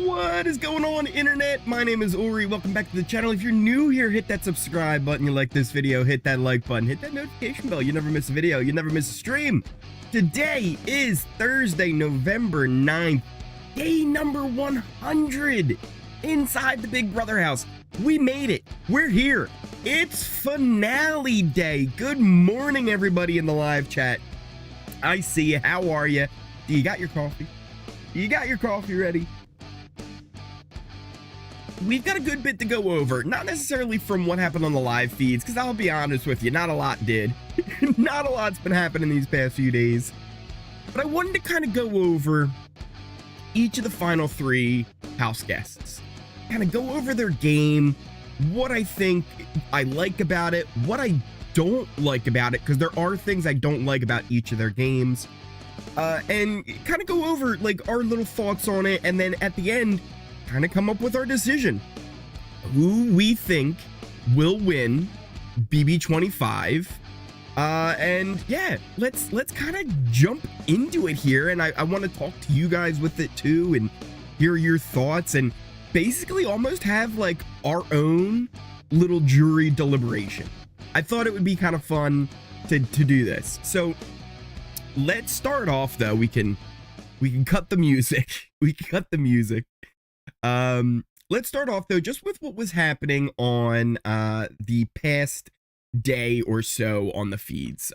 What is going on, internet? My name is Ory. Welcome back to the channel. If you're new here, hit that subscribe button. You like this video, hit that like button, hit that notification bell. You never miss a video, you never miss a stream. Today is Thursday, November 9th, day number 100 inside the Big Brother house. We made it. We're here. It's finale day. Good morning, everybody in the live chat. I see you. How are you? Do you got your coffee? You got your coffee ready? We've got a good bit to go over, not necessarily from what happened on the live feeds, because I'll be honest with you, not a lot did. Not a lot's been happening these past few days. But I wanted to kind of go over each of the final three house guests. Kind of go over their game, what I think I like about it, what I don't like about it, because there are things I don't like about each of their games. And kind of go over like our little thoughts on it, and then at the end, kind of come up with our decision. Who we think will win BB25. And yeah, let's kind of jump into it here. And I want to talk to you guys with it too and hear your thoughts and basically almost have like our own little jury deliberation. I thought it would be kind of fun to do this. So let's start off though. We can cut the music. We can cut the music. Let's start off though just with what was happening on the past day or so on the feeds.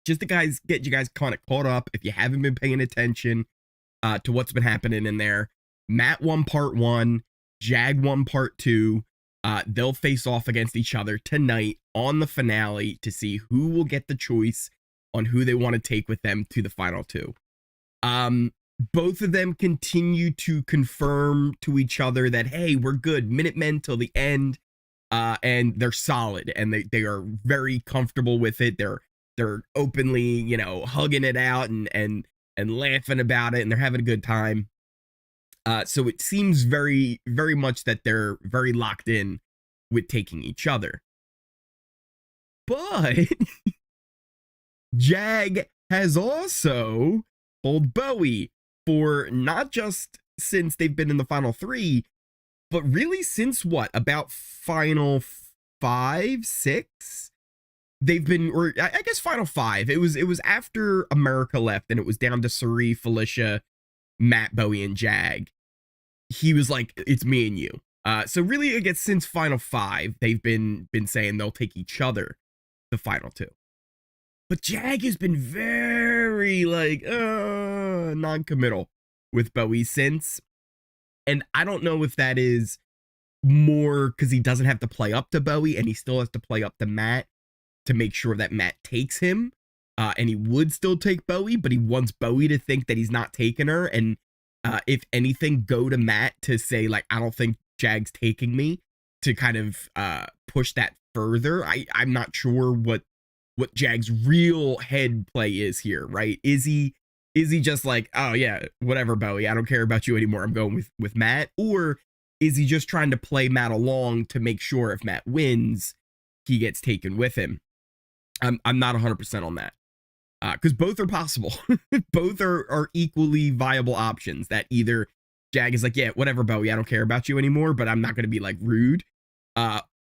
Just to get you guys kind of caught up if you haven't been paying attention to what's been happening in there. Matt won part 1, Jag won part 2. They'll face off against each other tonight on the finale to see who will get the choice on who they want to take with them to the final 2. Both of them continue to confirm to each other that, hey, we're good, Minutemen till the end, and they're solid, and they are very comfortable with it. They're openly, you know, hugging it out and laughing about it, and they're having a good time. So it seems very, very much that they're very locked in with taking each other. But Jag has also told Bowie, for not just since they've been in the final 3, but really since what, about final 5, 6? They've been, or I guess final 5. It was after America left and it was down to Cirie, Felicia, Matt, Bowie, and Jag. He was like, it's me and you. So really, I guess since final 5, they've been saying they'll take each other the final 2. But Jag has been very, like, non-committal with Bowie since. And I don't know if that is more because he doesn't have to play up to Bowie and he still has to play up to Matt to make sure that Matt takes him. And he would still take Bowie, but he wants Bowie to think that he's not taking her. And if anything, go to Matt to say, like, I don't think Jag's taking me, to kind of push that further. I'm not sure what Jag's real head play is here, right? Is he just like, oh yeah, whatever, Bowie, I don't care about you anymore, I'm going with Matt? Or is he just trying to play Matt along to make sure if Matt wins, he gets taken with him? I'm not 100% on that. Because both are possible. Both are equally viable options, that either Jag is like, yeah, whatever, Bowie, I don't care about you anymore, but I'm not going to be like rude.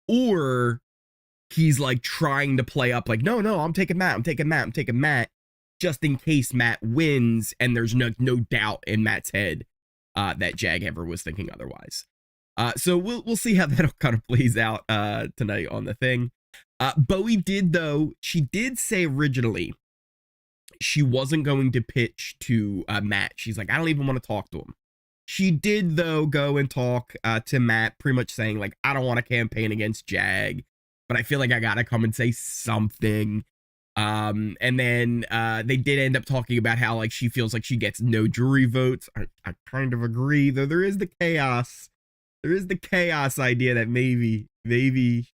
Or he's like trying to play up like, no, I'm taking Matt, just in case Matt wins, and there's no doubt in Matt's head that Jag ever was thinking otherwise. So we'll see how that kind of plays out tonight on the thing. Bowie did, though, she did say originally she wasn't going to pitch to Matt. She's like, I don't even want to talk to him. She did, though, go and talk to Matt, pretty much saying, like, I don't want to campaign against Jag, but I feel like I gotta come and say something. And then they did end up talking about how, like, she feels like she gets no jury votes. I kind of agree, though there is the chaos. There is the chaos idea that maybe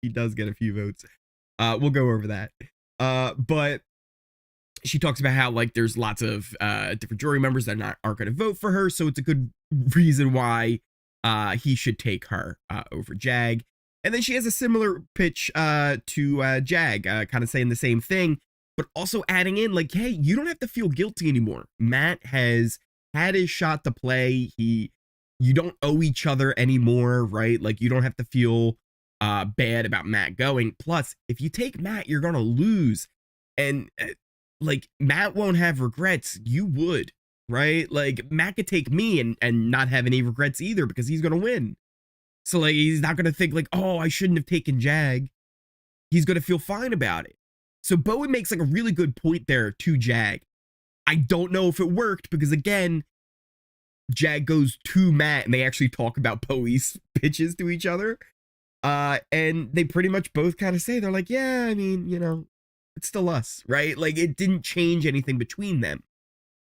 she does get a few votes. We'll go over that. But she talks about how, like, there's lots of different jury members that aren't going to vote for her, so it's a good reason why he should take her over Jag. And then she has a similar pitch to Jag, kind of saying the same thing, but also adding in, like, hey, you don't have to feel guilty anymore. Matt has had his shot to play. He you don't owe each other anymore, right? Like, you don't have to feel bad about Matt going. Plus, if you take Matt, you're gonna lose, and like, Matt won't have regrets. You would, right? Like, Matt could take me and not have any regrets either because he's gonna win. So like, he's not gonna think like, oh, I shouldn't have taken Jag. He's gonna feel fine about it. So Bowie makes like a really good point there to Jag. I don't know if it worked because, again, Jag goes to Matt and they actually talk about Bowie's pitches to each other. And they pretty much both kind of say, they're like, yeah, I mean, you know, it's still us, right? Like, it didn't change anything between them.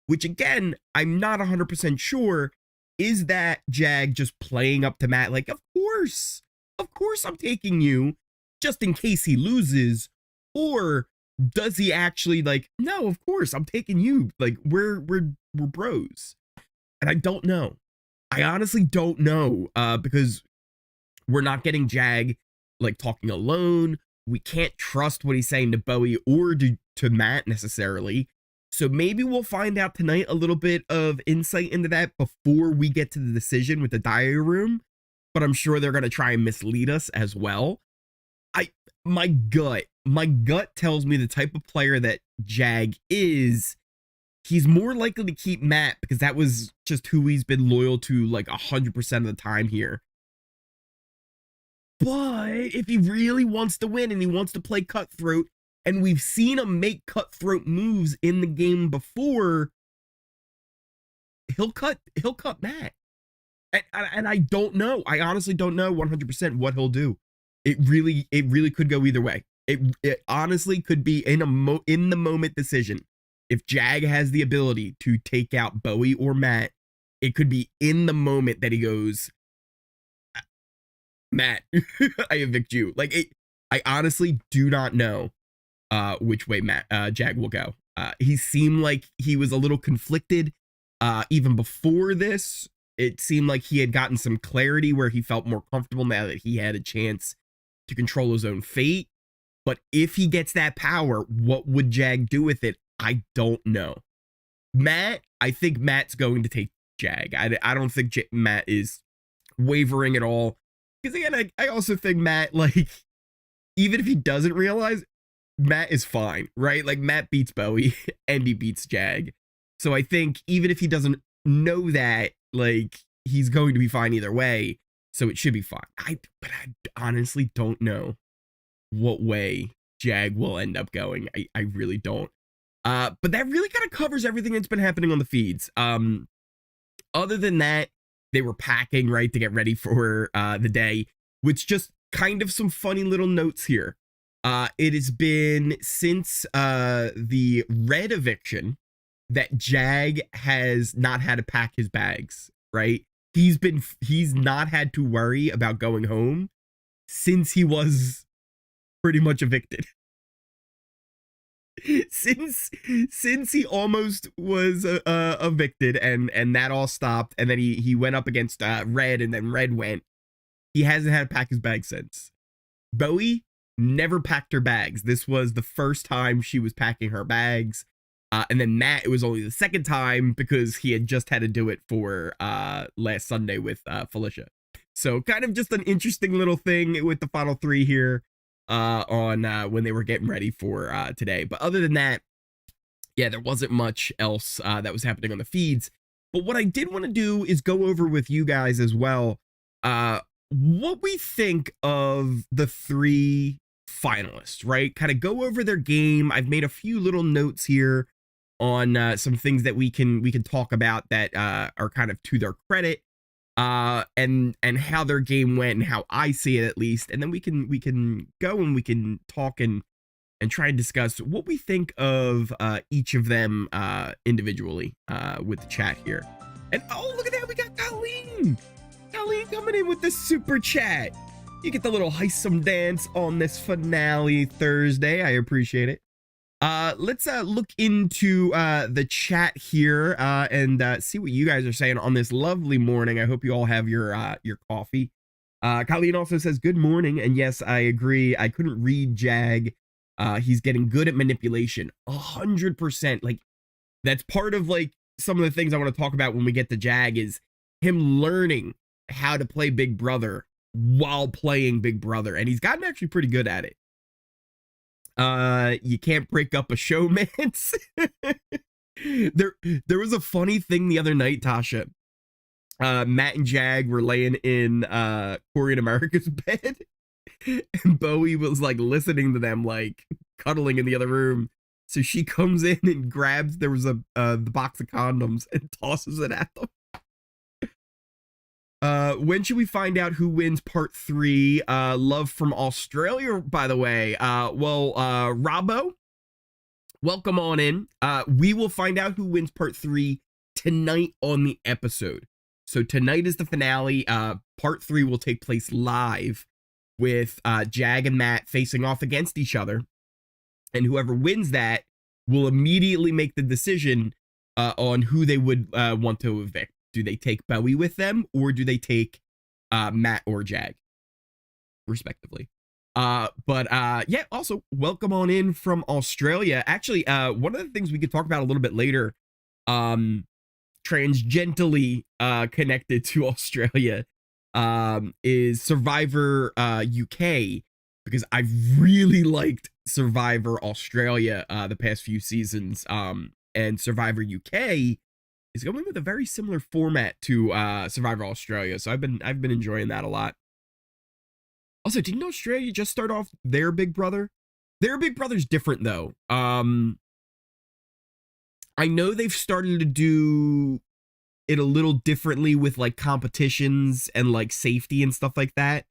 Which, again, I'm not 100% sure. Is that Jag just playing up to Matt? Like, of course I'm taking you just in case he loses. Or does he actually like, no, of course I'm taking you. Like, we're bros. And I don't know. I honestly don't know, because we're not getting Jag like talking alone. We can't trust what he's saying to Bowie or to Matt necessarily. So maybe we'll find out tonight a little bit of insight into that before we get to the decision with the diary room. But I'm sure they're going to try and mislead us as well. My gut tells me the type of player that Jag is, he's more likely to keep Matt because that was just who he's been loyal to like 100% of the time here. But if he really wants to win and he wants to play cutthroat, and we've seen him make cutthroat moves in the game before, he'll cut Matt. And I don't know. I honestly don't know 100% what he'll do. It really could go either way. It honestly could be in the moment decision. If Jag has the ability to take out Bowie or Matt, it could be in the moment that he goes, Matt, I evict you. Like, I honestly do not know which way Jag will go. He seemed like he was a little conflicted even before this. It seemed like he had gotten some clarity where he felt more comfortable now that he had a chance to control his own fate. But if he gets that power, what would Jag do with it? I don't know. I think Matt's going to take Jag. I don't think Matt is wavering at all. Because again, I also think Matt, like, even if he doesn't realize, Matt is fine, right? Like, Matt beats Bowie and he beats Jag. So I think even if he doesn't know that, like, he's going to be fine either way. So it should be fine. But I honestly don't know what way Jag will end up going. I really don't. But that really kind of covers everything that's been happening on the feeds. Other than that, they were packing, right, to get ready for the day, which just kind of some funny little notes here. It has been since the Red eviction that Jag has not had to pack his bags, right? He's not had to worry about going home since he was pretty much evicted. since he almost was evicted and that all stopped, and then he went up against Red, and then Red went. He hasn't had to pack his bags since. Bowie never packed her bags. This was the first time she was packing her bags. And then Matt, it was only the second time because he had just had to do it for last Sunday with Felicia. So kind of just an interesting little thing with the final three here on when they were getting ready for today. But other than that, yeah, there wasn't much else that was happening on the feeds. But what I did want to do is go over with you guys as well what we think of the three finalists, right? Kind of go over their game. I've made a few little notes here on some things that we can talk about that are kind of to their credit, and how their game went and how I see it, at least, and then we can go and we can talk and try and discuss what we think of each of them individually with the chat here. And oh, look at that, we got Colleen coming in with the super chat. You get the little Hisam dance on this finale Thursday. I appreciate it. Let's look into the chat here and see what you guys are saying on this lovely morning. I hope you all have your coffee. Colleen also says, good morning. And yes, I agree. I couldn't read Jag. He's getting good at manipulation. 100%. Like, that's part of like some of the things I want to talk about when we get to Jag is him learning how to play Big Brother while playing Big Brother, and he's gotten actually pretty good at it. You can't break up a showmance. There was a funny thing the other night, Tasha. Matt and Jag were laying in Cory and America's bed, and Bowie was like listening to them, like cuddling in the other room. So she comes in and grabs, there was the box of condoms, and tosses it at them. When should we find out who wins part 3? Love from Australia, by the way. Robbo, welcome on in. We will find out who wins part 3 tonight on the episode. So tonight is the finale. Part 3 will take place live with Jag and Matt facing off against each other. And whoever wins that will immediately make the decision on who they would want to evict. Do they take Bowie with them, or do they take Matt or Jag, respectively? Yeah, also, welcome on in from Australia. Actually, one of the things we could talk about a little bit later, tangentially connected to Australia, is Survivor UK, because I've really liked Survivor Australia the past few seasons, and Survivor UK is going with a very similar format to Survivor Australia, so I've been enjoying that a lot. Also, didn't Australia just start off their Big Brother? Their Big Brother's different though. I know they've started to do it a little differently with like competitions and like safety and stuff like that.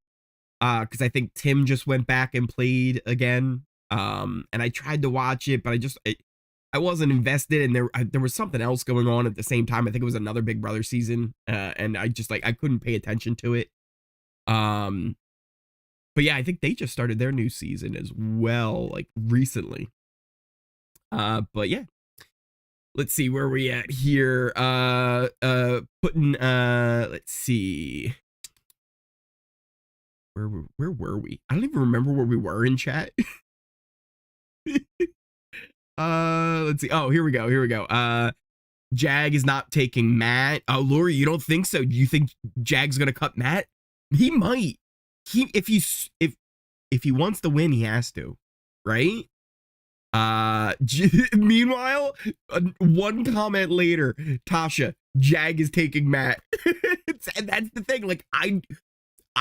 Because I think Tim just went back and played again. And I tried to watch it, but I wasn't invested, and there was something else going on at the same time. I think it was another Big Brother season, and I just I couldn't pay attention to it. But yeah, I think they just started their new season as well, like recently. But yeah, let's see where we at here. Putting let's see, where were we? I don't even remember where we were in chat. Let's see. Oh, here we go. Jag is not taking Matt. Oh, Lori, you don't think so? Do you think Jag's gonna cut Matt? He might. If he wants to win, he has to, right? Meanwhile, one comment later, Tasha, Jag is taking Matt. And that's the thing. Like, I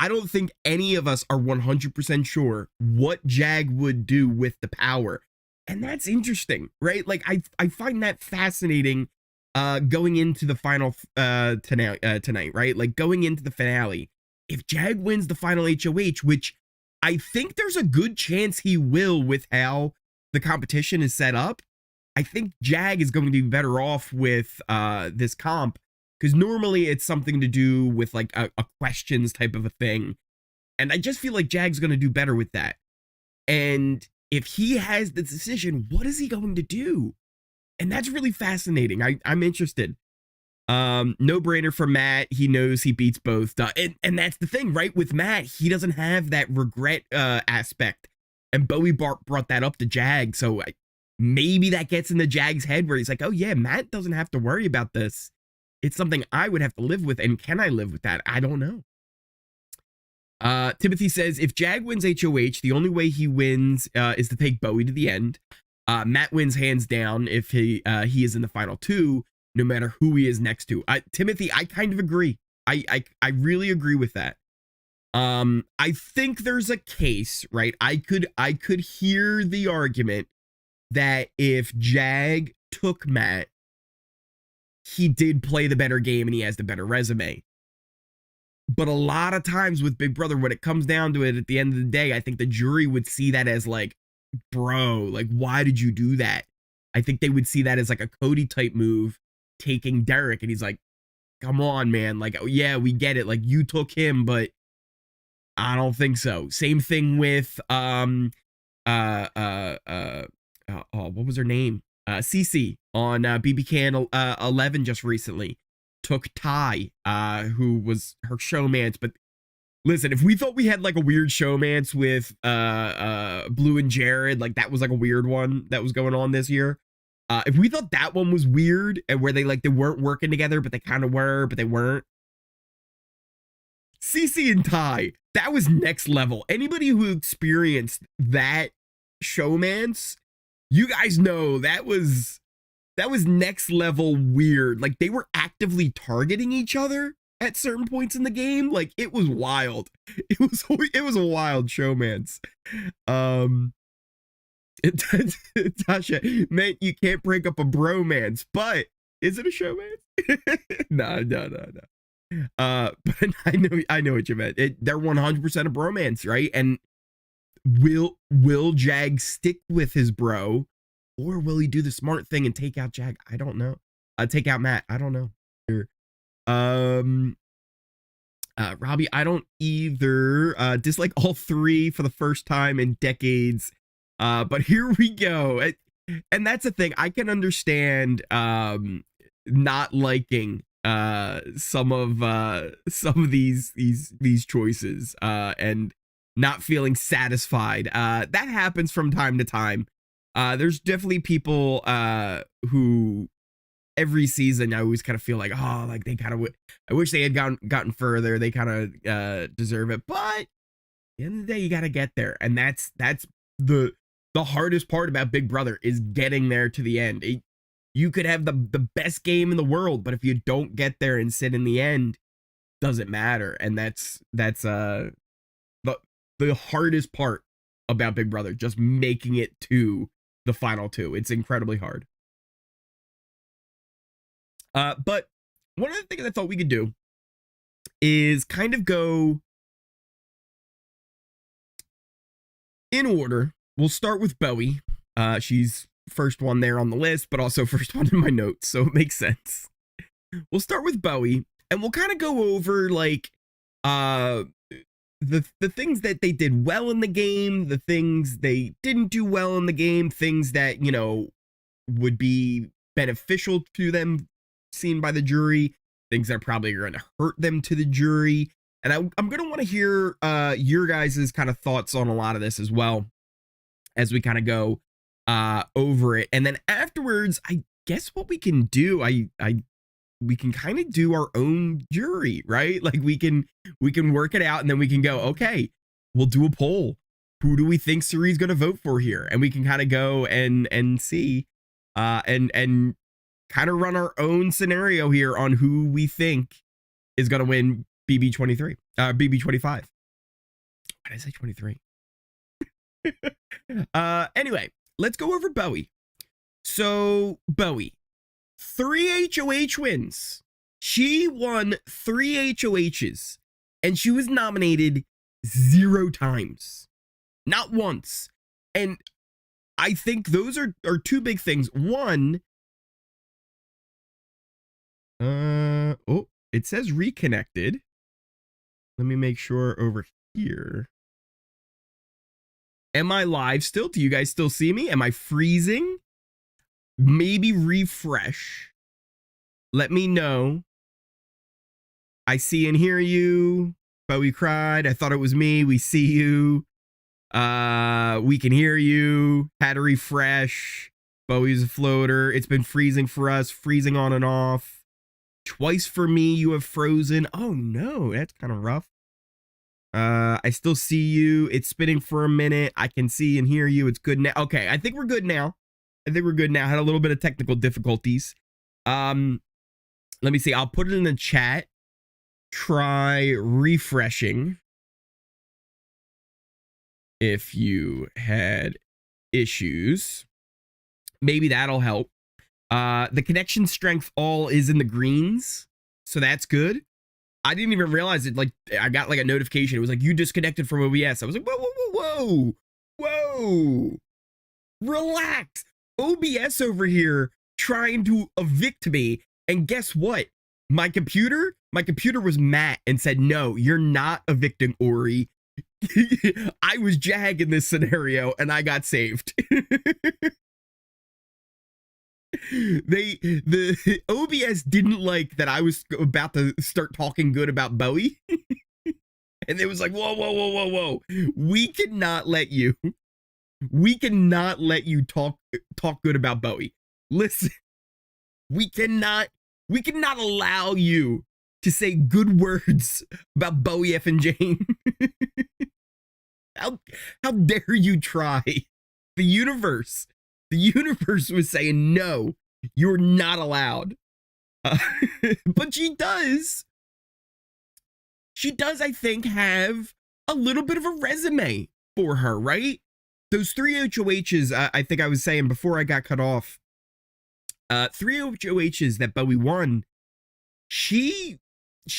don't think any of us are 100% sure what Jag would do with the power. And that's interesting, right? Like, I find that fascinating going into the final tonight, right? Like, going into the finale. If Jag wins the final HOH, which I think there's a good chance he will with how the competition is set up, I think Jag is going to be better off with this comp, because normally it's something to do with like a questions type of a thing. And I just feel like Jag's going to do better with that. And if he has the decision, what is he going to do? And that's really fascinating. I'm interested. No brainer for Matt. He knows he beats both. And that's the thing, right? With Matt, he doesn't have that regret aspect. And Bowie brought that up to Jag. So maybe that gets into Jag's head where he's like, oh yeah, Matt doesn't have to worry about this. It's something I would have to live with. And can I live with that? I don't know. Timothy says, if Jag wins HOH, the only way he wins is to take Bowie to the end. Matt wins hands down if he is in the final 2, no matter who he is next to. Timothy, I kind of agree. I really agree with that. I think there's a case, right? I could hear the argument that if Jag took Matt, he did play the better game and he has the better resume. But a lot of times with Big Brother, when it comes down to it, at the end of the day, I think the jury would see that as like, bro, like, why did you do that? I think they would see that as like a Cody type move, taking Derek. And he's like, come on, man. Like, oh, yeah, we get it. Like, you took him, but I don't think so. Same thing with, what was her name? Cece on BB 11 just recently. Took Ty, who was her showmance. But listen, if we thought we had like a weird showmance with Blue and Jared, like that was like a weird one that was going on this year. If we thought that one was weird and where they weren't working together, but they kind of were, but they weren't. Cece and Ty, that was next level. Anybody who experienced that showmance, you guys know that was next level weird. Like, they were actively targeting each other at certain points in the game. Like, it was wild. It was a wild showmance. Tasha, man, you can't break up a bromance, but is it a showmance? No. But I know what you meant. They're 100% a bromance, right? And will Jag stick with his bro, or will he do the smart thing and take out Jag? I don't know. Take out Matt. I don't know. Robbie, I don't either. Dislike all three for the first time in decades. But here we go. And that's the thing. I can understand not liking some of these choices and not feeling satisfied. That happens from time to time. There's definitely people who every season I always kind of feel like, oh, like they kind of I wish they had gotten further. They kind of deserve it. But at the end of the day, you got to get there, and that's the hardest part about Big Brother is getting there to the end. You could have the best game in the world, but if you don't get there and sit in the end, doesn't matter. And that's the hardest part about Big Brother, just making it to the final two. It's incredibly hard. But one of the things I thought we could do is kind of go in order. We'll start with Bowie. She's first one there on the list, but also first one in my notes, so it makes sense. We'll start with Bowie, and we'll kind of go over like the things that they did well in the game, the things they didn't do well in the game, things that, you know, would be beneficial to them seen by the jury, things that probably are going to hurt them to the jury. And I'm going to want to hear your guys' kind of thoughts on a lot of this as well as we kind of go over it. And then afterwards, I guess what we can do, we can kind of do our own jury, right? Like we can work it out, and then we can go, okay, we'll do a poll. Who do we think Cirie's going to vote for here? And we can kind of go and see and kind of run our own scenario here on who we think is going to win BB25. Why did I say 23? Anyway, let's go over Bowie. So Bowie, 3 HOH wins. She won 3 HOHs, and she was nominated 0 times, not once. And I think those are two big things. One, oh, it says reconnected. Let me make sure over here. Am I live still? Do you guys still see me? Am I freezing? Maybe refresh. Let me know. I see and hear you. Bowie cried. I thought it was me. We see you. We can hear you. Had to refresh. Bowie's a floater. It's been freezing for us. Freezing on and off. Twice for me. You have frozen. Oh no, that's kind of rough. I still see you. It's spinning for a minute. I can see and hear you. It's good now. Okay, I think we're good now. Had a little bit of technical difficulties. Let me see. I'll put it in the chat. Try refreshing if you had issues. Maybe that'll help. The connection strength all is in the greens, so that's good. I didn't even realize it. Like, I got like a notification. It was like, you disconnected from OBS. I was like, whoa. Relax. OBS over here trying to evict me. And guess what? My computer was mad and said, no, you're not evicting Ory. I was Jag in this scenario and I got saved. The OBS didn't like that I was about to start talking good about Bowie. And it was like, whoa. We cannot let you talk good about Bowie. Listen, we cannot allow you to say good words about Bowie F and Jane. How dare you try? The universe was saying, no, you're not allowed. But she does, I think, have a little bit of a resume for her, right? Those 3 HOHs, I think I was saying before I got cut off, 3 HOHs that Bowie won, she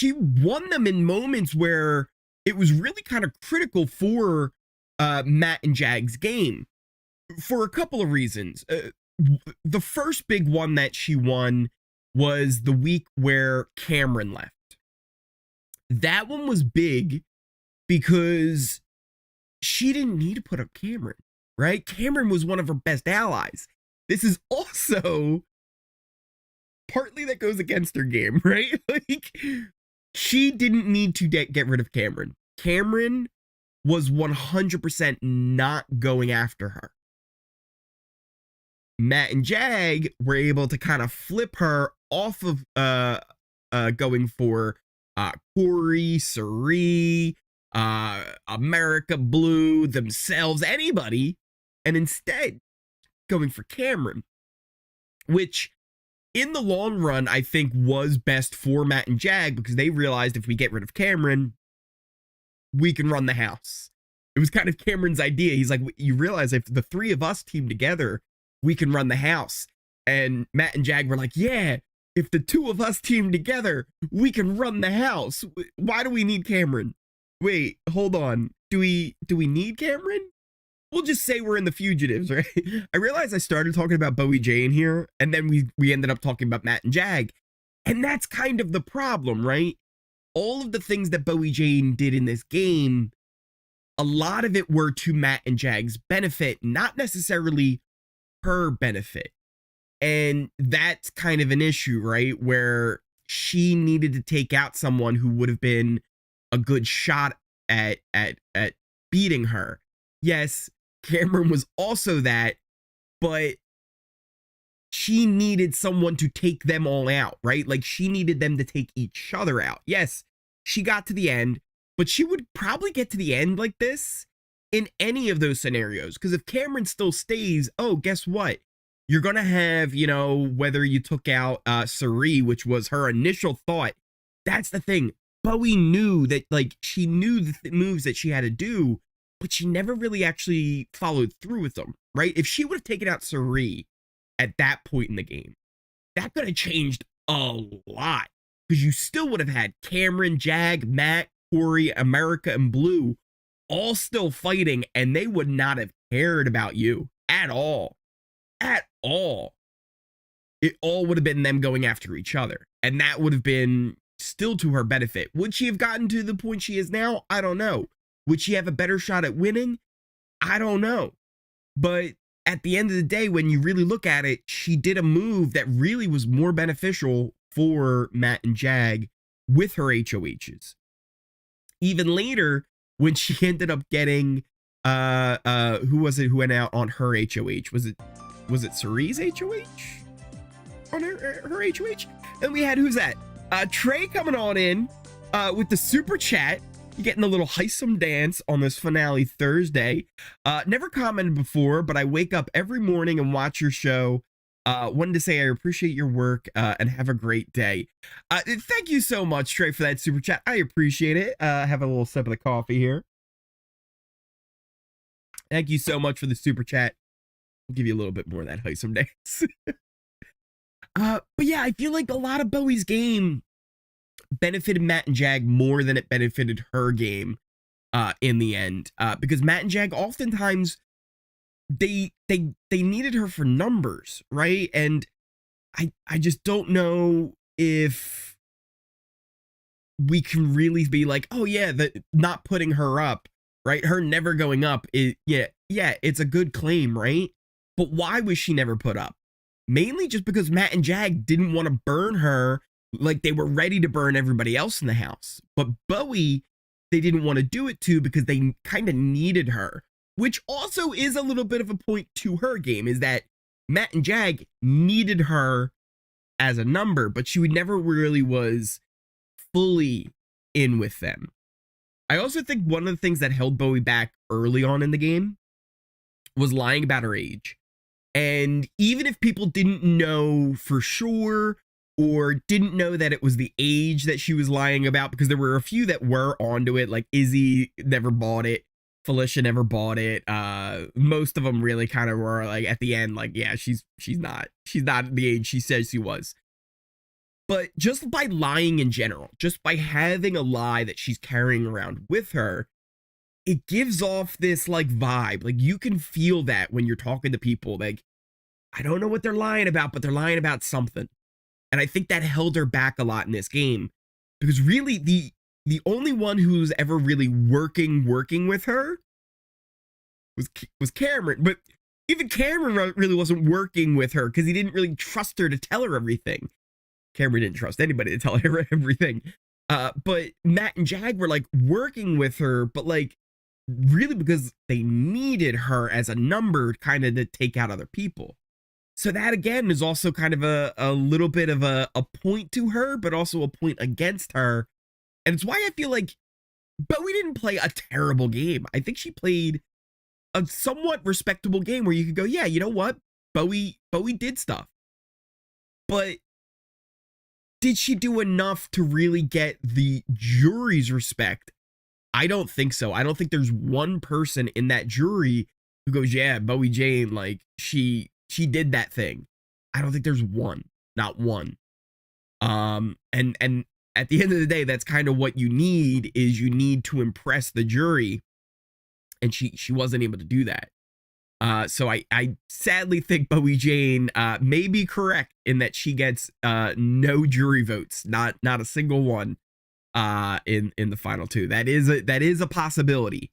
won them in moments where it was really kind of critical for Matt and Jag's game for a couple of reasons. The first big one that she won was the week where Cameron left. That one was big because she didn't need to put up Cameron, right? Cameron was one of her best allies. This is also partly that goes against her game, right? Like, she didn't need to get rid of Cameron. Cameron was 100% not going after her. Matt and Jag were able to kind of flip her off of going for Cory, Cirie, America Blue, themselves, anybody, and instead going for Cameron, which in the long run I think was best for Matt and Jag, because they realized if we get rid of Cameron, we can run the house. It was kind of Cameron's idea. He's like, you realize if the 3 of us team together, we can run the house. And Matt and Jag were like, yeah, if the 2 of us team together, we can run the house. Why do we need Cameron? Wait, hold on. Do we need Cameron? We'll just say we're in the Fugitives, right? I realized I started talking about Bowie Jane here, and then we ended up talking about Matt and Jag. And that's kind of the problem, right? All of the things that Bowie Jane did in this game, a lot of it were to Matt and Jag's benefit, not necessarily her benefit. And that's kind of an issue, right? Where she needed to take out someone who would have been a good shot at beating her. Yes, Cameron was also that, but she needed someone to take them all out, right? Like, she needed them to take each other out. Yes, she got to the end, but she would probably get to the end like this in any of those scenarios. Because if Cameron still stays, oh, guess what? You're going to have, you know, whether you took out Cirie, which was her initial thought. That's the thing. Bowie knew that, like, she knew the moves that she had to do, but she never really actually followed through with them, right? If she would have taken out Cirie at that point in the game, that could have changed a lot, because you still would have had Cameron, Jag, Matt, Cory, America, and Blue all still fighting, and they would not have cared about you at all. At all. It all would have been them going after each other, and that would have been still to her benefit. Would she have gotten to the point she is now? I don't know. Would she have a better shot at winning? I don't know. But at the end of the day, when you really look at it, she did a move that really was more beneficial for Matt and Jag with her HOHs. Even later, when she ended up getting who was it who went out on her HOH? Was it Cirie's HOH? On her HOH? And we had, who's that? Trey coming on in with the super chat. You're getting a little Hisam dance on this finale Thursday. Never commented before, but I wake up every morning and watch your show. Wanted to say I appreciate your work and have a great day. Thank you so much, Trey, for that super chat. I appreciate it. Have a little sip of the coffee here. Thank you so much for the super chat. I'll give you a little bit more of that Hisam dance. But yeah, I feel like a lot of Bowie's game benefited Matt and Jag more than it benefited her game in the end, because Matt and Jag oftentimes they needed her for numbers, right? And I just don't know if we can really be like, oh yeah, not putting her up, right? Her never going up is yeah, it's a good claim, right? But why was she never put up? Mainly just because Matt and Jag didn't want to burn her like they were ready to burn everybody else in the house. But Bowie, they didn't want to do it to because they kind of needed her, which also is a little bit of a point to her game, is that Matt and Jag needed her as a number, but she never really was fully in with them. I also think one of the things that held Bowie back early on in the game was lying about her age. And even if people didn't know for sure or didn't know that it was the age that she was lying about, because there were a few that were onto it, like Izzy never bought it, Felicia never bought it. Most of them really kind of were like at the end, like, yeah, she's not the age she says she was. But just by lying in general, just by having a lie that she's carrying around with her, it gives off this like vibe. Like you can feel that when you're talking to people, like, I don't know what they're lying about, but they're lying about something. And I think that held her back a lot in this game, because really the only one who's ever really working with her was Cameron. But even Cameron really wasn't working with her because he didn't really trust her to tell her everything. Cameron didn't trust anybody to tell her everything. But Matt and Jag were like working with her, but like really because they needed her as a number kind of to take out other people. So that again is also kind of a little bit of a point to her, but also a point against her. And it's why I feel like Bowie didn't play a terrible game. I think she played a somewhat respectable game where you could go, yeah, you know what? Bowie did stuff. But did she do enough to really get the jury's respect? I don't think so. I don't think there's one person in that jury who goes, yeah, Bowie Jane, like she did that thing. I don't think there's one, not one. And at the end of the day, that's kind of what you need, is you need to impress the jury. And she wasn't able to do that. So I sadly think Bowie Jane may be correct in that she gets no jury votes, not a single one in the final two. That is a possibility.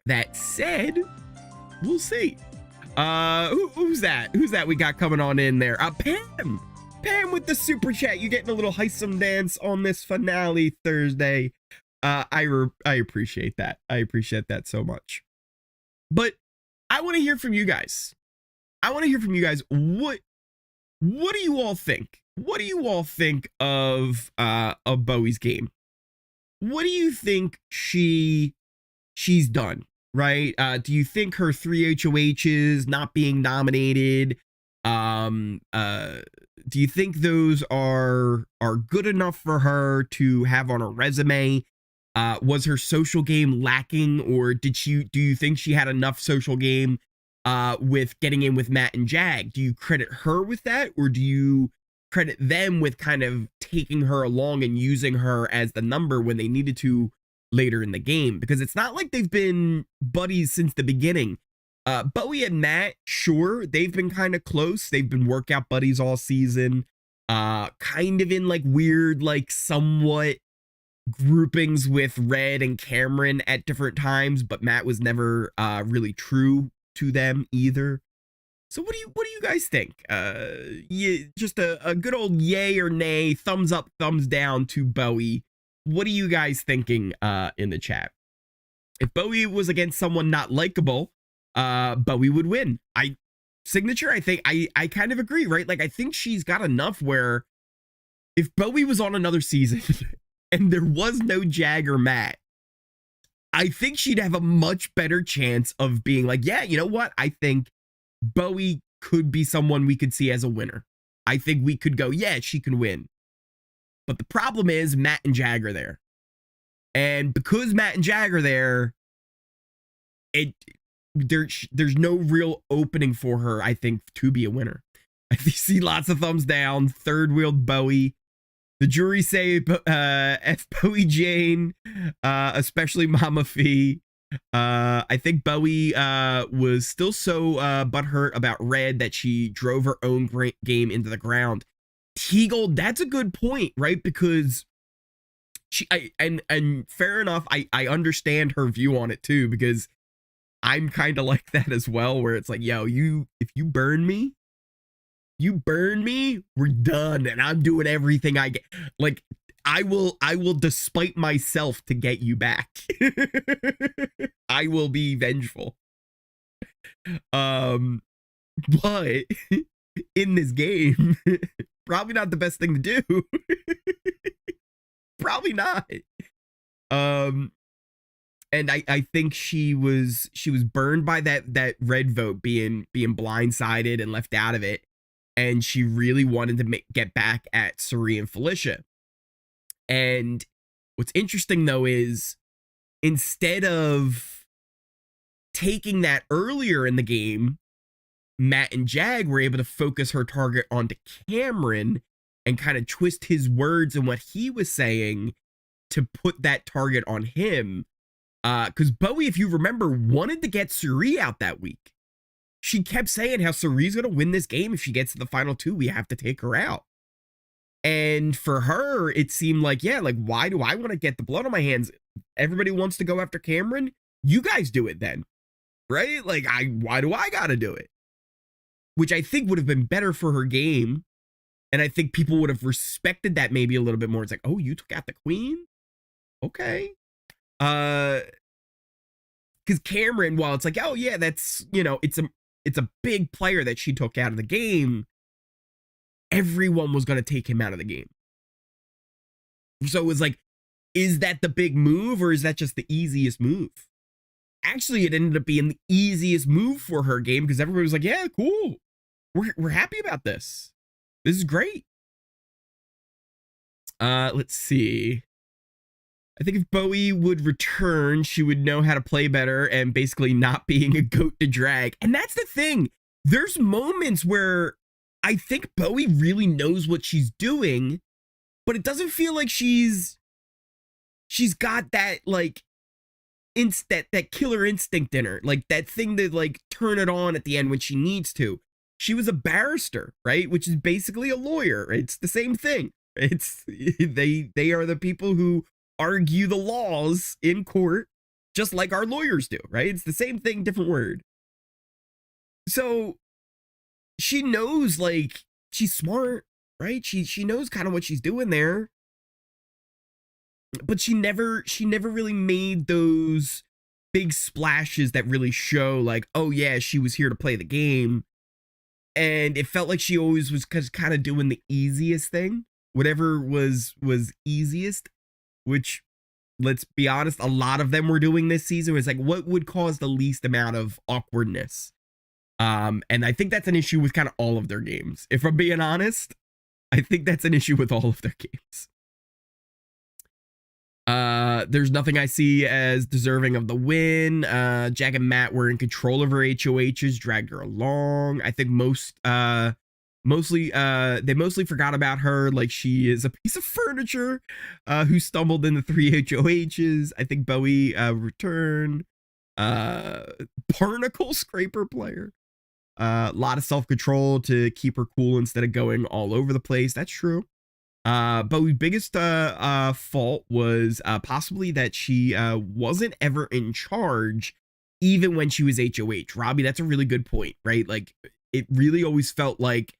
That said, we'll see. Who's that we got coming on in there? Pam with the super chat. You getting a little Hisam dance on this finale Thursday. I appreciate that. I appreciate that so much. But I want to hear from you guys. What do you all think? What do you all think of Bowie's game? What do you think she's done? Right? Do you think her 3 HOHs not being nominated, do you think those are good enough for her to have on her resume? Was her social game lacking, or do you think she had enough social game with getting in with Matt and Jag? Do you credit her with that, or do you credit them with kind of taking her along and using her as the number when they needed to later in the game? Because it's not like they've been buddies since the beginning. Bowie and Matt, sure, they've been kind of close. They've been workout buddies all season. Kind of in like weird, like somewhat groupings with Red and Cameron at different times, but Matt was never really true to them either. So what do you guys think? Just a good old yay or nay, thumbs up, thumbs down to Bowie. What are you guys thinking in the chat? If Bowie was against someone not likable, Bowie would win. Signature, I think I kind of agree, right? Like I think she's got enough where if Bowie was on another season and there was no Jag or Matt, I think she'd have a much better chance of being like, yeah, you know what? I think Bowie could be someone we could see as a winner. I think we could go, yeah, she can win. But the problem is Matt and Jag are there. And because Matt and Jag are there, there's no real opening for her, I think, to be a winner. I see lots of thumbs down. Third wheeled Bowie. The jury say F Bowie Jane, especially Mama Fee. I think Bowie was still so butthurt about Red that she drove her own game into the ground. Teagle, that's a good point, right? Because and fair enough, I understand her view on it too, because I'm kind of like that as well, where it's like, yo, if you burn me, we're done, and I'm doing everything I get. Like, I will despite myself to get you back. I will be vengeful. But in this game, probably not the best thing to do. Probably not. And I think she was burned by that red vote being blindsided and left out of it, and she really wanted to get back at Cirie and Felicia. And what's interesting though is, instead of taking that earlier in the game, Matt and Jag were able to focus her target onto Cameron and kind of twist his words and what he was saying to put that target on him. Because Bowie, if you remember, wanted to get Cirie out that week. She kept saying how Cirie's going to win this game. If she gets to the final two, we have to take her out. And for her, it seemed like, yeah, like, why do I want to get the blood on my hands? Everybody wants to go after Cameron. You guys do it then, right? Like, why do I got to do it? Which I think would have been better for her game. And I think people would have respected that maybe a little bit more. It's like, oh, you took out the queen? Okay. Because Cameron, while it's like, oh yeah, that's, you know, it's a big player that she took out of the game, everyone was going to take him out of the game. So it was like, is that the big move, or is that just the easiest move? Actually, it ended up being the easiest move for her game, because everybody was like, yeah, cool. We're happy about this. This is great. Let's see. I think if Bowie would return, she would know how to play better and basically not being a goat to drag. And that's the thing. There's moments where I think Bowie really knows what she's doing, but it doesn't feel like she's got that, like, that killer instinct in her, like that thing to like turn it on at the end when she needs to. She was a barrister, right? Which is basically a lawyer. It's the same thing. It's they are the people who argue the laws in court, just like our lawyers do, right? It's the same thing, different word. So she knows, like, she's smart, right? She knows kind of what she's doing there. But she never really made those big splashes that really show, like, oh yeah, she was here to play the game. And it felt like she always was kind of doing the easiest thing, whatever was easiest, which, let's be honest, a lot of them were doing this season. Was like, what would cause the least amount of awkwardness? And I think that's an issue with kind of all of their games. If I'm being honest, I think that's an issue with all of their games. There's nothing I see as deserving of the win. Jag and Matt were in control of her HOHs, dragged her along. I think they mostly forgot about her, like she is a piece of furniture who stumbled into 3 HOHs. I think Bowie returned. Barnacle scraper player. A lot of self-control to keep her cool instead of going all over the place. That's true. Bowie's biggest fault was possibly that she wasn't ever in charge even when she was HOH. Robbie, that's a really good point, right? Like, it really always felt like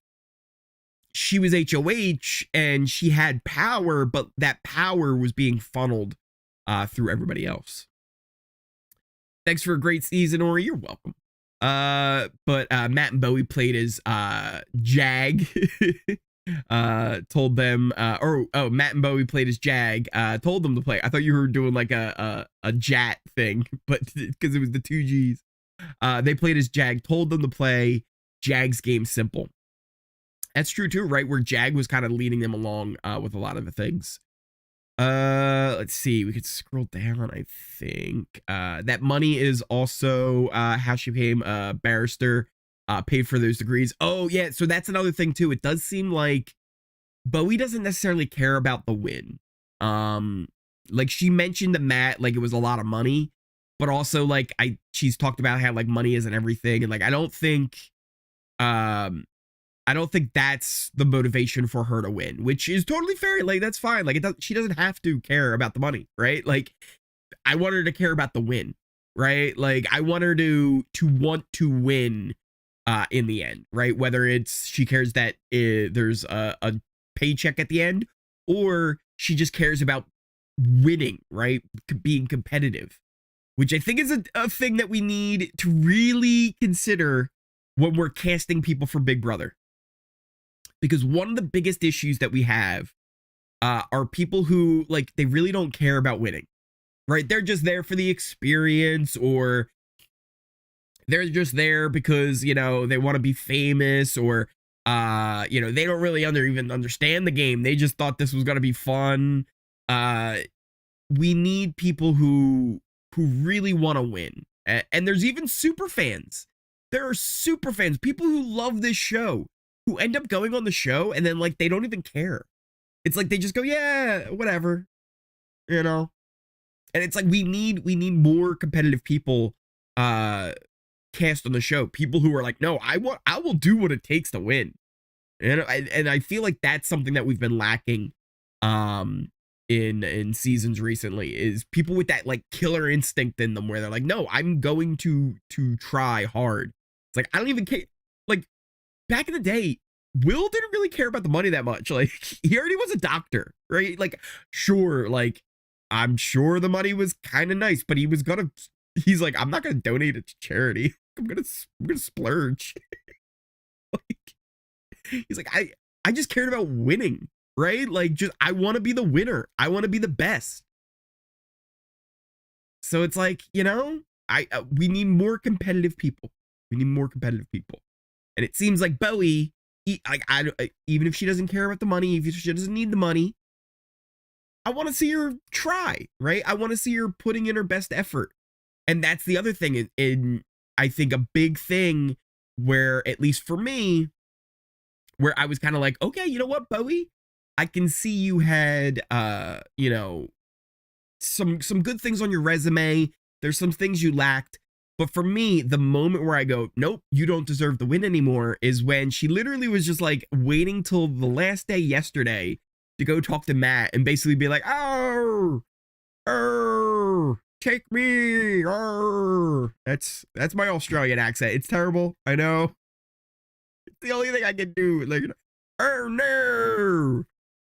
she was HOH and she had power, but that power was being funneled through everybody else. Thanks for a great season, Ory. You're welcome. But Matt and Bowie played as Jag. Told them Matt and Bowie played as Jag, told them to play. I thought you were doing like a Jat thing, but because it was the 2 G's. They played as Jag, told them to play Jag's game simple. That's true too, right? Where Jag was kind of leading them along with a lot of the things. Let's see, we could scroll down. I think that money is also how she became a barrister. Paid for those degrees. Oh yeah, so that's another thing too. It does seem like Bowie doesn't necessarily care about the win. Like she mentioned to Matt, like it was a lot of money, but also like she's talked about how like money isn't everything, and like I don't think that's the motivation for her to win, which is totally fair. Like that's fine. Like she doesn't have to care about the money, right? Like I want her to care about the win, right? Like I want her to want to win. In the end, right? Whether it's she cares that there's a paycheck at the end, or she just cares about winning, right? Being competitive, which I think is a thing that we need to really consider when we're casting people for Big Brother. Because one of the biggest issues that we have are people who, like, they really don't care about winning, right? They're just there for the experience, or they're just there because, you know, they want to be famous, or you know, they don't really even understand the game. They just thought this was going to be fun. We need people who really want to win. And there's even super fans. There are super fans, people who love this show, who end up going on the show and then, like, they don't even care. It's like they just go, yeah, whatever, you know. And it's like we need more competitive people cast on the show. People who are like, no, I will do what it takes to win. And I feel like that's something that we've been lacking in seasons recently, is people with that, like, killer instinct in them, where they're like, no, I'm going to try hard. It's like, I don't even care. Like, back in the day, Will didn't really care about the money that much. Like, he already was a doctor, right? Like, sure, like, I'm sure the money was kind of nice, but he's like, I'm not gonna donate it to charity. I'm gonna splurge. Like, he's like, I just cared about winning, right? Like, just, I want to be the winner. I want to be the best. So it's like, you know, we need more competitive people. We need more competitive people. And it seems like Bowie, even if she doesn't care about the money, if she doesn't need the money, I want to see her try, right? I want to see her putting in her best effort. And that's the other thing in I think a big thing where, at least for me, where I was kind of like, okay, you know what, Bowie, I can see you had, you know, some good things on your resume. There's some things you lacked. But for me, the moment where I go, nope, you don't deserve the win anymore, is when she literally was just like waiting till the last day yesterday to go talk to Matt and basically be like, oh, take me. That's my Australian accent. It's terrible. I know. It's the only thing I can do. Like, oh no.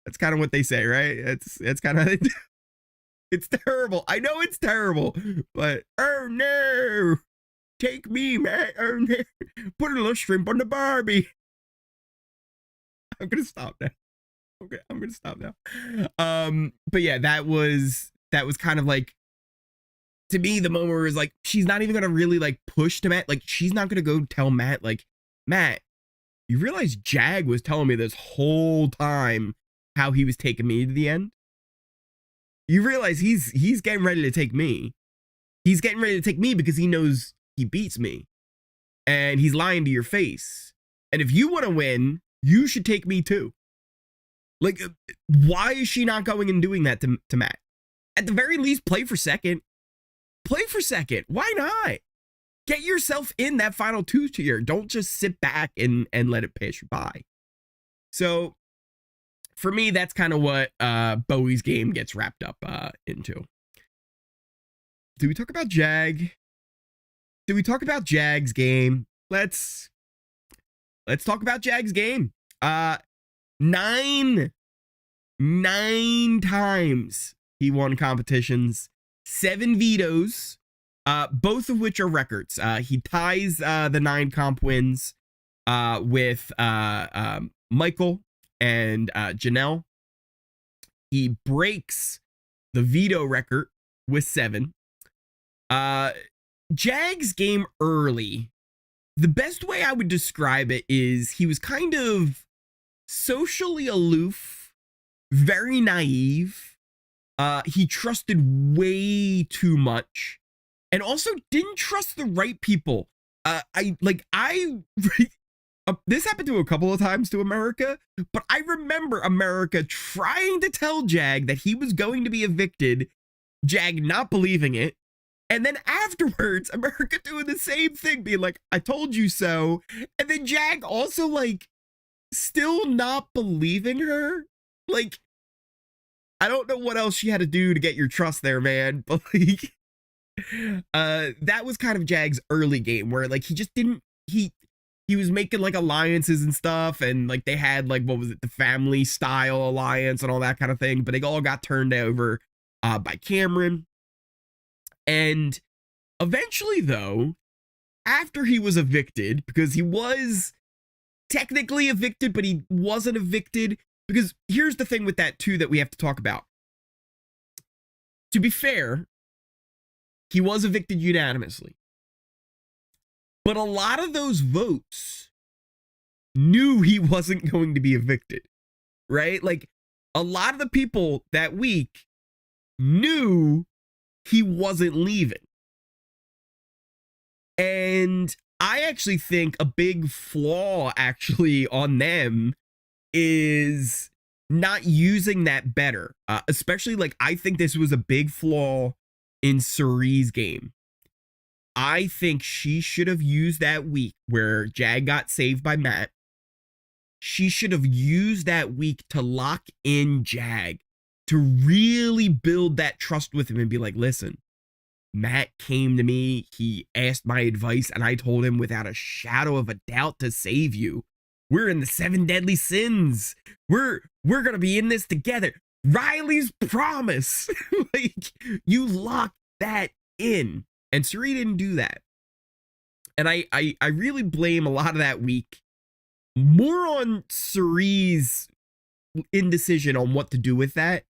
That's kind of what they say, right? It's kind of, it's terrible. I know it's terrible, but oh no, take me, man. Oh no, put a little shrimp on the Barbie. I'm gonna stop now. Okay, I'm gonna stop now. But yeah, that was kind of like, to me, the moment where it was like, she's not even gonna really like push to Matt. Like, she's not gonna go tell Matt, like, Matt, you realize Jag was telling me this whole time how he was taking me to the end? You realize he's getting ready to take me. He's getting ready to take me because he knows he beats me. And he's lying to your face. And if you want to win, you should take me too. Like, why is she not going and doing that to Matt? At the very least, play for second. Play for second. Why not? Get yourself in that final 2 tier. Don't just sit back and let it pass you by. So, for me, that's kind of what Bowie's game gets wrapped up into. Do we talk about Jag? Do we talk about Jag's game? Let's talk about Jag's game. 9 times he won competitions, 7 vetoes, both of which are records. He ties the 9 comp wins with Michael and Janelle. He breaks the veto record with 7. Jag's game early, the best way I would describe it is he was kind of socially aloof, very naive. He trusted way too much, and also didn't trust the right people. This happened to a couple of times to America, but I remember America trying to tell Jag that he was going to be evicted, Jag not believing it, and then afterwards, America doing the same thing, being like, I told you so, and then Jag also, like, still not believing her. Like, I don't know what else she had to do to get your trust there, man, but, like, that was kind of Jag's early game, where, like, he just didn't, he was making, like, alliances and stuff, and, like, they had, like, what was it, the family style alliance and all that kind of thing, but they all got turned over by Cameron. And eventually, though, after he was evicted, because he was technically evicted, but he wasn't evicted, Because here's the thing with that too that we have to talk about. To be fair, he was evicted unanimously. But a lot of those votes knew he wasn't going to be evicted, right? Like, a lot of the people that week knew he wasn't leaving. And I actually think a big flaw actually on them is not using that better. Especially, like, I think this was a big flaw in Cirie's game. I think she should have used that week where Jag got saved by Matt. She should have used that week to lock in Jag, to really build that trust with him and be like, listen, Matt came to me, he asked my advice, and I told him without a shadow of a doubt to save you. We're in the 7 deadly sins. We're gonna be in this together. Reilly's promise. Like, you locked that in. And Cirie didn't do that. And I really blame a lot of that week more on Cirie's indecision on what to do with that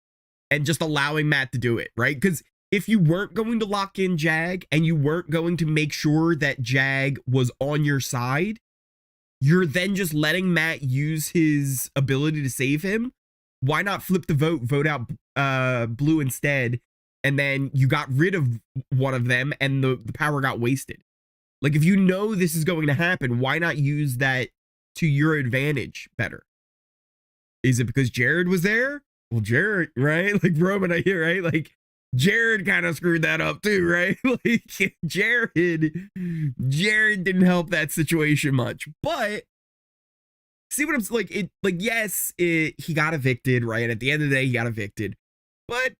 and just allowing Matt to do it, right? Because if you weren't going to lock in Jag and you weren't going to make sure that Jag was on your side, you're then just letting Matt use his ability to save him. Why not flip the vote out Blue instead? And then you got rid of one of them and the power got wasted. Like, if you know this is going to happen, why not use that to your advantage better? Is it because Jared was there? Well, Jared, right? Like Roman, I hear, right? Like, Jared kind of screwed that up too, right? Like, Jared didn't help that situation much. But see what I'm like? Yes, he got evicted, right? At the end of the day, he got evicted. But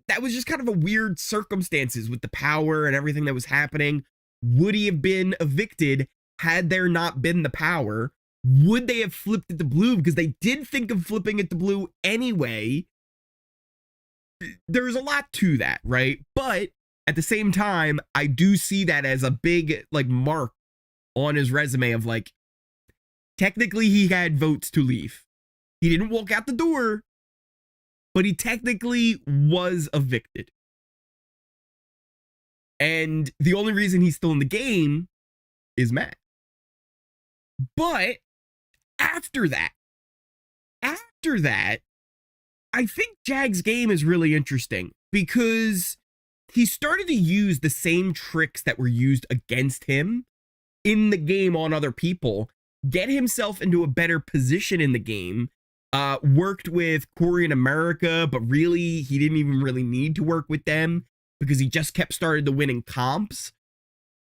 that was just kind of a weird circumstances with the power and everything that was happening. Would he have been evicted had there not been the power? Would they have flipped it to Blue? Because they did think of flipping it to Blue anyway. There's a lot to that, right? But at the same time, I do see that as a big, like, mark on his resume of, like, technically he had votes to leave. He didn't walk out the door, but he technically was evicted. And the only reason he's still in the game is Matt. But after that, I think Jag's game is really interesting because he started to use the same tricks that were used against him in the game on other people, get himself into a better position in the game. Worked with Cory in America, but really he didn't even really need to work with them because he just kept starting to win in comps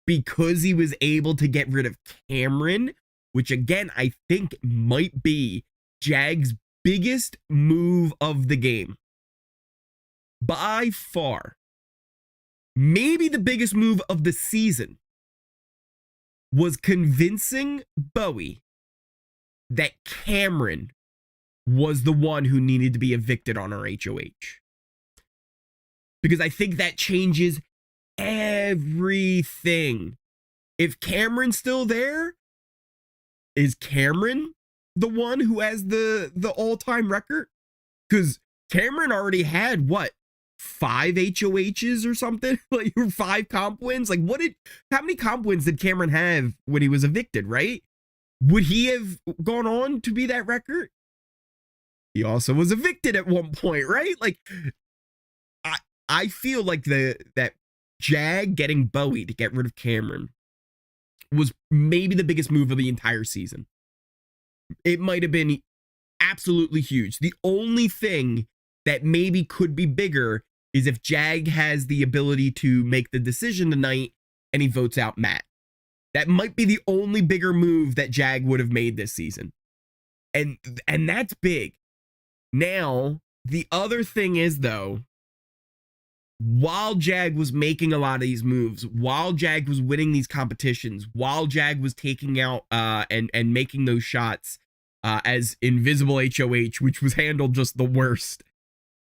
because he was able to get rid of Cameron, which again I think might be Jag's biggest move of the game. By far. Maybe the biggest move of the season was convincing Bowie that Cameron was the one who needed to be evicted on our HOH. Because I think that changes everything. If Cameron's still there, is Cameron the one who has the all-time record? Because Cameron already had, what, 5 HOHs or something? Like, 5 comp wins? Like, how many comp wins did Cameron have when he was evicted, right? Would he have gone on to be that record? He also was evicted at one point, right? Like, I feel like that Jag getting Bowie to get rid of Cameron was maybe the biggest move of the entire season. It might have been absolutely huge. The only thing that maybe could be bigger is if Jag has the ability to make the decision tonight and he votes out Matt. That might be the only bigger move that Jag would have made this season. And that's big. Now, the other thing is, though, while Jag was making a lot of these moves, while Jag was winning these competitions, while Jag was taking out and making those shots as invisible HOH, which was handled just the worst,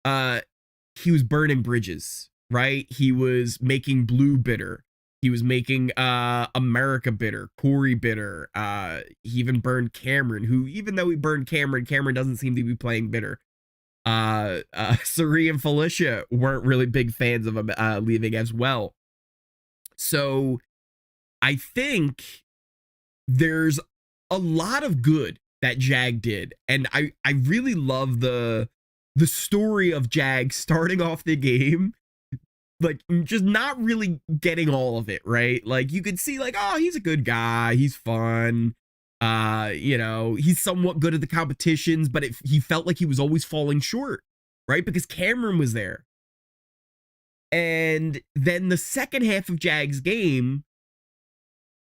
he was burning bridges, right? He was making Blue bitter. He was making America bitter, Cory bitter. He even burned Cameron, who, even though he burned Cameron doesn't seem to be playing bitter. Cirie and Felicia weren't really big fans of him leaving as well. So I think there's a lot of good that Jag did. And I really love the story of Jag starting off the game, like, just not really getting all of it, right? Like, you could see, like, oh, he's a good guy, he's fun, you know, he's somewhat good at the competitions, but he felt like he was always falling short, right? Because Cameron was there. And then the second half of Jag's game,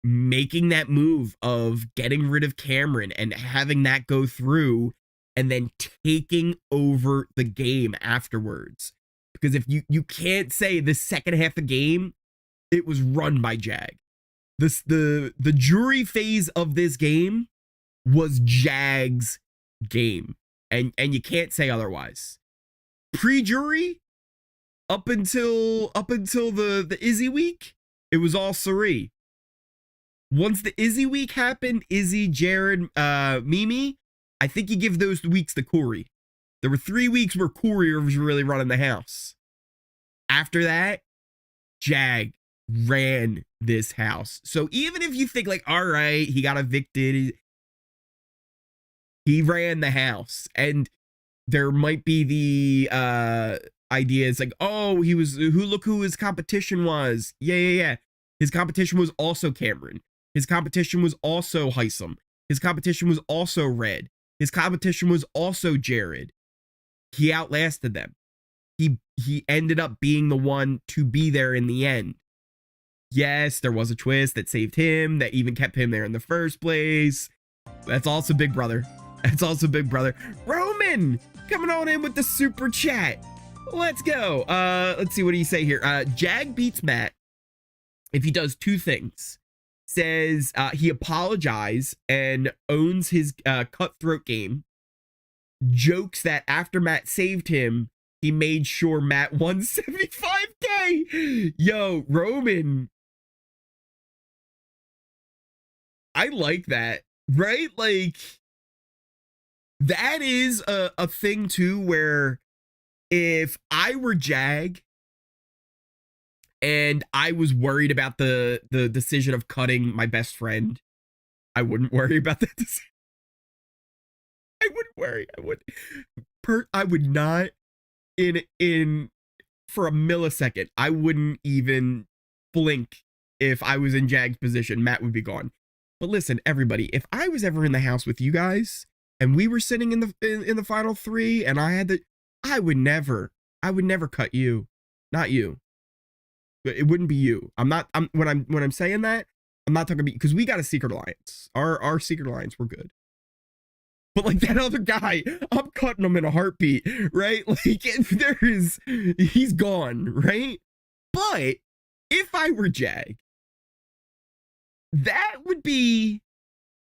making that move of getting rid of Cameron and having that go through, and then taking over the game afterwards. Because if you can't say the second half of the game, it was run by Jag. The jury phase of this game was Jag's game. And you can't say otherwise. Pre-jury, up until the Izzy week, it was all Cirie. Once the Izzy week happened, Izzy, Jared, Mimi, I think you give those weeks to Cory. There were 3 weeks where Cory was really running the house. After that, Jag ran this house. So even if you think, like, all right, he got evicted, he ran the house. And there might be the ideas like, oh, look who his competition was. Yeah. His competition was also Cameron. His competition was also Hisam. His competition was also Red. His competition was also Jared. He outlasted them. He ended up being the one to be there in the end. Yes, there was a twist that saved him, that even kept him there in the first place. That's also Big Brother. That's also Big Brother. Roman, coming on in with the super chat. Let's go. Let's see, what do you say here? Jag beats Matt if he does 2 things. Says he apologized and owns his cutthroat game. Jokes that after Matt saved him, he made sure Matt won 75K. Yo, Roman. I like that, right? Like, that is a thing too, where if I were Jag and I was worried about the decision of cutting my best friend, I wouldn't worry about that decision. I wouldn't worry. I would not in for a millisecond. I wouldn't even blink if I was in Jag's position. Matt would be gone. But listen, everybody, if I was ever in the house with you guys and we were sitting in the final 3 and I would never cut you. Not you. It wouldn't be you. When I'm saying that, I'm not talking about, because we got a secret alliance. Our secret alliance, we're good. But like that other guy, I'm cutting him in a heartbeat, right? Like, he's gone, right? But if I were Jag, that would be,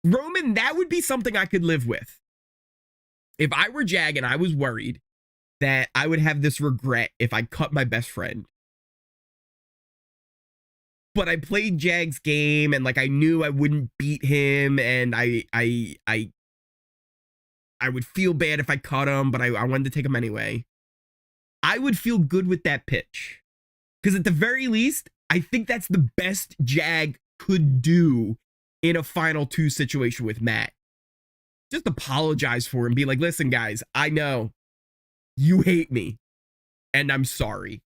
Roman, that would be something I could live with. If I were Jag and I was worried that I would have this regret if I cut my best friend, but I played Jag's game and like I knew I wouldn't beat him, and I would feel bad if I cut him, but I wanted to take him anyway. I would feel good with that pitch. Because at the very least, I think that's the best Jag could do in a final 2 situation with Matt. Just apologize for him. Be like, listen, guys, I know you hate me and I'm sorry.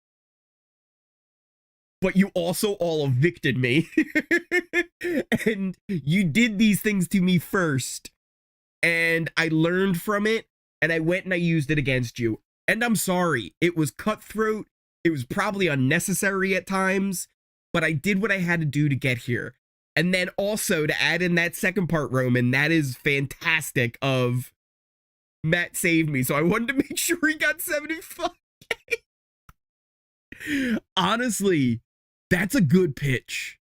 But you also all evicted me. And you did these things to me first. And I learned from it, and I went and I used it against you. And I'm sorry. It was cutthroat. It was probably unnecessary at times, but I did what I had to do to get here. And then also to add in that second part, Roman, that is fantastic of Matt saved me. So I wanted to make sure he got 75K. Honestly, that's a good pitch.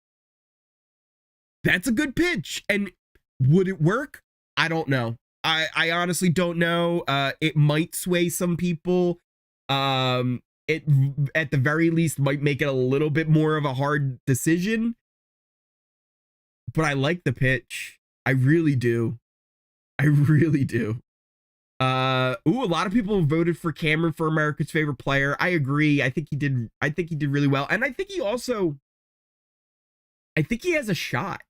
That's a good pitch. And would it work? I don't know. I honestly don't know. It might sway some people. it at the very least might make it a little bit more of a hard decision. But I like the pitch. I really do. I really do. A lot of people voted for Cameron for America's favorite player. I agree. I think he did really well. And I think he has a shot.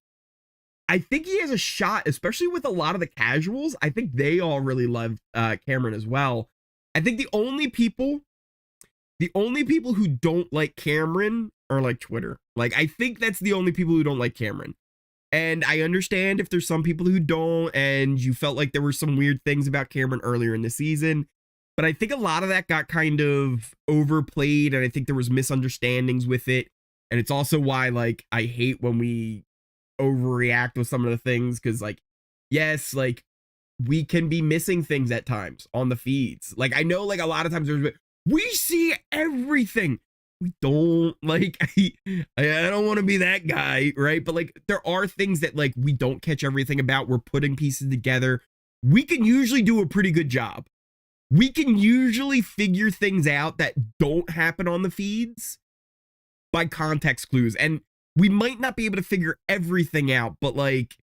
I think he has a shot, especially with a lot of the casuals. I think they all really love Cameron as well. I think the only people who don't like Cameron are like Twitter. Like, I think that's the only people who don't like Cameron. And I understand if there's some people who don't, and you felt like there were some weird things about Cameron earlier in the season. But I think a lot of that got kind of overplayed, and I think there was misunderstandings with it. And it's also why, like, I hate when we overreact with some of the things, because, like, yes, like, we can be missing things at times on the feeds. Like, I know, like, a lot of times we see everything. We don't, like, I don't want to be that guy, right? But, like, there are things that, like, we don't catch everything about. We're putting pieces together. We can usually do a pretty good job. We can usually figure things out that don't happen on the feeds by context clues. And we might not be able to figure everything out, but, like,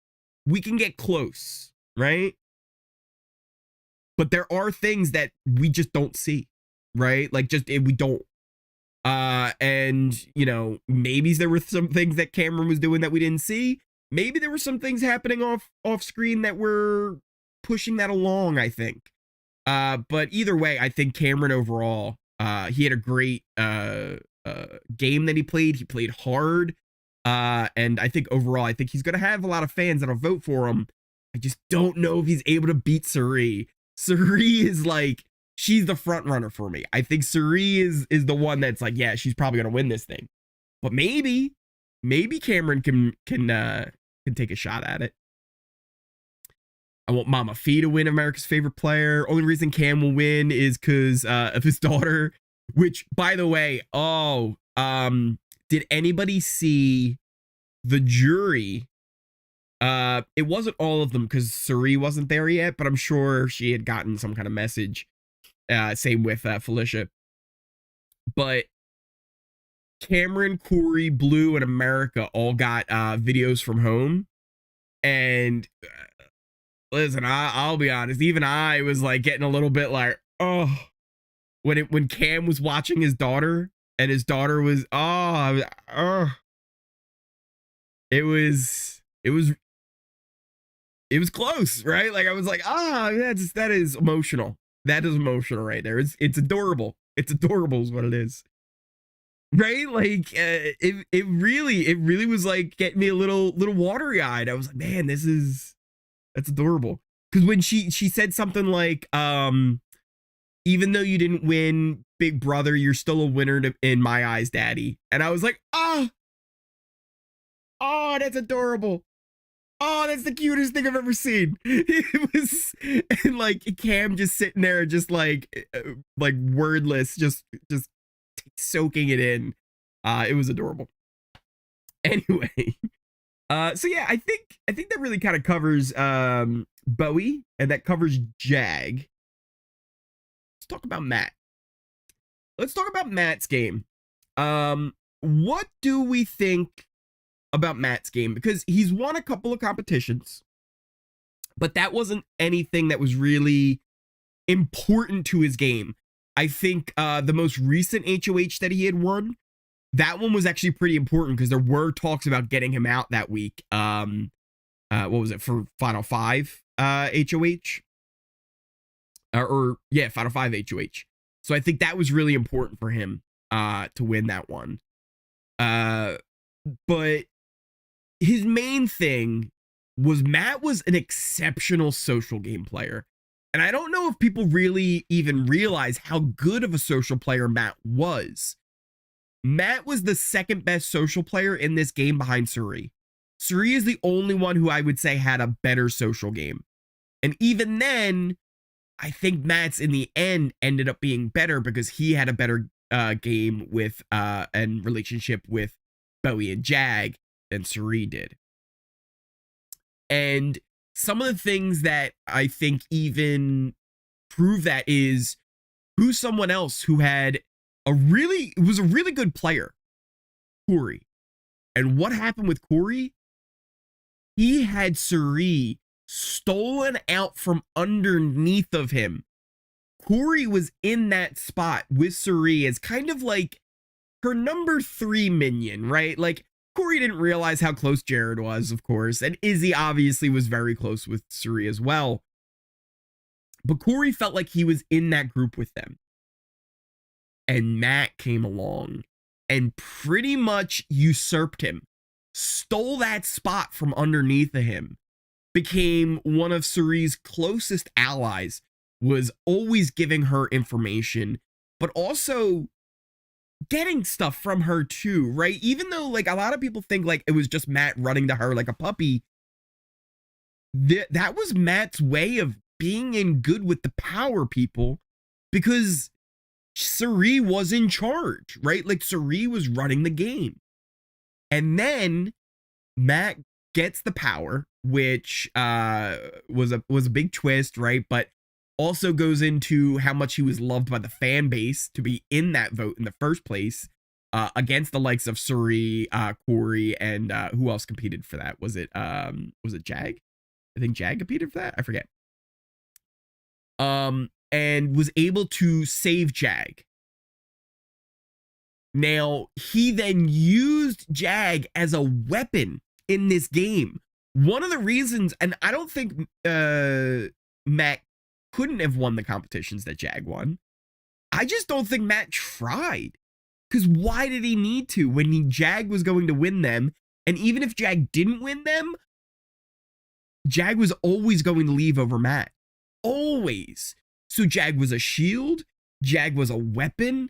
we can get close, right? But there are things that we just don't see, right? Like, just, we don't. And, you know, maybe there were some things that Cameron was doing that we didn't see. Maybe there were some things happening off screen that were pushing that along, I think. But either way, I think Cameron overall, he had a great game that he played. He played hard. And I think overall, I think he's going to have a lot of fans that'll vote for him. I just don't know if he's able to beat Cirie. Cirie is like, she's the front runner for me. I think Cirie is the one that's like, yeah, she's probably gonna win this thing. But maybe Cameron can take a shot at it. I want Mama Fee to win America's favorite player. Only reason Cam will win is because of his daughter. Which, by the way, did anybody see the jury? It wasn't all of them because Cirie wasn't there yet, but I'm sure she had gotten some kind of message. Same with Felicia. But Cameron, Cory, Blue, and America all got videos from home. And listen, I'll be honest, even I was like getting a little bit like, oh, when Cam was watching his daughter and his daughter was, it was close, right? Like, I was like, that is emotional. That is emotional right there. It's adorable. It's adorable is what it is. Right? Like, it really was like getting me a little watery eyed. I was like, man, that's adorable. Because when she said something like, even though you didn't win Big Brother, you're still a winner in my eyes, Daddy. And I was like, oh, that's adorable. Oh, that's the cutest thing I've ever seen. It was, and like Cam just sitting there, just like wordless, just soaking it in. It was adorable. Anyway, so yeah, I think that really kind of covers Bowie, and that covers Jag. Let's talk about Matt. Let's talk about Matt's game. What do we think about Matt's game? Because he's won a couple of competitions, but that wasn't anything that was really important to his game. I think the most recent HOH that he had won, that one was actually pretty important because there were talks about getting him out that week. What was it, for Final 5 HOH? Final 5 HOH. So I think that was really important for him to win that one. But his main thing was Matt was an exceptional social game player. And I don't know if people really even realize how good of a social player Matt was. Matt was the second best social player in this game behind Cirie. Cirie is the only one who I would say had a better social game. And even then, I think Matt's in the end ended up being better because he had a better game with and relationship with Bowie and Jag than Cirie did. And some of the things that I think even prove that is who's someone else who had it was a really good player, Cory. And what happened with Cory? He had Cirie stolen out from underneath of him. Cory was in that spot with Cirie as kind of like her number 3 minion, right? Like, Cory didn't realize how close Jared was, of course, and Izzy obviously was very close with Cirie as well. But Cory felt like he was in that group with them. And Matt came along and pretty much usurped him, stole that spot from underneath of him, became one of Cirie's closest allies, was always giving her information, but also getting stuff from her too, right? Even though like a lot of people think like it was just Matt running to her like a puppy, that was Matt's way of being in good with the power people, because Cirie was in charge, right? Like Cirie was running the game. And then Matt gets the power, which was a big twist, right? But also goes into how much he was loved by the fan base to be in that vote in the first place, against the likes of Cirie, Cory, and who else competed for that? Was it Jag? I think Jag competed for that. I forget. And was able to save Jag. Now, he then used Jag as a weapon in this game. One of the reasons, and I don't think Matt couldn't have won the competitions that Jag won. I just don't think Matt tried. Because why did he need to when Jag was going to win them? And even if Jag didn't win them, Jag was always going to leave over Matt. Always. So Jag was a shield. Jag was a weapon.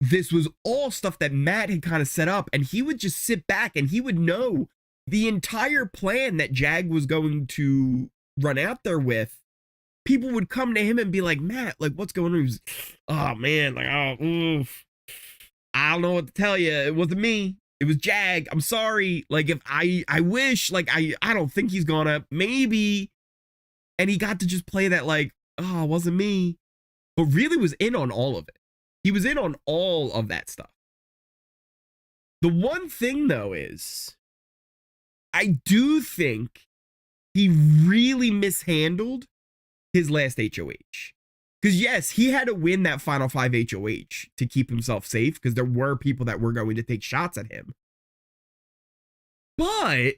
This was all stuff that Matt had kind of set up, and he would just sit back and he would know the entire plan that Jag was going to run out there with. People would come to him and be like, Matt, like, what's going on? He was, oh man, like, oof. I don't know what to tell you. It wasn't me. It was Jag. I'm sorry. Like, if I wish, like, I don't think he's gonna, maybe. And he got to just play that like, oh, it wasn't me. But really was in on all of it. He was in on all of that stuff. The one thing, though, is I do think he really mishandled his last HOH. Because, yes, he had to win that final 5 HOH to keep himself safe, because there were people that were going to take shots at him. But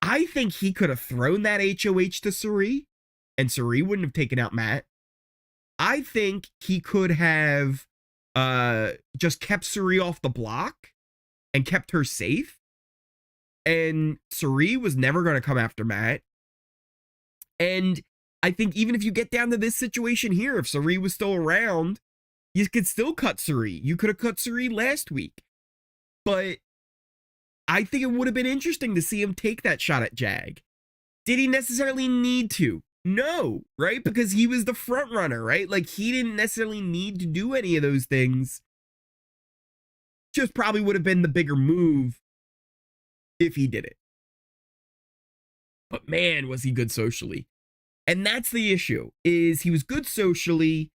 I think he could have thrown that HOH to Cirie, and Cirie wouldn't have taken out Matt. I think he could have just kept Cirie off the block and kept her safe. And Cirie was never going to come after Matt. And I think even if you get down to this situation here, if Cirie was still around, you could still cut Cirie. You could have cut Cirie last week. But I think it would have been interesting to see him take that shot at Jag. Did he necessarily need to? No, right? Because he was the front runner, right? Like, he didn't necessarily need to do any of those things. Just probably would have been the bigger move if he did it. But man, was he good socially. And that's the issue, is he was good socially.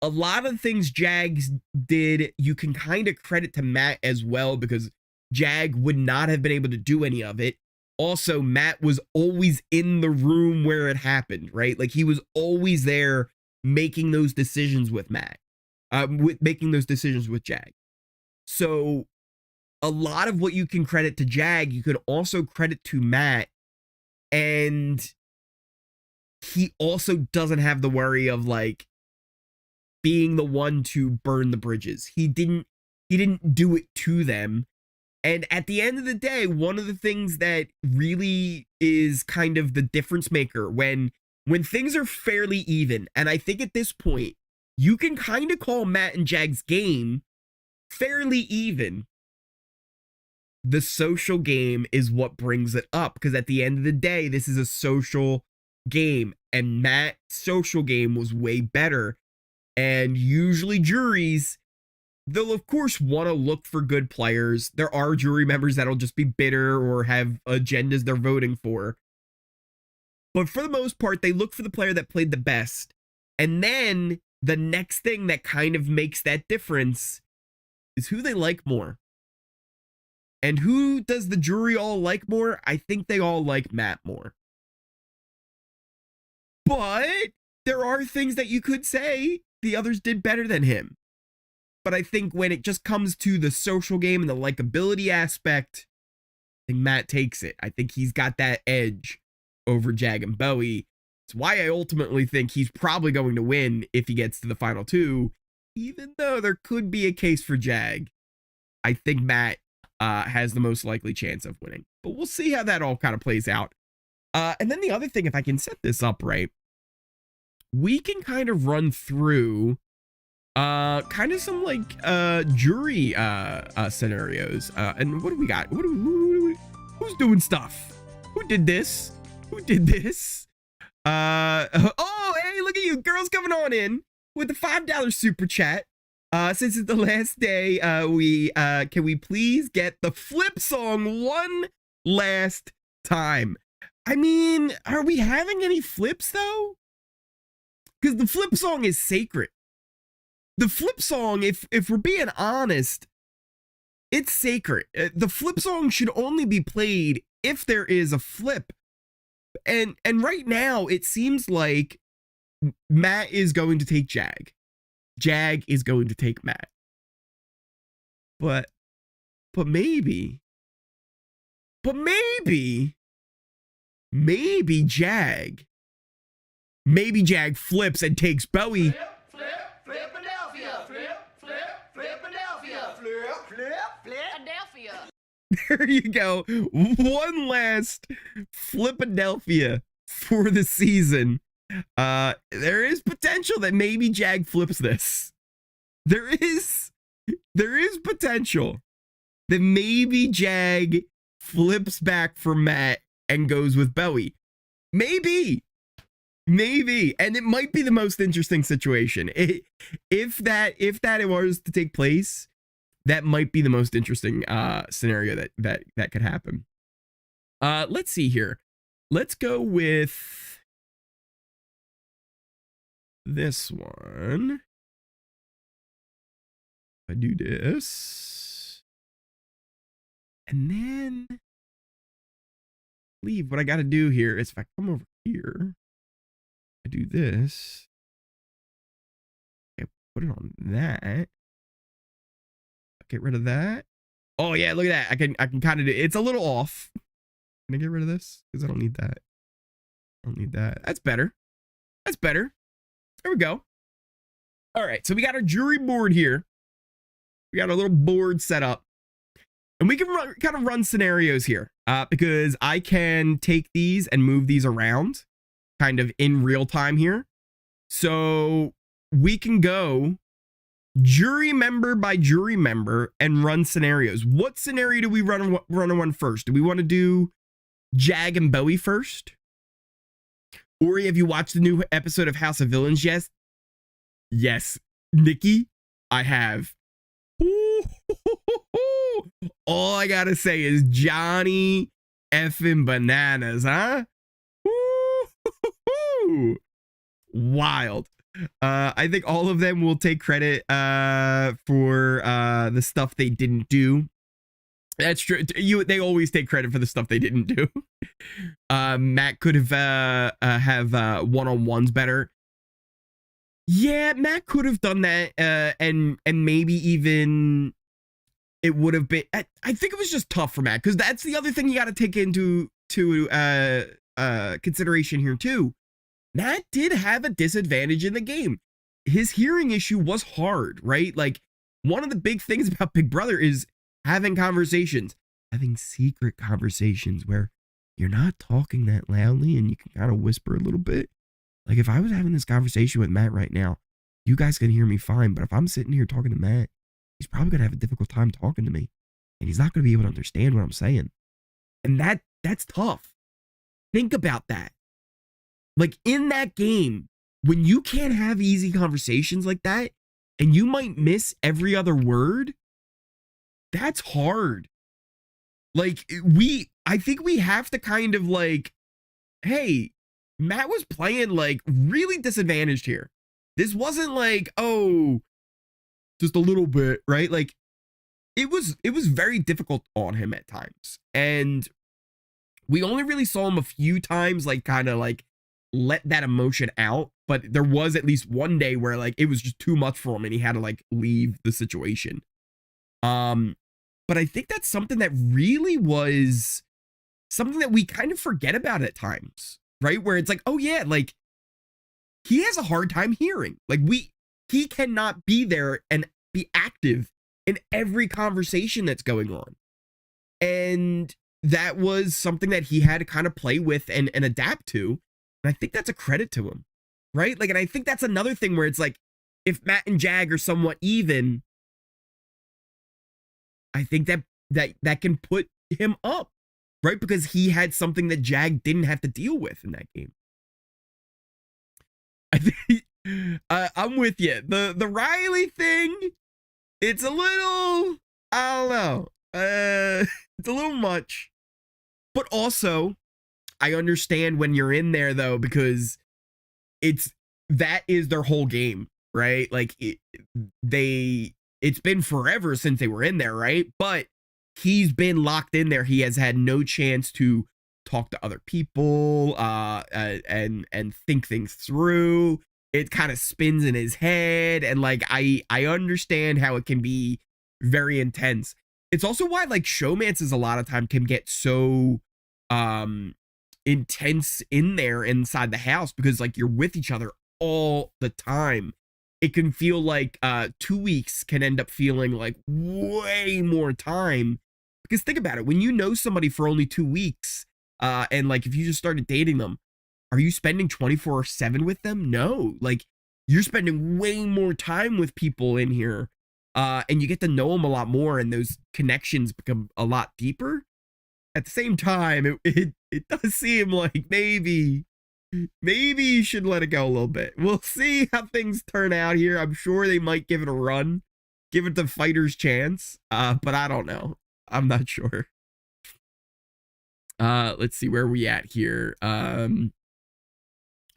A lot of things Jags did, you can kind of credit to Matt as well, because Jag would not have been able to do any of it. Also, Matt was always in the room where it happened, right? Like, he was always there making those decisions with Matt, making those decisions with Jag. So a lot of what you can credit to Jag, you could also credit to Matt. And he also doesn't have the worry of like being the one to burn the bridges. He didn't do it to them. And at the end of the day, one of the things that really is kind of the difference maker when things are fairly even, and I think at this point, you can kind of call Matt and Jag's game fairly even. The social game is what brings it up, because at the end of the day, this is a social game, and Matt's social game was way better. And usually juries, they'll of course want to look for good players. There are jury members that'll just be bitter or have agendas they're voting for. But for the most part, they look for the player that played the best. And then the next thing that kind of makes that difference is who they like more. And who does the jury all like more? I think they all like Matt more. But there are things that you could say the others did better than him. But I think when it just comes to the social game and the likability aspect, I think Matt takes it. I think he's got that edge over Jag and Bowie. It's why I ultimately think he's probably going to win if he gets to the final two, even though there could be a case for Jag. I think Matt has the most likely chance of winning. But we'll see how that all kind of plays out. And then the other thing, if I can set this up right, we can kind of run through kind of some like jury scenarios. And what do we got? Who's doing stuff? Who did this? Who did this? Oh, hey, look at you. Girls coming on in with the $5 super chat. Since it's the last day, can we please get the flip song one last time? I mean, are we having any flips though? Because the flip song is sacred. The flip song, if we're being honest, it's sacred. The flip song should only be played if there is a flip. And right now, it seems like Matt is going to take Jag. Jag is going to take Matt. But maybe Jag. Maybe Jag flips and takes Bowie. There you go. One last Flipadelphia for the season. There is potential that maybe Jag flips this. There is potential that maybe Jag flips back for Matt and goes with Bowie. Maybe. And it might be the most interesting situation. If that was to take place, that might be the most interesting scenario that could happen. Let's see here. Let's go with this one. I do this. And then leave. What I got to do here is if I come over here, I do this. Okay, put it on that. Get rid of that. Oh yeah, look at that. I can kind of do it's a little off. Can I get rid of this? Because I don't need that. I don't need that. That's better. That's better. There we go. All right, so we got our jury board here. We got a little board set up. And we can kind of run scenarios here because I can take these and move these around kind of in real time here. So we can go jury member by jury member and run scenarios. What scenario do we run on first? Do we want to do Jag and Bowie first? Ori, have you watched the new episode of House of Villains yet? Yes. Nikki, I have. All I gotta say is Johnny effing bananas, huh? Wild. I think all of them will take credit for the stuff they didn't do. That's true. They always take credit for the stuff they didn't do. Matt could have one-on-ones better. Yeah, Matt could have done that, and maybe even it would have been. I think it was just tough for Matt because that's the other thing you got to take into consideration here too. Matt did have a disadvantage in the game. His hearing issue was hard, right? Like one of the big things about Big Brother is having conversations, having secret conversations where you're not talking that loudly and you can kind of whisper a little bit. Like if I was having this conversation with Matt right now, you guys can hear me fine. But if I'm sitting here talking to Matt, he's probably going to have a difficult time talking to me. And he's not going to be able to understand what I'm saying. And that's tough. Think about that. Like in that game, when you can't have easy conversations like that, and you might miss every other word, that's hard. Like I think we have to kind of like, hey, Matt was playing like really disadvantaged here. This wasn't like, oh, just a little bit, right? Like it was very difficult on him at times. And we only really saw him a few times, like kind of like let that emotion out. But there was at least one day where like it was just too much for him and he had to like leave the situation. But I think that's something that really was something that we kind of forget about at times, right? Where it's like, oh yeah, like he has a hard time hearing. Like he cannot be there and be active in every conversation that's going on. And that was something that he had to kind of play with and adapt to. And I think that's a credit to him, right? Like, and I think that's another thing where it's like, if Matt and Jag are somewhat even, I think that can put him up, right? Because he had something that Jag didn't have to deal with in that game. I think I'm with you. The Reilly thing, it's a little, I don't know. It's a little much. But also, I understand when you're in there though, because that is their whole game, right? Like it's been forever since they were in there, right? But he's been locked in there. He has had no chance to talk to other people and think things through. It kind of spins in his head, and like I understand how it can be very intense. It's also why like showmances a lot of time can get so intense in there inside the house, because like you're with each other all the time. It can feel like 2 weeks can end up feeling like way more time, because think about it, when you know somebody for only 2 weeks and like if you just started dating them, are you spending 24/7 with them? No, like you're spending way more time with people in here, and you get to know them a lot more, and those connections become a lot deeper. At the same time, it does seem like maybe you should let it go a little bit. We'll see how things turn out here. I'm sure they might give it a run, give it the fighters' chance, but I don't know. I'm not sure. Let's see where we at here.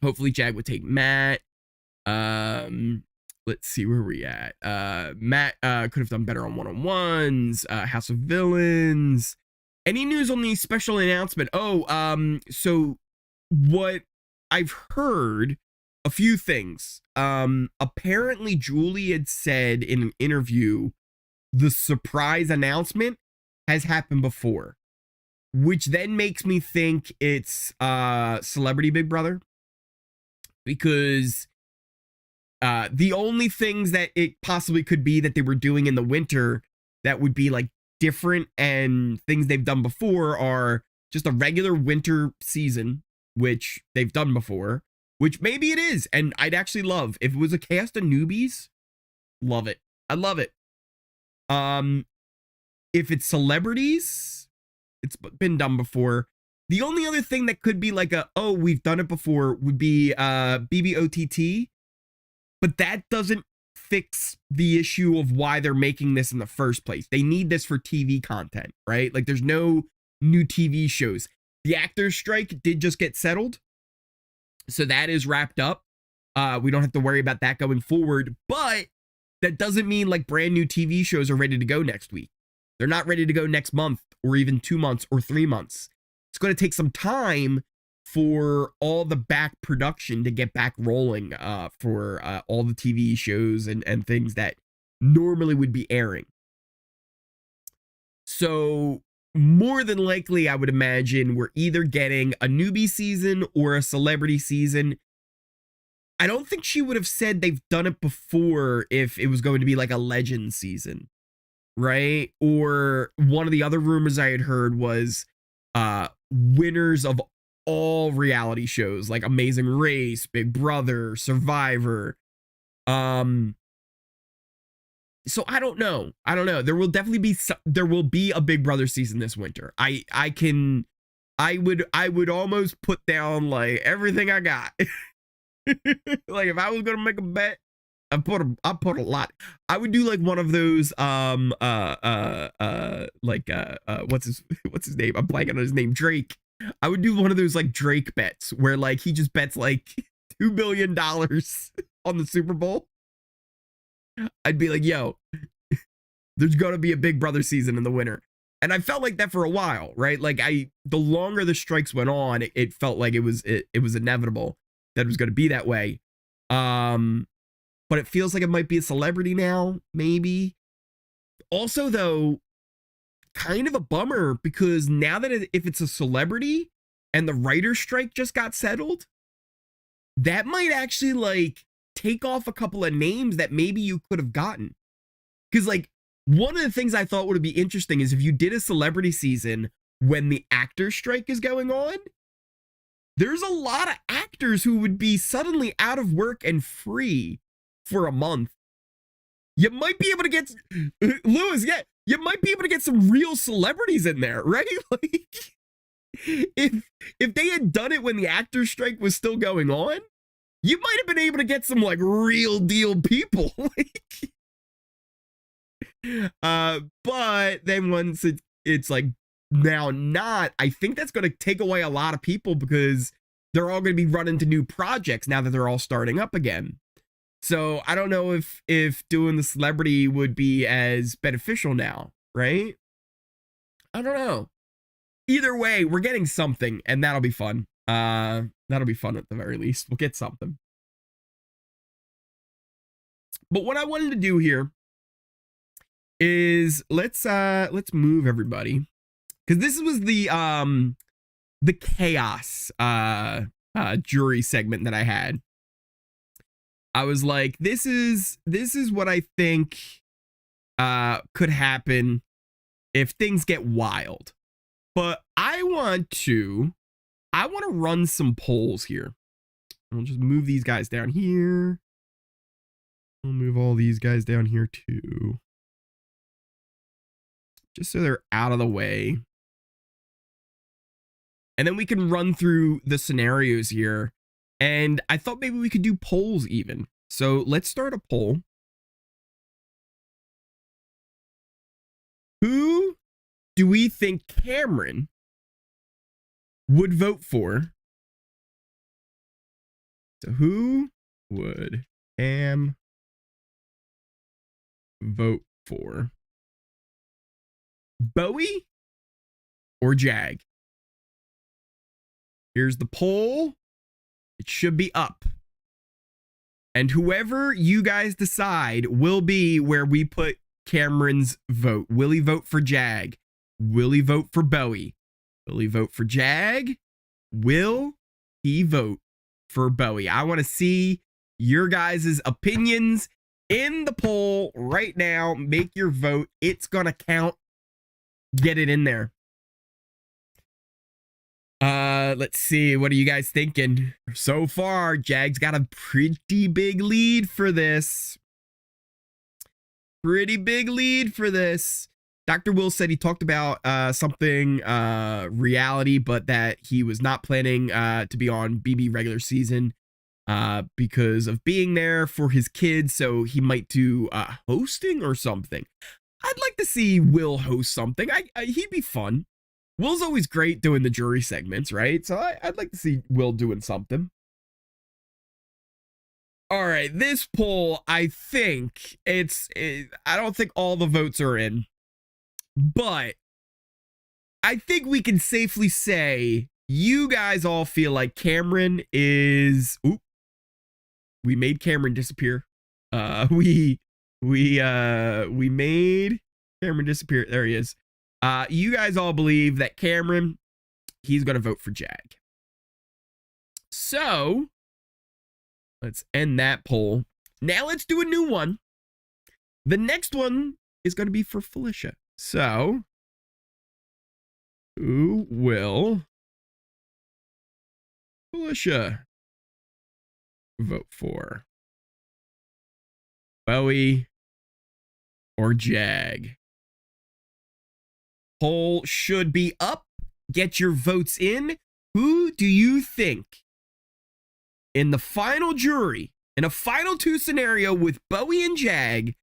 Hopefully Jag would take Matt. Let's see where we at. Matt could have done better on one-on-ones. House of Villains. Any news on the special announcement? Oh, so what I've heard a few things. Apparently Julie had said in an interview the surprise announcement has happened before, which then makes me think it's Celebrity Big Brother, because the only things that it possibly could be that they were doing in the winter that would be like different and things they've done before are just a regular winter season, which they've done before, which maybe it is. And I'd actually love if it was a cast of newbies. Love it. I love it. If it's celebrities, it's been done before. The only other thing that could be like oh, we've done it before would be BB25, but that doesn't fix the issue of why they're making this in the first place. They need this for TV content, right? Like there's no new TV shows. The actors' strike did just get settled, so that is wrapped up. We don't have to worry about that going forward, but that doesn't mean like brand new TV shows are ready to go next week. They're not ready to go next month or even 2 months or 3 months. It's going to take some time for all the back production to get back rolling for all the TV shows and things that normally would be airing. So more than likely, I would imagine we're either getting a newbie season or a celebrity season. I don't think she would have said they've done it before if it was going to be like a legend season, right? Or one of the other rumors I had heard was winners of all reality shows like Amazing Race, Big Brother, Survivor. So I don't know. There will definitely be a Big Brother season this winter. I would almost put down like everything I got. Like if I was gonna make a bet, I put a lot. I would do like one of those what's his name? I'm blanking on his name. Drake. I would do one of those like Drake bets where like he just bets like $2 billion on the Super Bowl, I'd be like, yo, there's going to be a Big Brother season in the winter. And I felt like that for a while, right? Like the longer the strikes went on, it felt like it was inevitable that it was going to be that way. But it feels like it might be a celebrity now, maybe. Also, though, kind of a bummer because now that if it's a celebrity and the writer's strike just got settled, that might actually like take off a couple of names that maybe you could have gotten. Because like one of the things I thought would be interesting is if you did a celebrity season when the actor strike is going on, there's a lot of actors who would be suddenly out of work and free for a month. You might be able to get Lewis, yeah, you might be able to get some real celebrities in there, right? Like if they had done it when the actor strike was still going on, you might have been able to get some like real deal people. But then once it's like now not, I think that's going to take away a lot of people because they're all going to be running to new projects now that they're all starting up again. So I don't know if doing the celebrity would be as beneficial now, right? I don't know. Either way, we're getting something, and that'll be fun. That'll be fun at the very least. We'll get something. But what I wanted to do here is let's move everybody, because this was the chaos jury segment that I had. I was like, this is what I think could happen if things get wild. But I want to run some polls here. I'll just move these guys down here. I'll move all these guys down here too. Just so they're out of the way. And then we can run through the scenarios here. And I thought maybe we could do polls even. So let's start a poll. Who do we think Cameron would vote for? So who would Cam vote for? Bowie or Jag? Here's the poll. It should be up. And whoever you guys decide will be where we put Cameron's vote. Will he vote for Jag? Will he vote for Bowie? Will he vote for Jag? Will he vote for Bowie? I want to see your guys' opinions in the poll right now. Make your vote. It's going to count. Get it in there. Let's see. What are you guys thinking? So far, Jag's got a pretty big lead for this. Pretty big lead for this. Dr. Will said he talked about something reality, but that he was not planning to be on BB regular season because of being there for his kids. So he might do hosting or something. I'd like to see Will host something. He'd be fun. Will's always great doing the jury segments, right? So I'd like to see Will doing something. All right, this poll, I think I don't think all the votes are in, but I think we can safely say you guys all feel like Cameron is. Oop, we made Cameron disappear. We made Cameron disappear. There he is. You guys all believe that Cameron, he's going to vote for Jag. So let's end that poll. Now let's do a new one. The next one is going to be for Felicia. So who will Felicia vote for? Bowie or Jag? Poll should be up. Get your votes in. Who do you think in the final jury, in a final two scenario with Bowie and Jag,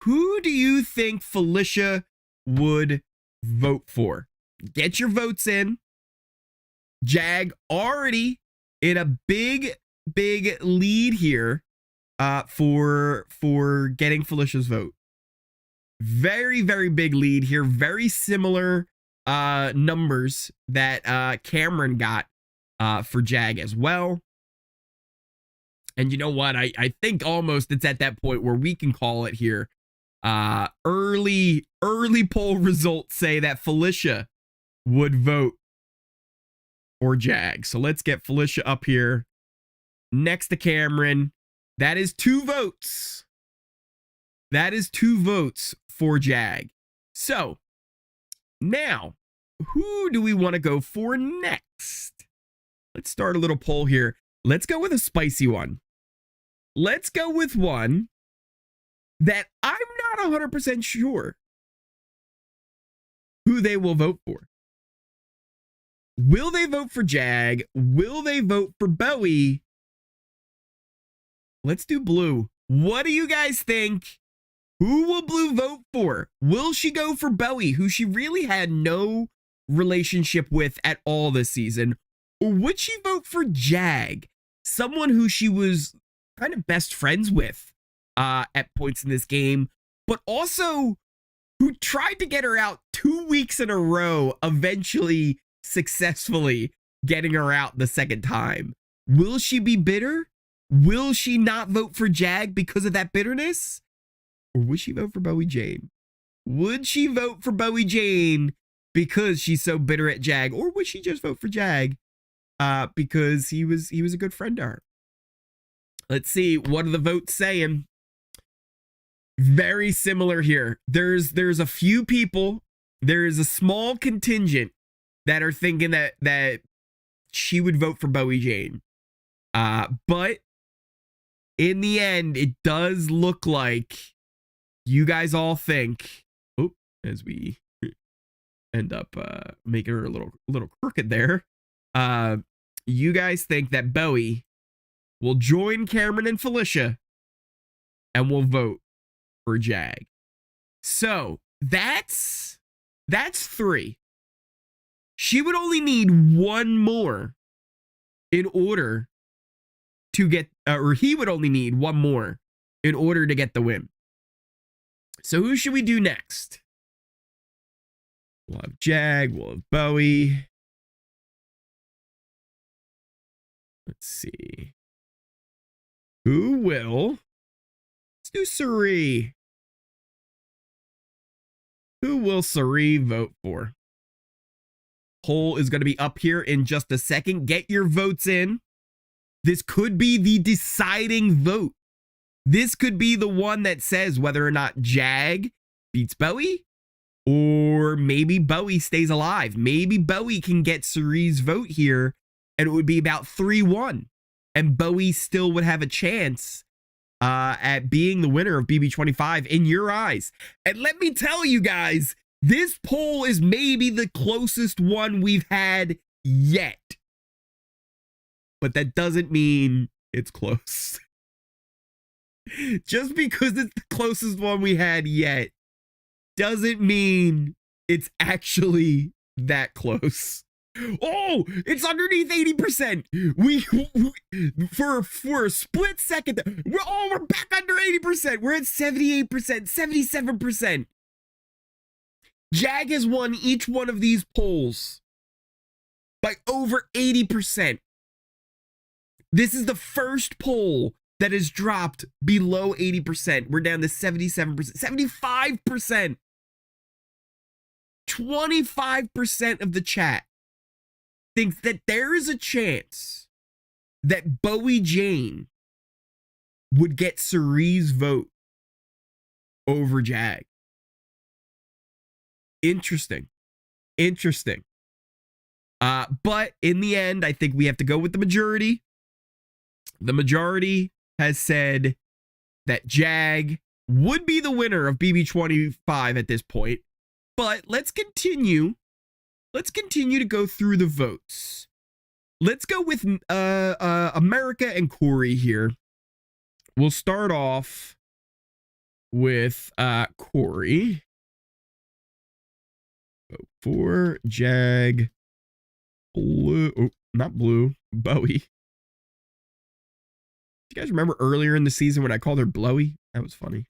who do you think Felicia would vote for? Get your votes in. Jag already in a big lead here. for getting Felicia's vote. Very, very big lead here. Very similar numbers that Cameron got for Jag as well. And you know what? I think almost it's at that point where we can call it here. Early poll results say that Felicia would vote for Jag. So let's get Felicia up here next to Cameron. That is 2 votes. That is 2 votes for Jag. So now, who do we want to go for next? Let's start a little poll here. Let's go with a spicy one. Let's go with one that I'm not 100% sure who they will vote for. Will they vote for Jag? Will they vote for Bowie? Let's do blue. What do you guys think? Who will blue vote for? Will she go for Bowie, who she really had no relationship with at all this season? Or would she vote for Jag, someone who she was kind of best friends with at points in this game, but also who tried to get her out 2 weeks in a row, eventually successfully getting her out the second time? Will she be bitter? Will she not vote for Jag because of that bitterness? Or would she vote for Bowie Jane? Would she vote for Bowie Jane because she's so bitter at Jag? Or would she just vote for Jag because he was a good friend to her? Let's see, what are the votes saying? Very similar here. There's a few people, there's a small contingent that are thinking that she would vote for Bowie Jane. But in the end, it does look like you guys all think, as we end up making her a little crooked there. You guys think that Bowie will join Cameron and Felicia and will vote for Jag. So that's 3. She would only need 1 more in order to get, or he would only need 1 more in order to get the win. So who should we do next? We'll have Jag, we'll have Bowie. Let's see. Who will? Let's do Cirie. Who will Cirie vote for? Poll is going to be up here in just a second. Get your votes in. This could be the deciding vote. This could be the one that says whether or not Jag beats Bowie, or maybe Bowie stays alive. Maybe Bowie can get Cirie's vote here, and it would be about 3-1. And Bowie still would have a chance at being the winner of BB25 in your eyes. And let me tell you guys, this poll is maybe the closest one we've had yet. But that doesn't mean it's close. Just because it's the closest one we had yet doesn't mean it's actually that close. Oh, it's underneath 80%. For a split second, we're back under 80%. We're at 78%, 77%. Jag has won each one of these polls by over 80%. This is the first poll that has dropped below 80%. We're down to 77%, 75%. 25% of the chat thinks that there is a chance that Bowie Jane would get Cirie's vote over Jag. Interesting. But in the end, I think we have to go with the majority. The majority has said that Jag would be the winner of BB25 at this point. But let's continue. Let's continue to go through the votes. Let's go with America and Cory here. We'll start off with Cory. Vote for Jag. Blue. Oh, not blue. Bowie. You guys remember earlier in the season when I called her Blowy? That was funny.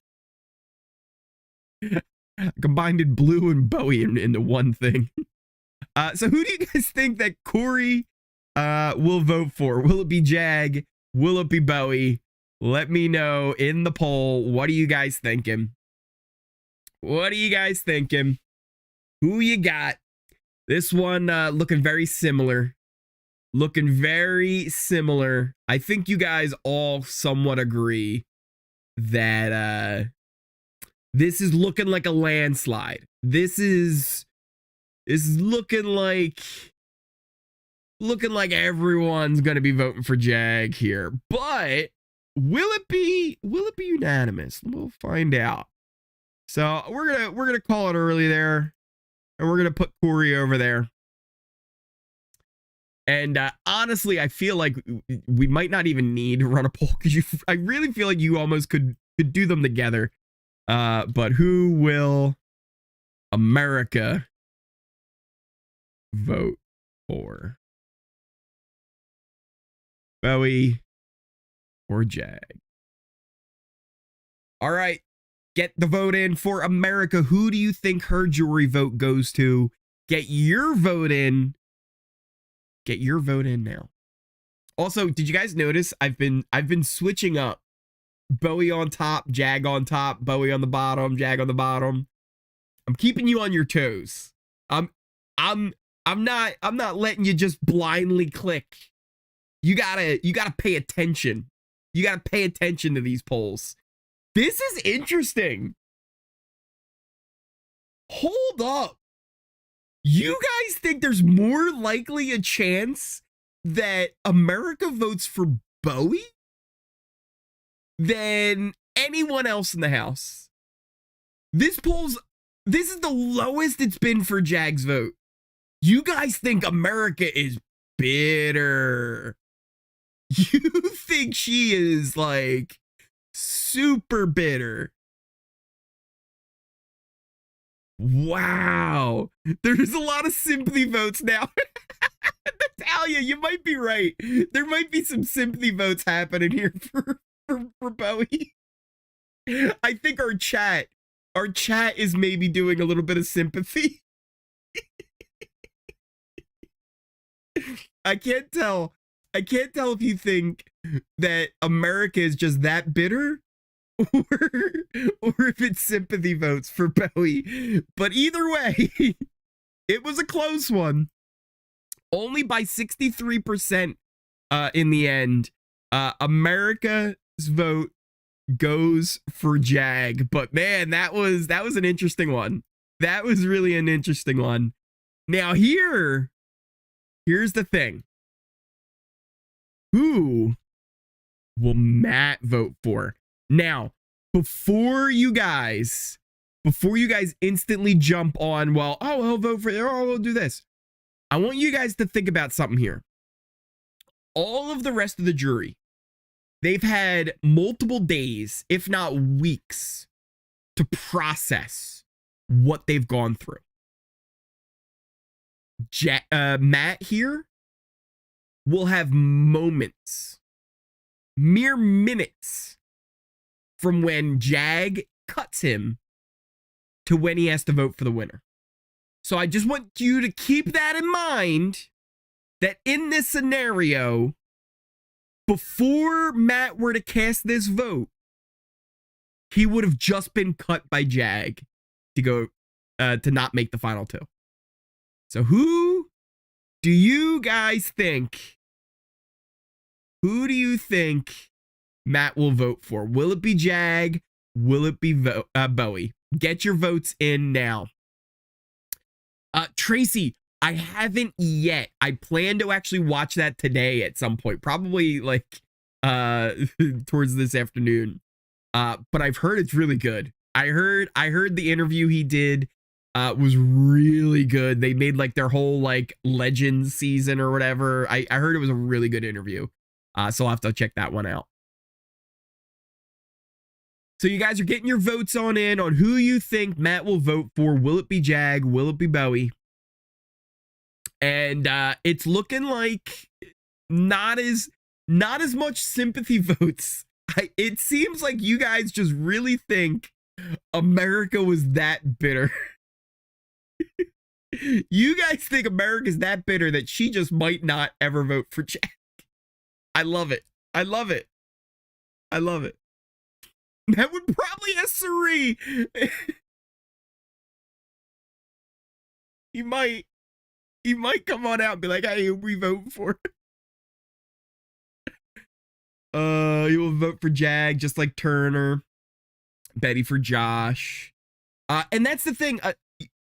Combined Blue and Bowie into one thing. So who do you guys think that Cory will vote for? Will it be Jag? Will it be Bowie? Let me know in the poll. What are you guys thinking? What are you guys thinking? Who you got? This one looking very similar. Looking very similar. I think you guys all somewhat agree that this is looking like a landslide. This is looking like everyone's gonna be voting for Jag here. But will it be unanimous? We'll find out. So we're gonna call it early there, and we're gonna put Cory over there. And honestly, I feel like we might not even need to run a poll because I really feel like you almost could do them together. But who will America vote for? Bowie or Jag? All right, get the vote in for America. Who do you think her jury vote goes to? Get your vote in. Get your vote in now. Also, did you guys notice I've been switching up Bowie on top, Jag on top, Bowie on the bottom, Jag on the bottom. I'm keeping you on your toes. I'm not letting you just blindly click. You gotta pay attention. You gotta pay attention to these polls. This is interesting. Hold up. You guys think there's more likely a chance that America votes for Bowie than anyone else in the House? This is the lowest it's been for Jag's vote. You guys think America is bitter. You think she is like super bitter. Wow. There's a lot of sympathy votes now. Natalia, you might be right. There might be some sympathy votes happening here for Bowie. I think our chat is maybe doing a little bit of sympathy. I can't tell if you think that America is just that bitter or if it's sympathy votes for Bowie. But either way, it was a close one. Only by 63% in the end. America's vote goes for Jag. But man, that was an interesting one. That was really an interesting one. Now here's the thing. Who will Matt vote for? Now, before you guys instantly jump on, well, oh, he'll vote for, oh, we'll do this. I want you guys to think about something here. All of the rest of the jury, they've had multiple days, if not weeks, to process what they've gone through. Matt here will have moments, mere minutes, from when Jag cuts him to when he has to vote for the winner. So I just want you to keep that in mind, that in this scenario, before Matt were to cast this vote, he would have just been cut by Jag to go to not make the final two. So who do you guys think? Who do you think Matt will vote for? Will it be Jag? Will it be Bowie? Get your votes in now. Tracy, I haven't yet. I plan to actually watch that today at some point, probably like towards this afternoon. But I've heard it's really good. I heard the interview he did was really good. They made like their whole like Legends season or whatever. I heard it was a really good interview. So I'll have to check that one out. So you guys are getting your votes on who you think Matt will vote for. Will it be Jag? Will it be Bowie? And it's looking like not as not as much sympathy votes. It seems like you guys just really think America was that bitter. You guys think America's that bitter that she just might not ever vote for Jag. I love it. I love it. I love it. That would probably ask Cirie. He might come on out and be like, hey, who we voting for? He will vote for Jag, just like Turner. Betty for Josh. And that's the thing.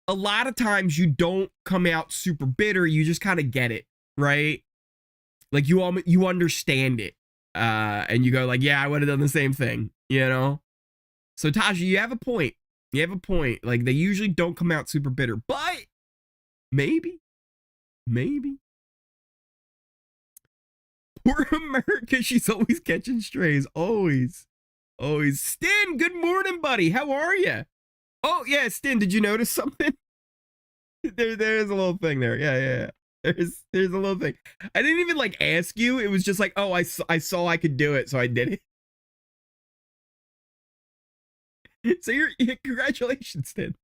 A lot of times you don't come out super bitter. You just kind of get it, right? Like you understand it. And you go like, yeah, I would have done the same thing, you know? So Tasha, you have a point. You have a point. Like they usually don't come out super bitter, but maybe. Poor America, she's always catching strays. Always. Stin, good morning, buddy. How are you? Oh, yeah, Stin, did you notice something? There's a little thing there. Yeah. There's a little thing. I didn't even like ask you. It was just like, oh, I saw I could do it, so I did it. So congratulations, Stin.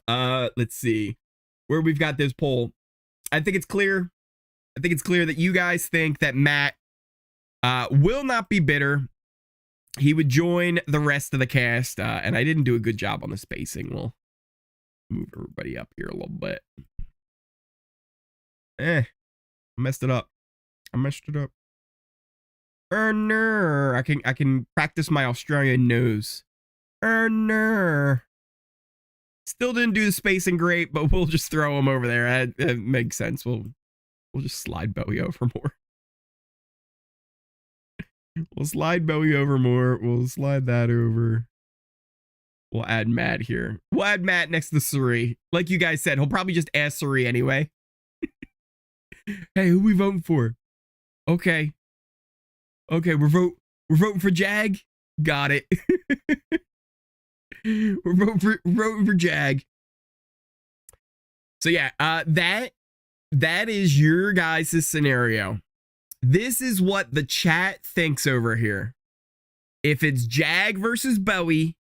Let's see where we've got this poll. I think it's clear that you guys think that Matt will not be bitter. He would join the rest of the cast, and I didn't do a good job on the spacing. We'll move everybody up here a little bit. I messed it up. No. I can practice my Australian nose. No. Still didn't do the spacing great, but we'll just throw him over there. That makes sense. We'll just slide Bowie over more. We'll slide Bowie over more. We'll slide that over. We'll add Matt here. We'll add Matt next to Cirie. Like you guys said, he'll probably just ask Cirie anyway. Hey, who we voting for? Okay, we're voting for Jag. Got it. We're voting for Jag. So yeah, that is your guys' scenario. This is what the chat thinks over here. If it's Jag versus Bowie,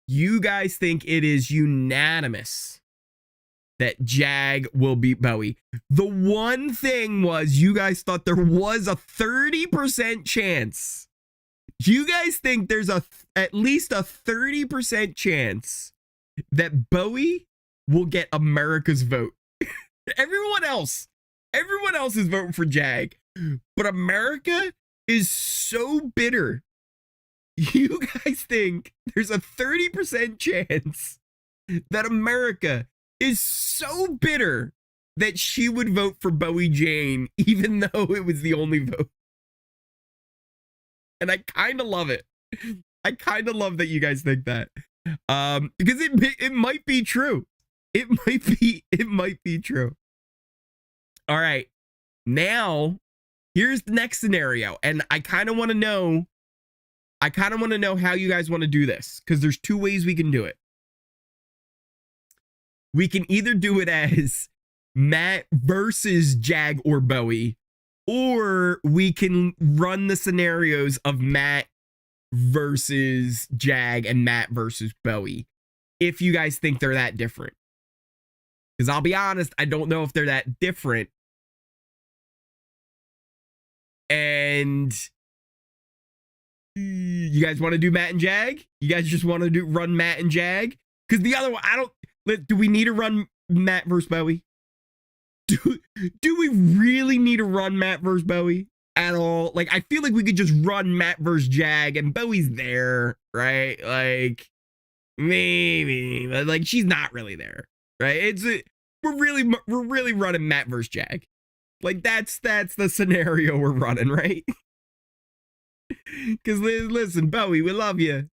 you guys think it is unanimous that Jag will beat Bowie. The one thing was you guys thought there was a 30% chance. You guys think there's at least a 30% chance that Bowie will get America's vote. Everyone else is voting for Jag. But America is so bitter. You guys think there's a 30% chance that America is so bitter that she would vote for Bowie Jane, even though it was the only vote. And I kind of love it. I kind of love that you guys think that. Because it might be true. It might be true. All right. Now, here's the next scenario. And I kind of want to know how you guys want to do this, because there's two ways we can do it. We can either do it as Matt versus Jag or Bowie, or we can run the scenarios of Matt versus Jag and Matt versus Bowie, if you guys think they're that different. Because I'll be honest, I don't know if they're that different. And you guys want to do Matt and Jag? You guys just want to run Matt and Jag? Because the other one, do we need to run Matt versus Bowie? Do we really need to run Matt versus Bowie at all? Like, I feel like we could just run Matt versus Jag and Bowie's there, right? Like, maybe, but like, she's not really there, right? We're really running Matt versus Jag. Like, that's the scenario we're running, right? Because listen, Bowie, we love you,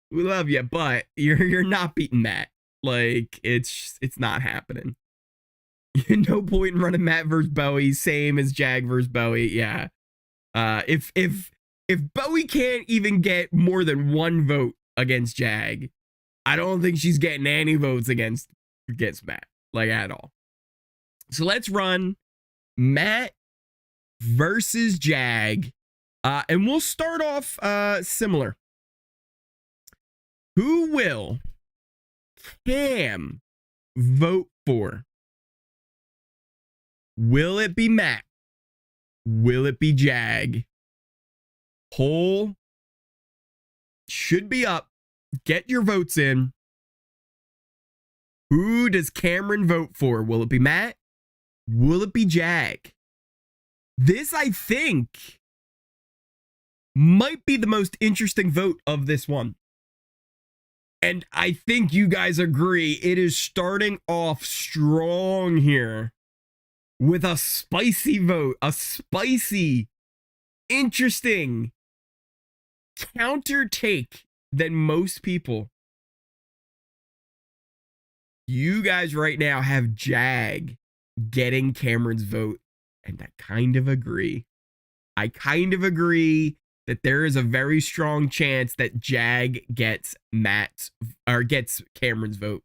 but you're not beating Matt. Like, it's not happening. No point in running Matt versus Bowie, same as Jag versus Bowie. Yeah. If Bowie can't even get more than one vote against Jag, I don't think she's getting any votes against Matt, like, at all. So let's run Matt versus Jag. And we'll start off similar. Who will Cam vote for? Will it be Matt? Will it be Jag? Poll should be up. Get your votes in. Who does Cameron vote for? Will it be Matt? Will it be Jag? This, I think, might be the most interesting vote of this one. And I think you guys agree it is starting off strong here with a spicy vote, a spicy, interesting counter take than most people. You guys right now have Jag getting Cameron's vote, and I kind of agree. I kind of agree that there is a very strong chance that Jag gets Cameron's vote.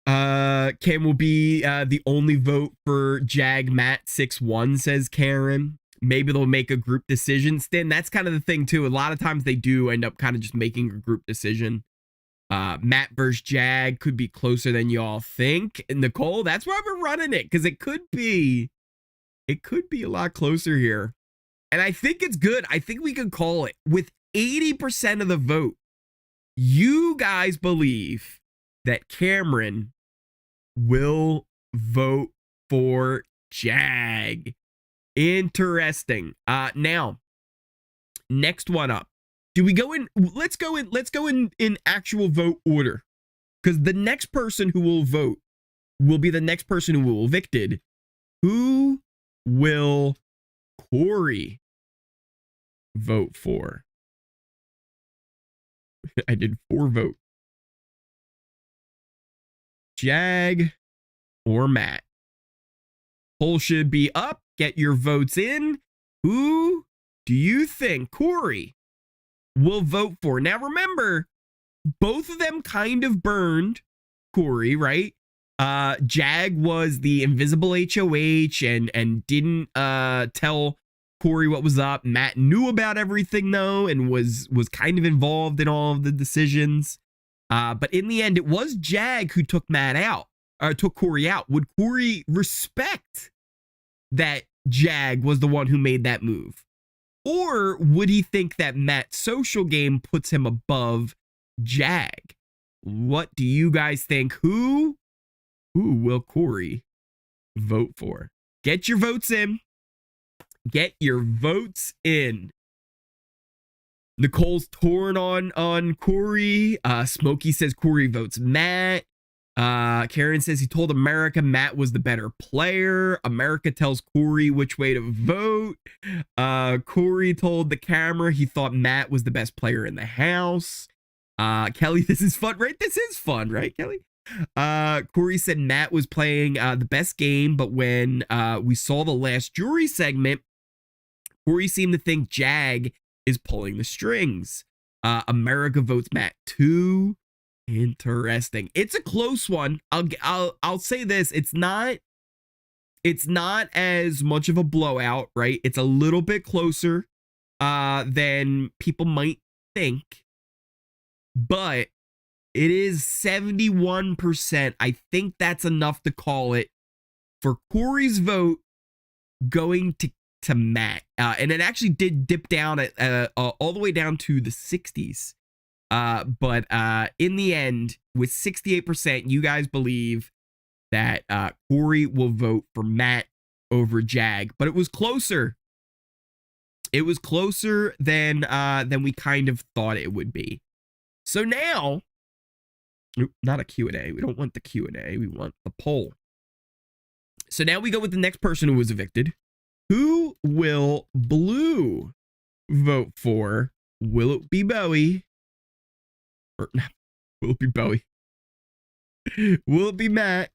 Cam will be the only vote for Jag. Matt 6-1, says Karen. Maybe they'll make a group decision. Stan, that's kind of the thing too. A lot of times they do end up kind of just making a group decision. Matt versus Jag could be closer than y'all think. And Nicole, that's why we're running it, because it could be a lot closer here. And I think it's good. I think we can call it. With 80% of the vote, you guys believe that Cameron will vote for Jag. Interesting. Now, next one up. Do we go in? Let's go in actual vote order, because the next person who will vote will be the next person who will be evicted. Who will Cory vote for? I did 4 vote. Jag or Matt? Poll should be up. Get your votes in. Who do you think Cory will vote for? Now remember, both of them kind of burned Cory, right? Jag was the invisible HOH and didn't tell Cory what was up. Matt knew about everything though and was kind of involved in all of the decisions. But in the end, it was Jag who took took Cory out. Would Cory respect that Jag was the one who made that move? Or would he think that Matt's social game puts him above Jag? What do you guys think? Who will Cory vote for? Get your votes in. Get your votes in. Nicole's torn on Cory. Smokey says Cory votes Matt. Karen says he told America Matt was the better player. America tells Cory which way to vote. Cory told the camera he thought Matt was the best player in the house. Kelly, this is fun, right? This is fun, right, Kelly? Cory said Matt was playing the best game, but when we saw the last jury segment, Cory seemed to think Jag is pulling the strings. America votes Matt too. Interesting. It's a close one. I'll say this. It's not as much of a blowout, right? It's a little bit closer than people might think. But it is 71%. I think that's enough to call it for Cory's vote going to Matt. And it actually did dip down at all the way down to the 60s. But in the end, with 68%, you guys believe that Cory will vote for Matt over Jag. But it was closer. It was closer than we kind of thought it would be. So now, not a Q&A. We don't want the Q&A. We want the poll. So now we go with the next person who was evicted. Who will Blue vote for? Will it be Bowie? Or will it be Bowie? Will it be Matt?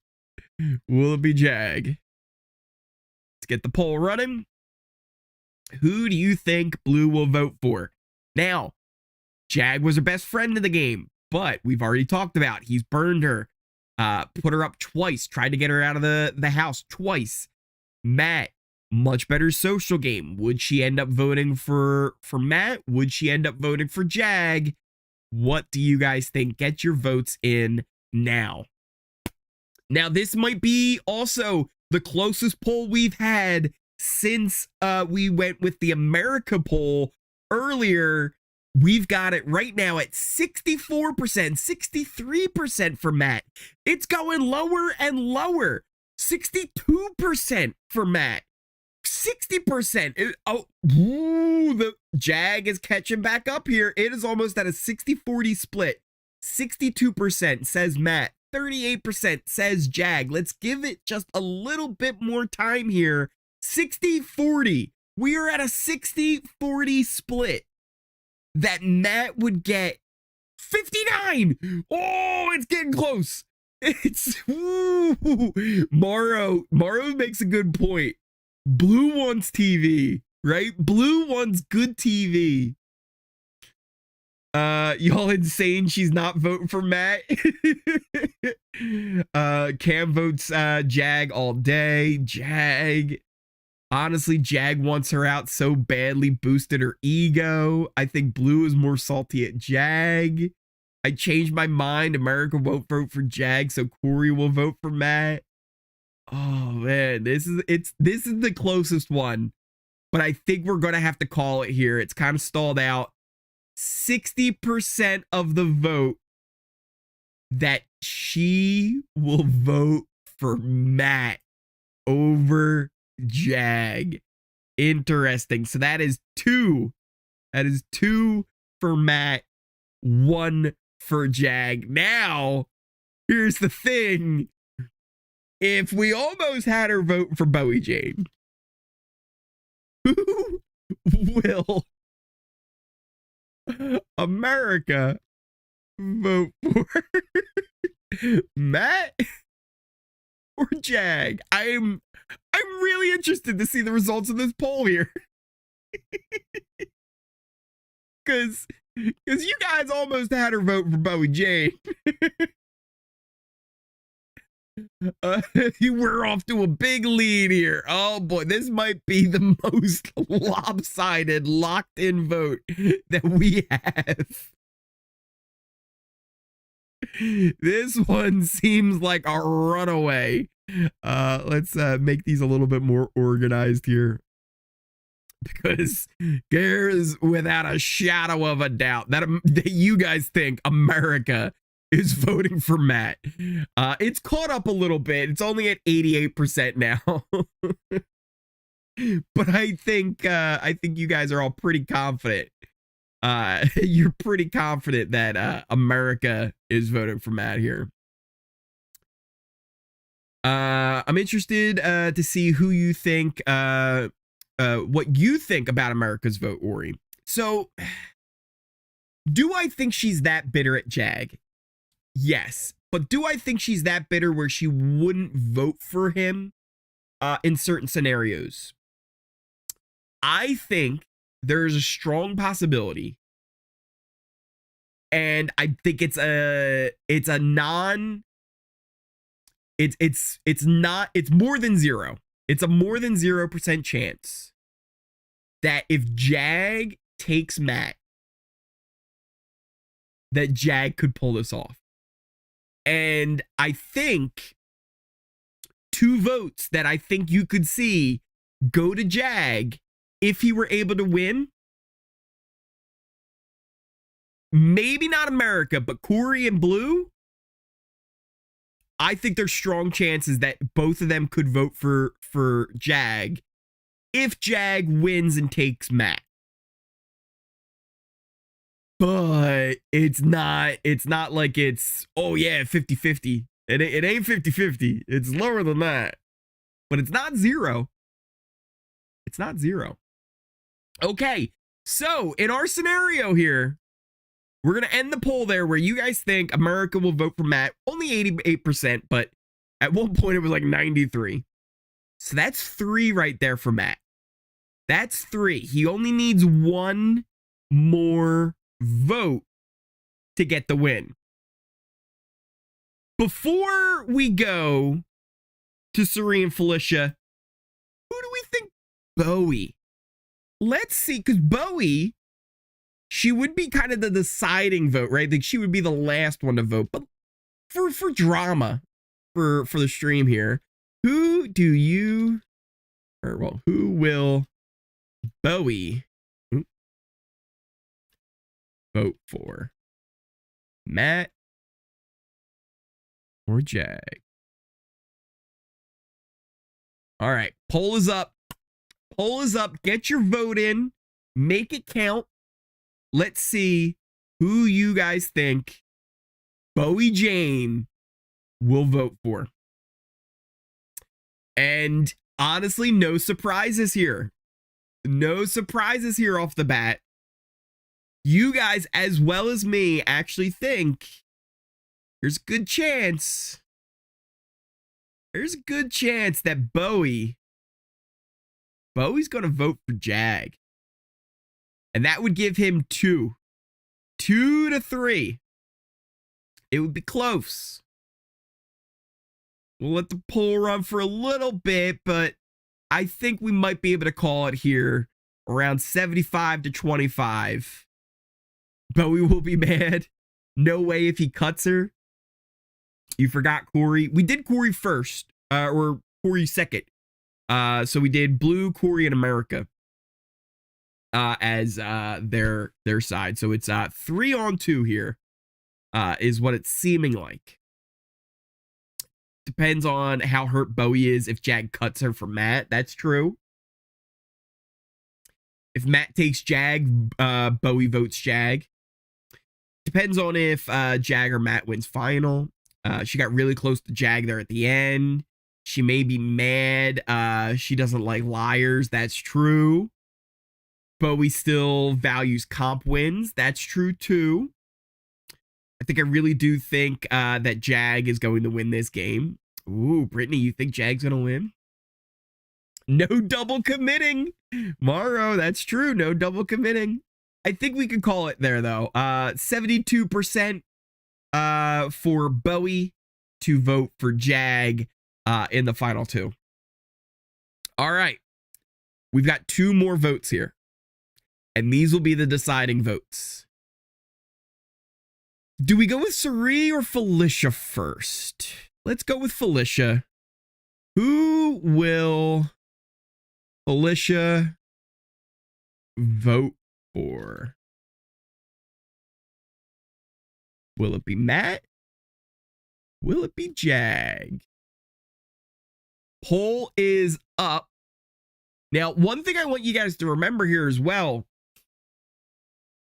Will it be Jag? Let's get the poll running. Who do you think Blue will vote for? Now, Jag was her best friend in the game, but we've already talked about he's burned her. Put her up twice. Tried to get her out of the house twice. Matt, much better social game. Would she end up voting for Matt? Would she end up voting for Jag? What do you guys think? Get your votes in now. Now, this might be also the closest poll we've had since we went with the America poll earlier. We've got it right now at 64%, 63% for Matt. It's going lower and lower. 62% for Matt. 60%. The Jag is catching back up here. It is almost at a 60-40 split. 62% says Matt. 38% says Jag. Let's give it just a little bit more time here. 60-40. We are at a 60-40 split. That Matt would get 59. Oh, it's getting close. It's Morrow makes a good point. Blue wants TV, right? Blue wants good TV. Y'all insane she's not voting for Matt. Cam votes Jag all day. Jag. Honestly, Jag wants her out so badly, boosted her ego. I think Blue is more salty at Jag. I changed my mind. America won't vote for Jag, so Cory will vote for Matt. Oh man, this is the closest one, but I think we're gonna have to call it here. It's kind of stalled out. 60% of the vote that she will vote for Matt over Jag. Interesting. So that is 2. That is 2 for Matt, 1 for Jag. Now, here's the thing. If we almost had her vote for Bowie Jane, who will America vote for? Matt or Jag? I'm really interested to see the results of this poll here. Because you guys almost had her vote for Bowie Jane. We're off to a big lead here. Oh boy, this might be the most lopsided, locked-in vote that we have. This one seems like a runaway. Let's make these a little bit more organized here, because there's without a shadow of a doubt that you guys think America is voting for Matt. It's caught up a little bit. It's only at 88% now. But I think you guys are all pretty confident. You're pretty confident that America is voting for Matt here. I'm interested to see who you think, what you think about America's vote, Ory. So, do I think she's that bitter at Jag? Yes. But do I think she's that bitter where she wouldn't vote for him in certain scenarios? I think there's a strong possibility. And I think it's more than 0. It's a more than 0% chance that if Jag takes Matt, that Jag could pull this off. And I think 2 votes that I think you could see go to Jag if he were able to win. Maybe not America, but Cory and Blue. I think there's strong chances that both of them could vote for Jag if Jag wins and takes Matt. But it's not like it's, oh yeah, 50-50. It ain't 50-50. It's lower than that. But it's not 0. It's not 0. Okay, so in our scenario here, we're going to end the poll there where you guys think America will vote for Matt. Only 88%, but at one point it was like 93. So that's 3 right there for Matt. That's 3. He only needs 1 more vote to get the win. before we go to Cirie and Felicia, who do we think? Bowie. Let's see, because Bowie, she would be kind of the deciding vote, right? Like she would be the last one to vote. But for drama, for the stream here, who will Bowie vote for? Matt or Jag? All right, poll is up. Poll is up. Get your vote in. Make it count. Let's see who you guys think Bowie Jane will vote for. And honestly, no surprises here. No surprises here off the bat. You guys, as well as me, actually think there's a good chance. There's a good chance that Bowie's going to vote for Jag. And that would give him 2 to 3. It would be close. We'll let the poll run for a little bit, but I think we might be able to call it here around 75 to 25. Bowie will be mad. No way if he cuts her. You forgot Cory. We did Cory first, or Cory second. So we did Blue, Cory, and America as their side. So it's 3-on-2 here, is what it's seeming like. Depends on how hurt Bowie is if Jag cuts her for Matt. That's true. If Matt takes Jag, Bowie votes Jag. Depends on if Jag or Matt wins final. She got really close to Jag there at the end. She may be mad. She doesn't like liars. That's true. Bowie still values comp wins. That's true too. I think I really do think that Jag is going to win this game. Ooh, Brittany, you think Jag's going to win? No double committing. Morrow, that's true. No double committing. I think we could call it there, though. 72% for Bowie to vote for Jag in the final 2. All right. We've got 2 more votes here. And these will be the deciding votes. Do we go with Cirie or Felicia first? Let's go with Felicia. Who will Felicia vote for? Will it be Matt? Will it be Jag? Poll is up. Now, one thing I want you guys to remember here as well,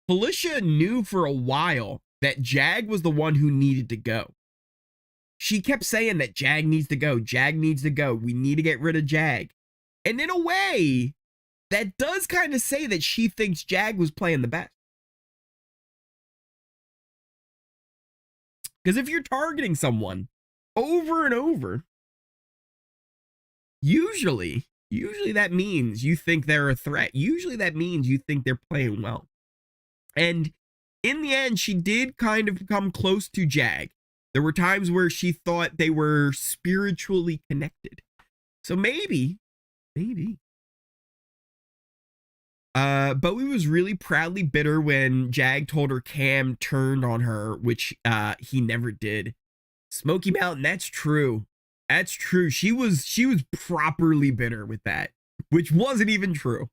Felicia knew for a while that Jag was the one who needed to go. She kept saying that Jag needs to go. Jag needs to go. We need to get rid of Jag. And in a way, that does kind of say that she thinks Jag was playing the best. Because if you're targeting someone over and over, usually that means you think they're a threat. Usually that means you think they're playing well. And in the end, she did kind of come close to Jag. There were times where she thought they were spiritually connected. So maybe. Bowie was really proudly bitter when Jag told her Cam turned on her, which he never did. Smoky Mountain, that's true. That's true. She was properly bitter with that, which wasn't even true.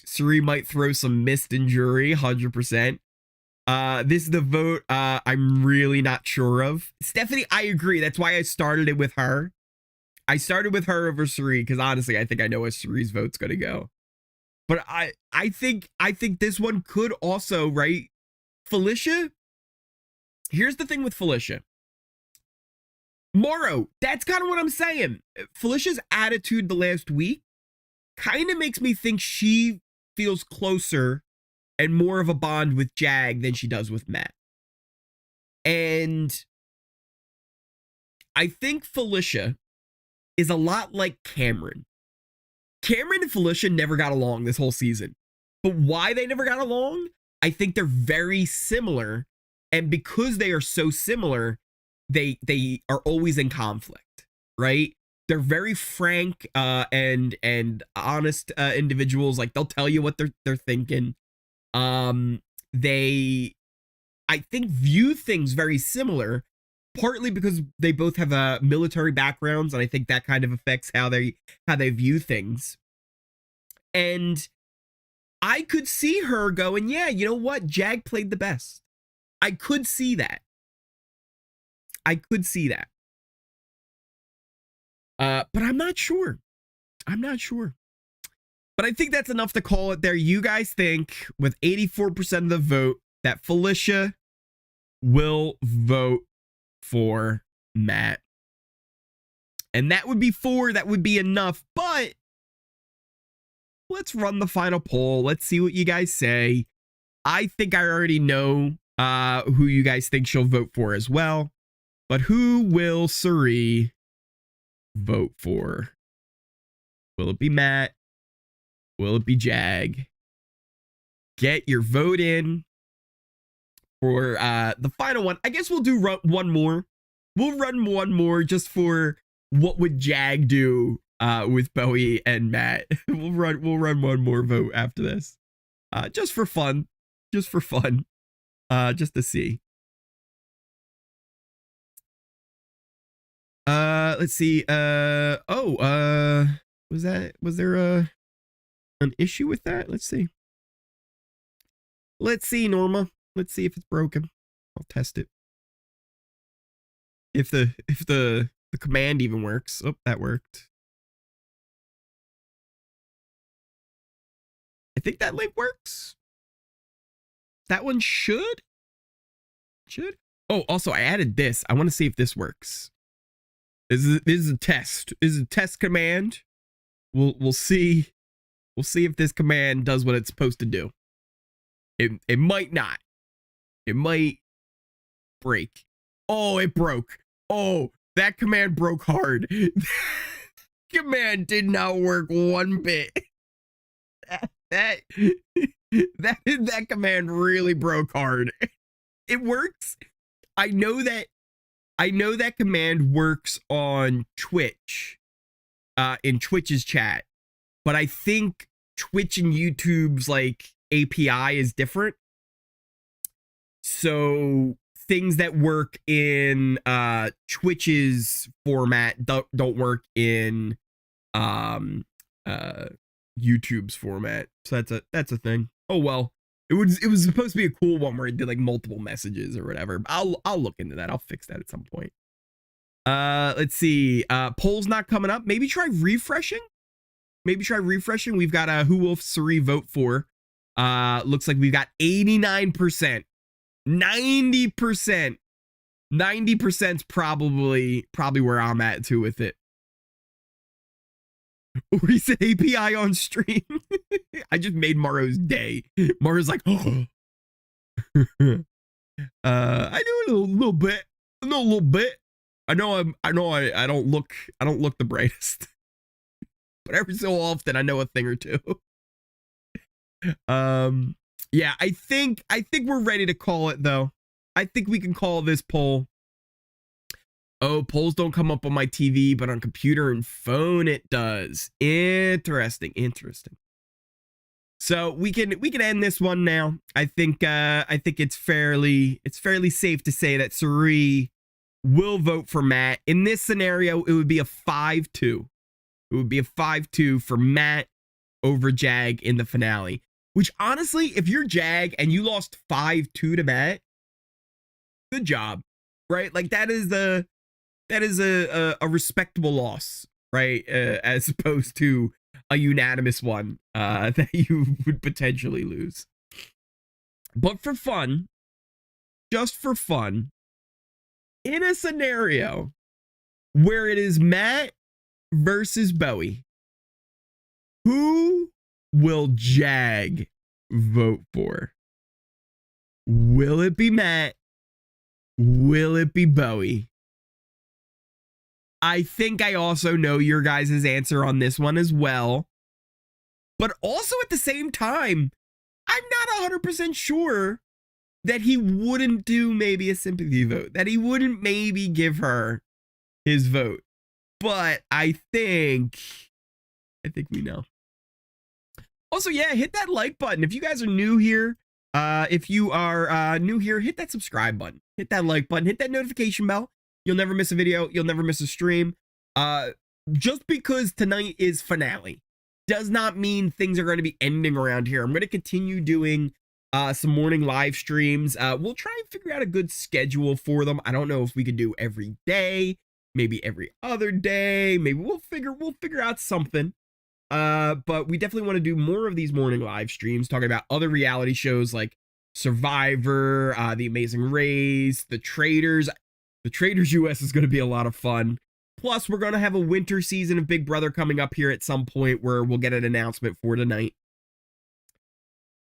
Cirie might throw some mist in jury, 100%. This is the vote I'm really not sure of. Stephanie, I agree. That's why I started it with her. I started with her over Cirie because honestly, I think I know where Cirie's vote's gonna go. But I think this one could also, right? Felicia. Here's the thing with Felicia. Morrow, that's kind of what I'm saying. Felicia's attitude the last week kind of makes me think she feels closer and more of a bond with Jag than she does with Matt. And I think Felicia is a lot like Cameron. Cameron and Felicia never got along this whole season. But why they never got along? I think they're very similar. And because they are so similar, they are always in conflict, right? They're very frank and honest individuals. Like, they'll tell you what they're thinking. They, I think, view things very similar, partly because they both have military backgrounds, and I think that kind of affects how they view things. And I could see her going, yeah, you know what? Jag played the best. I could see that. I could see that. But I'm not sure. I'm not sure. But I think that's enough to call it there. You guys think, with 84% of the vote, that Felicia will vote for Matt. And that would be 4. That would be enough. But let's run the final poll. Let's see what you guys say. I think I already know who you guys think she'll vote for as well. But who will Cirie vote for? Will it be Matt? Will it be Jag? Get your vote in for the final one. I guess we'll do one more. We'll run one more just for what would Jag do with Bowie and Matt. We'll run one more vote after this. Just for fun. Just for fun. Just to see. Let's see. Was there an issue with that? Let's see. Let's see, Norma. Let's see if it's broken. I'll test it. If the command even works. Oh, that worked. I think that link works. That one should. Oh, also I added this. I want to see if this works. This is a test. This is a test command. We'll see. We'll see if this command does what it's supposed to do. It might not. It might break. Oh, it broke. Oh, that command broke hard. Command did not work one bit. That command really broke hard. It works. I know that command works on Twitch, in Twitch's chat, but I think Twitch and YouTube's like API is different. So things that work in Twitch's format don't work in YouTube's format. So that's a thing. Oh well. It was supposed to be a cool one where it did like multiple messages or whatever. I'll look into that. I'll fix that at some point. Let's see. Poll's not coming up. Maybe try refreshing. We've got who will Cirie vote for? Looks like we've got 89%. 90%. 90%'s probably where I'm at too with it. Ory said API on stream. I just made Maro's day. Maro's like, oh. I do a little bit. I know a little bit. I don't look the brightest. But every so often I know a thing or two. Yeah, I think we're ready to call it though. I think we can call this poll. Oh, polls don't come up on my TV, but on computer and phone it does. Interesting. So we can end this one now. I think it's fairly safe to say that Cirie will vote for Matt. In this scenario, it would be a 5-2. It would be a 5-2 for Matt over Jag in the finale. Which honestly, if you're Jag and you lost 5-2 to Matt, good job, right? Like that is a respectable loss, right? As opposed to a unanimous one that you would potentially lose. But for fun, just for fun, in a scenario where it is Matt versus Bowie, who will Jag vote for? Will it be Matt? Will it be Bowie? I think I also know your guys' answer on this one as well. But also at the same time, I'm not 100% sure that he wouldn't do maybe a sympathy vote, that he wouldn't maybe give her his vote. But I think we know. Also, yeah, hit that like button. If you guys are new here, hit that subscribe button, hit that like button, hit that notification bell. You'll never miss a video. You'll never miss a stream. Just because tonight is finale does not mean things are going to be ending around here. I'm going to continue doing some morning live streams. We'll try and figure out a good schedule for them. I don't know if we could do every day, maybe every other day. Maybe we'll figure out something. But we definitely want to do more of these morning live streams, talking about other reality shows like Survivor, The Amazing Race, The Traitors. The Traitors US is going to be a lot of fun. Plus, we're going to have a winter season of Big Brother coming up here at some point where we'll get an announcement for tonight.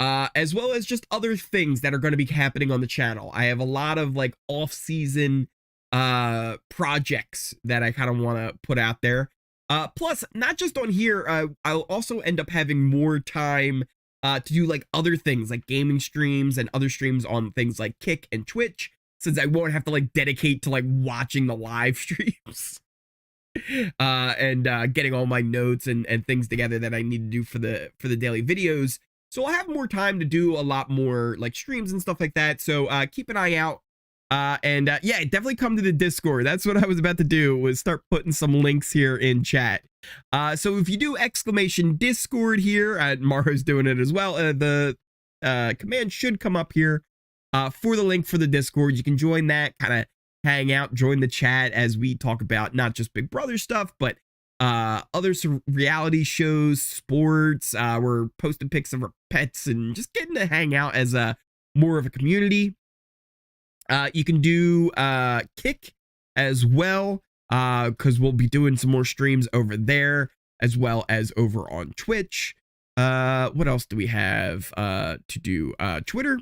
As well as just other things that are going to be happening on the channel. I have a lot of like off-season projects that I kind of want to put out there. Plus, not just on here, I'll also end up having more time to do like other things like gaming streams and other streams on things like Kick and Twitch, since I won't have to like dedicate to like watching the live streams. And getting all my notes and things together that I need to do for the daily videos. So I'll have more time to do a lot more like streams and stuff like that. So keep an eye out. Yeah, definitely come to the Discord. That's what I was about to do, was start putting some links here in chat. So if you do exclamation Discord here, Maro's doing it as well. The command should come up here for the link for the Discord. You can join that, kind of hang out, join the chat as we talk about not just Big Brother stuff, but other reality shows, sports. We're posting pics of our pets and just getting to hang out as more of a community. You can do Kick as well, because we'll be doing some more streams over there as well as over on Twitch. What else do we have to do? Twitter.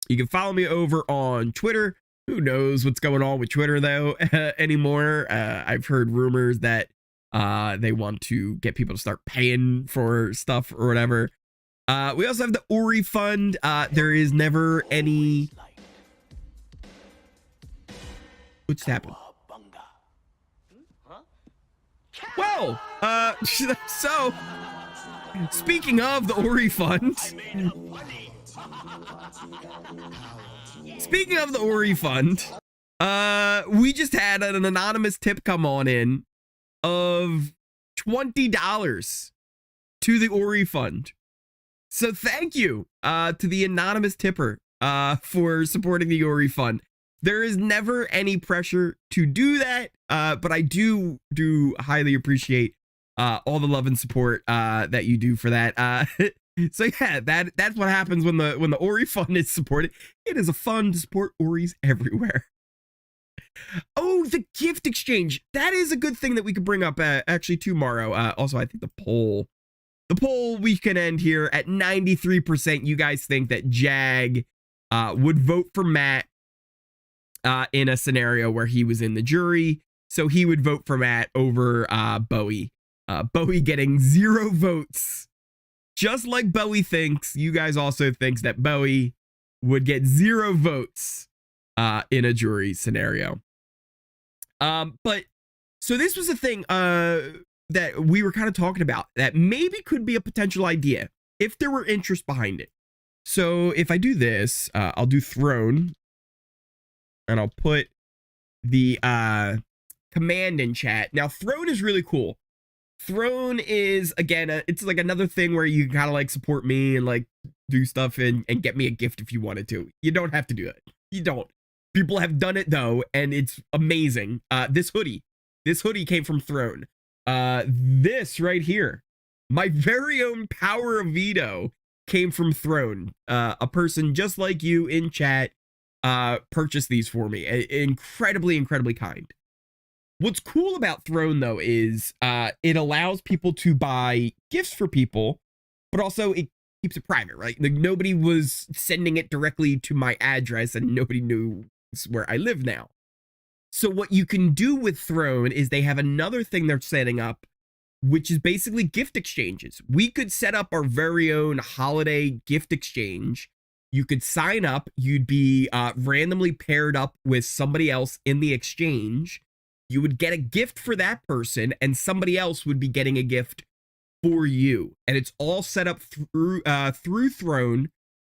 You can follow me over on Twitter. Who knows what's going on with Twitter though anymore? I've heard rumors that they want to get people to start paying for stuff or whatever. We also have the Ory Fund. There is never any... What's happened? Well, so speaking of the Ory Fund, we just had an anonymous tip come on in of $20 to the Ory Fund. So thank you to the anonymous tipper for supporting the Ory Fund. There is never any pressure to do that, but I do highly appreciate all the love and support that you do for that. So yeah, that's what happens when the Ory Fund is supported. It is a fun to support Orys everywhere. Oh, the gift exchange. That is a good thing that we could bring up actually tomorrow. Also, I think the poll we can end here at 93%. You guys think that Jag would vote for Matt in a scenario where he was in the jury. So he would vote for Matt over Bowie. Bowie getting 0 votes. Just like Bowie thinks, you guys also thinks that Bowie would get 0 votes in a jury scenario. But so this was a thing that we were kind of talking about that maybe could be a potential idea if there were interest behind it. So if I do this, I'll do Throne, and I'll put the command in chat. Now, Throne is really cool. Throne is, again, it's like another thing where you kind of like support me and like do stuff and get me a gift if you wanted to. You don't have to do it. You don't. People have done it though, and it's amazing. This hoodie came from Throne. This right here, my very own Power of Veto, came from Throne. A person just like you in chat purchased these for me. Incredibly kind. What's cool about Throne though is it allows people to buy gifts for people, but also it keeps it private, right? Like nobody was sending it directly to my address and nobody knew where I live now. So what you can do with Throne is they have another thing they're setting up, which is basically gift exchanges. We could set up our very own holiday gift exchange You could sign up. You'd be randomly paired up with somebody else in the exchange. You would get a gift for that person, and somebody else would be getting a gift for you. And it's all set up through Throne.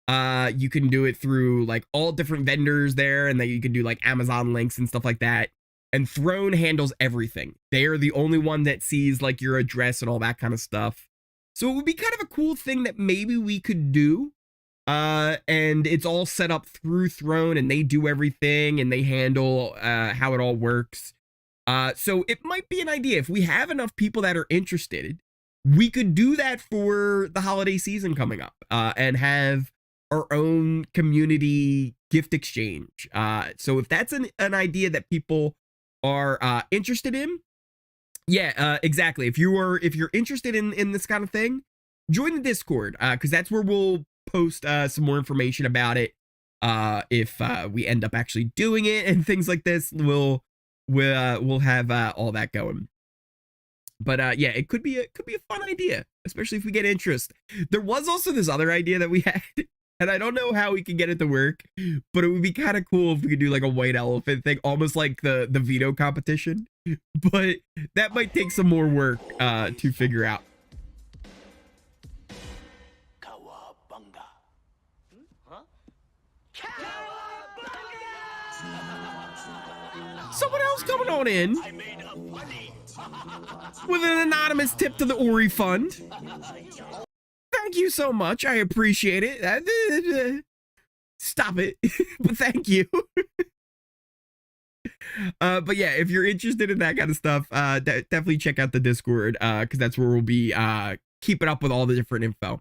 You can do it through like all different vendors there, and then you can do like Amazon links and stuff like that. And Throne handles everything. They are the only one that sees like your address and all that kind of stuff. So it would be kind of a cool thing that maybe we could do. And it's all set up through Throne, and they do everything, and they handle how it all works. So it might be an idea. If we have enough people that are interested, we could do that for the holiday season coming up, and have our own community gift exchange. So if that's an idea that people are interested in, yeah, exactly. If you're interested in this kind of thing, join the Discord, because that's where we'll post some more information about it. If we end up actually doing it and things like this, we'll have all that going. But yeah, it could be a fun idea, especially if we get interest. There was also this other idea that we had, and I don't know how we can get it to work, but it would be kind of cool if we could do like a white elephant thing, almost like the veto competition. But that might take some more work to figure out. Someone else coming on in with an anonymous tip to the Ory Fund. Thank you so much. I appreciate it. Stop it. But thank you. But yeah, if you're interested in that kind of stuff, definitely check out the Discord, because that's where we'll be keeping up with all the different info.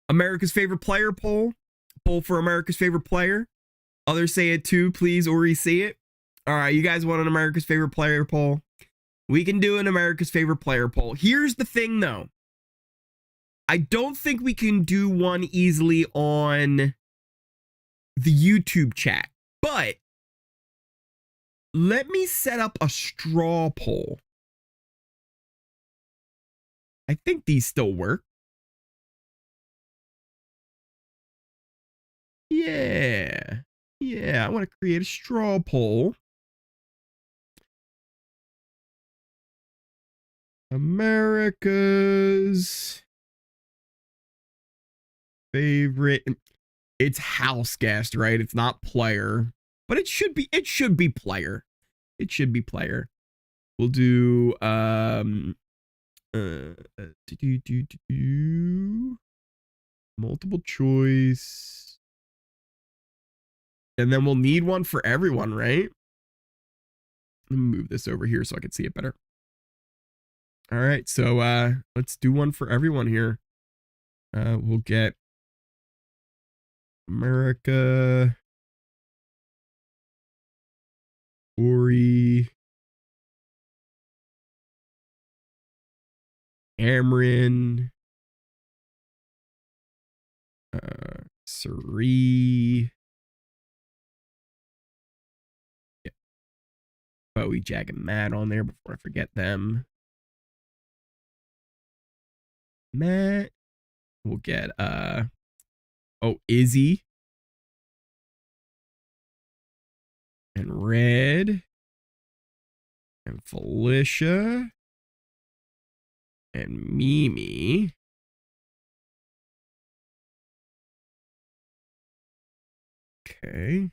America's favorite player poll for America's favorite player. Others say it too. Please, Ory, see it. All right, you guys want an America's favorite player poll? We can do an America's favorite player poll. Here's the thing, though. I don't think we can do one easily on the YouTube chat, but let me set up a straw poll. I think these still work. Yeah. Yeah, I want to create a straw poll. America's favorite. It's house guest, right? It's not player, but it should be player. It should be player. We'll do multiple choice. And then we'll need one for everyone, right? Let me move this over here so I can see it better. All right, so let's do one for everyone here. We'll get America, Ory, Cameron, Cirie, yeah. Bowie, Jag, and Matt on there before I forget them. Matt. We'll get Izzy and Red and Felicia and Mimi. Okay.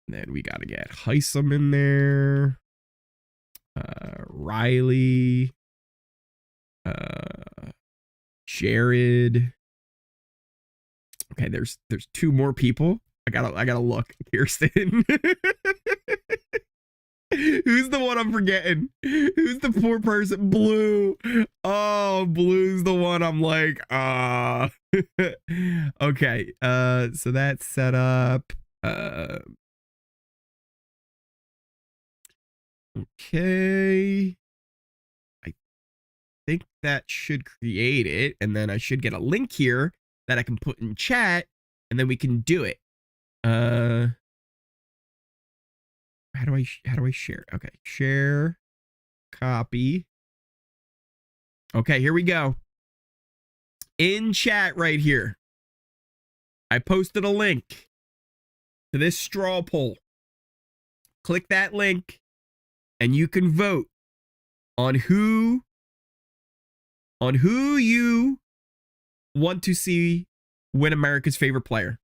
And then we got to get Hisam in there. Reilly. Jared. Okay, there's two more people. I gotta look. Kirsten. Who's the one I'm forgetting? Who's the poor person? Blue. Oh, Blue's the one I'm like, okay, so that's set up. Okay. I think that should create it, and then I should get a link here that I can put in chat, and then we can do it. How do I share? Okay, share, copy. Okay, here we go. in chat right here, I posted a link to this straw poll. Click that link and you can vote on who you want to see win America's favorite player.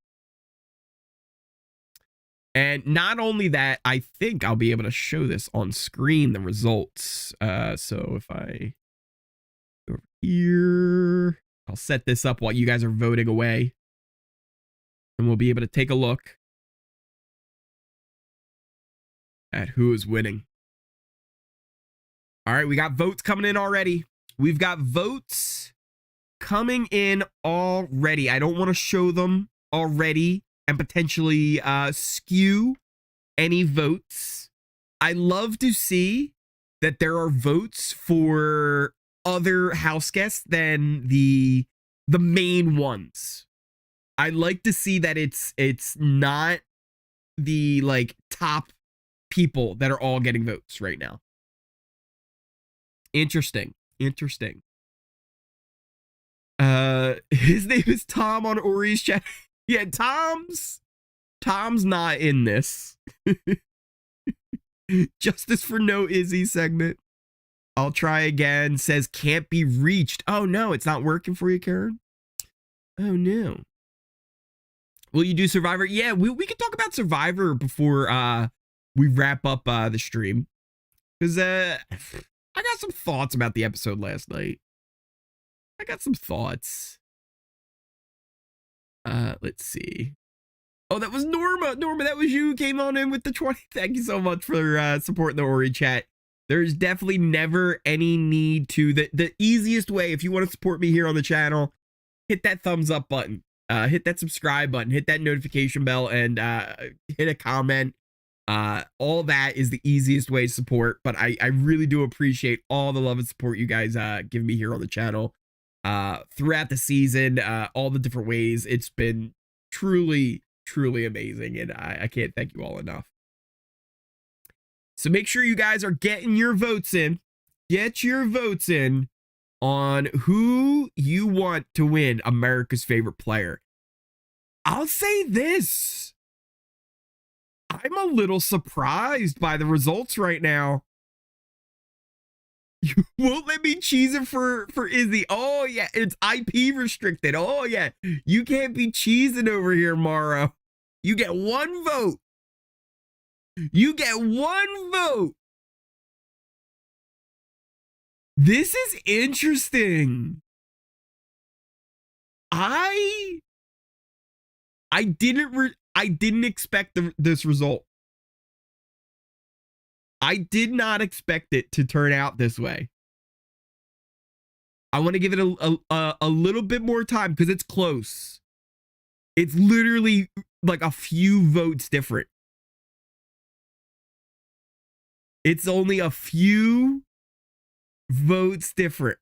And not only that, I think I'll be able to show this on screen, the results. So if I go over here, I'll set this up while you guys are voting away. And we'll be able to take a look at who is winning. All right, we got votes coming in already. We've got votes coming in already. I don't want to show them already and potentially skew any votes. I love to see that there are votes for other house guests than the main ones. I like to see that it's not the like top people that are all getting votes right now. Interesting. His name is Tom on Ori's chat. Yeah, Tom's not in this. Justice for no Izzy segment. I'll try again. Says can't be reached. Oh no, it's not working for you, Karen. Oh no. Will you do Survivor? Yeah, we can talk about Survivor before we wrap up the stream. Because I got some thoughts about the episode last night. I got some thoughts. Let's see. Oh, that was Norma. Norma, that was you who came on in with the 20. Thank you so much for supporting the Ori chat. There's definitely never any need to. The easiest way, if you want to support me here on the channel, hit that thumbs up button. Hit that subscribe button. Hit that notification bell and hit a comment. All that is the easiest way to support. But I really do appreciate all the love and support you guys give me here on the channel. Throughout the season, all the different ways. It's been truly amazing, and I can't thank you all enough. So make sure you guys are getting your votes in. Get your votes in on who you want to win America's favorite player. I'll say this. I'm a little surprised by the results right now. You won't let me cheese it for Izzy. Oh, yeah, it's IP restricted. Oh, yeah, you can't be cheesing over here, Morrow. You get one vote. You get one vote. This is interesting. I didn't expect this result. I did not expect it to turn out this way. I want to give it a little bit more time because it's close. It's literally like a few votes different. It's only a few votes different.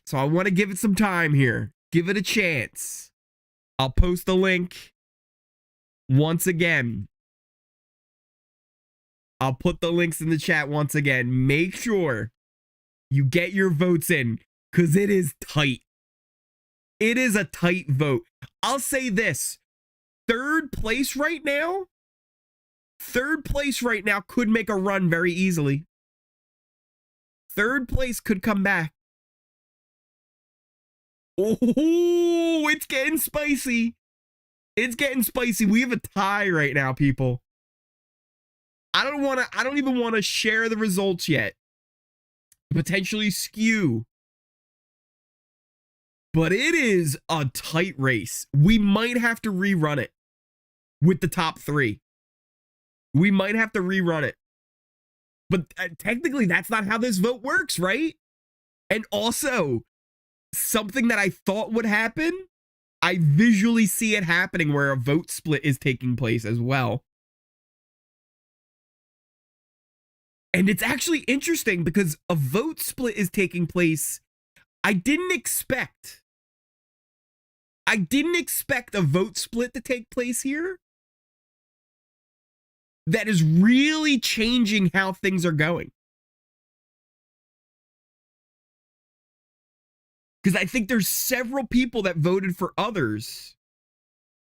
So I want to give it some time here. Give it a chance. I'll post the link once again. I'll put the links in the chat once again. Make sure you get your votes in because it is tight. It is a tight vote. I'll say this. Third place right now could make a run very easily. Third place could come back. Oh, it's getting spicy. It's getting spicy. We have a tie right now, people. I don't even want to share the results yet. Potentially skew. But it is a tight race. We might have to rerun it with the top three. We might have to rerun it. But technically, that's not how this vote works, right? And also, something that I thought would happen, I visually see it happening where a vote split is taking place as well. And it's actually interesting because a vote split is taking place. I didn't expect a vote split to take place here. That is really changing how things are going. Because I think there's several people that voted for others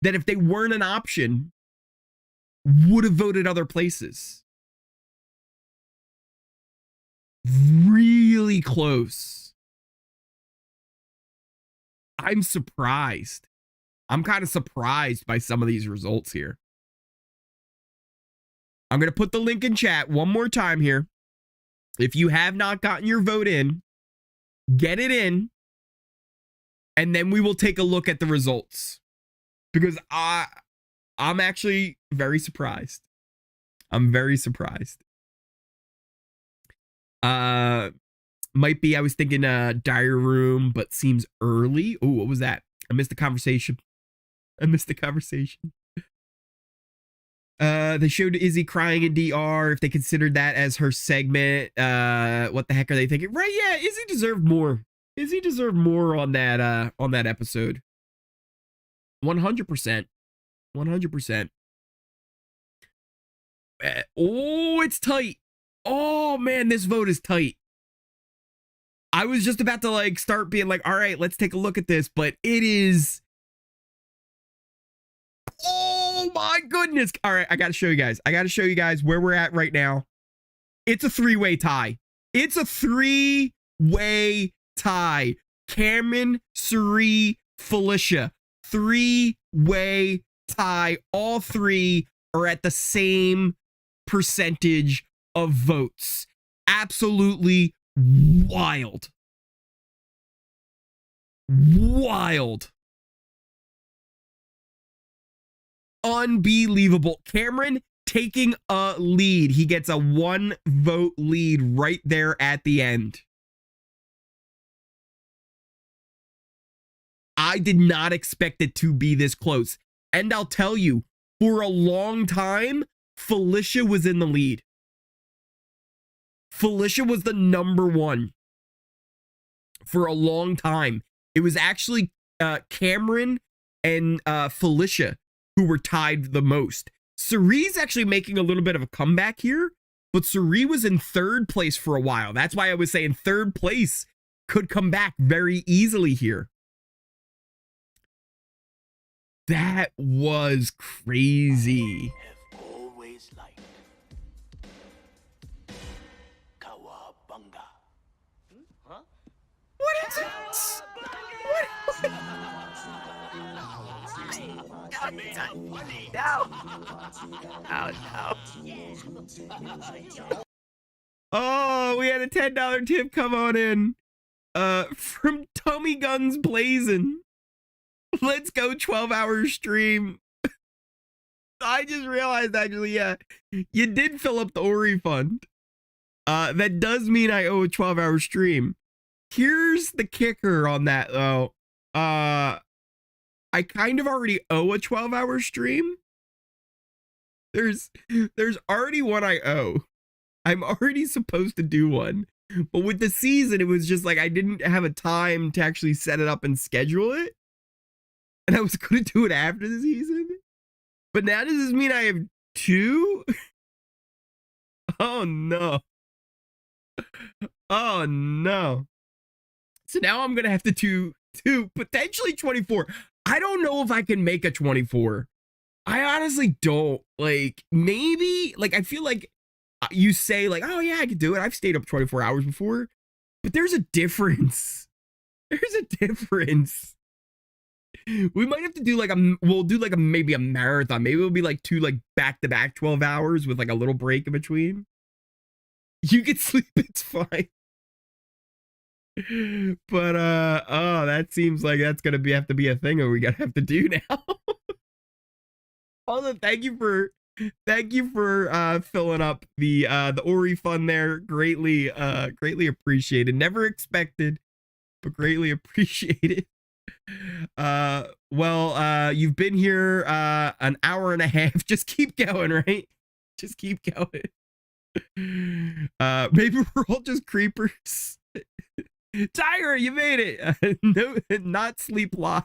that if they weren't an option, would have voted other places. Really close. I'm surprised. I'm kind of surprised by some of these results here. I'm going to put the link in chat one more time here. If you have not gotten your vote in, get it in, and then we will take a look at the results. Because I'm actually very surprised. I'm very surprised. Might be, I was thinking diary room, but seems early. Oh, what was that? I missed the conversation. They showed Izzy crying in DR. If they considered that as her segment, what the heck are they thinking? Right, yeah, Izzy deserved more. Izzy deserved more on that episode. 100%. 100%. Oh, it's tight. Oh man, this vote is tight. I was just about to like start being like, all right, let's take a look at this, but it is. Oh my goodness. All right, I got to show you guys. I got to show you guys where we're at right now. It's a three-way tie. It's a three-way tie. Cameron, Cirie, Felicia. Three-way tie. All three are at the same percentage of votes. Absolutely wild. Wild. Unbelievable. Cameron taking a lead. He gets a 1 vote lead right there at the end. I did not expect it to be this close. And I'll tell you, for a long time, Felicia was in the lead. Felicia was the number one for a long time. It was actually Cameron and Felicia who were tied the most. Cirie's actually making a little bit of a comeback here, but Cirie was in third place for a while. That's why I was saying third place could come back very easily here. That was crazy. What is it? No. Oh, we had a $10 tip come on in. From Tommy Guns Blazing. Let's go 12-hour stream. I just realized actually, yeah, you did fill up the Ory fund. That does mean I owe a 12-hour stream. Here's the kicker on that though. I kind of already owe a 12-hour stream. There's already one I owe. I'm already supposed to do one. But with the season, it was just like I didn't have a time to actually set it up and schedule it. And I was going to do it after the season. But now does this mean I have 2? Oh no. Oh no. So now I'm going to have to do potentially 24. I don't know if I can make a 24. I honestly don't. Like, maybe, like, I feel like you say, like, oh, yeah, I could do it. I've stayed up 24 hours before. But there's a difference. There's a difference. We might have to do, like, we'll do, like, maybe a marathon. Maybe it'll be, like, 2, like, back-to-back 12 hours with, like, a little break in between. You can sleep, it's fine. But oh, that seems like that's gonna have to be a thing that we gotta have to do now. Also, thank you for filling up the Ory fund there. Greatly appreciated. Never expected, but greatly appreciated. Well, you've been here an hour and a half. Just keep going, right? Just keep going. Maybe we're all just creepers. Tiger, you made it. No, not sleep live.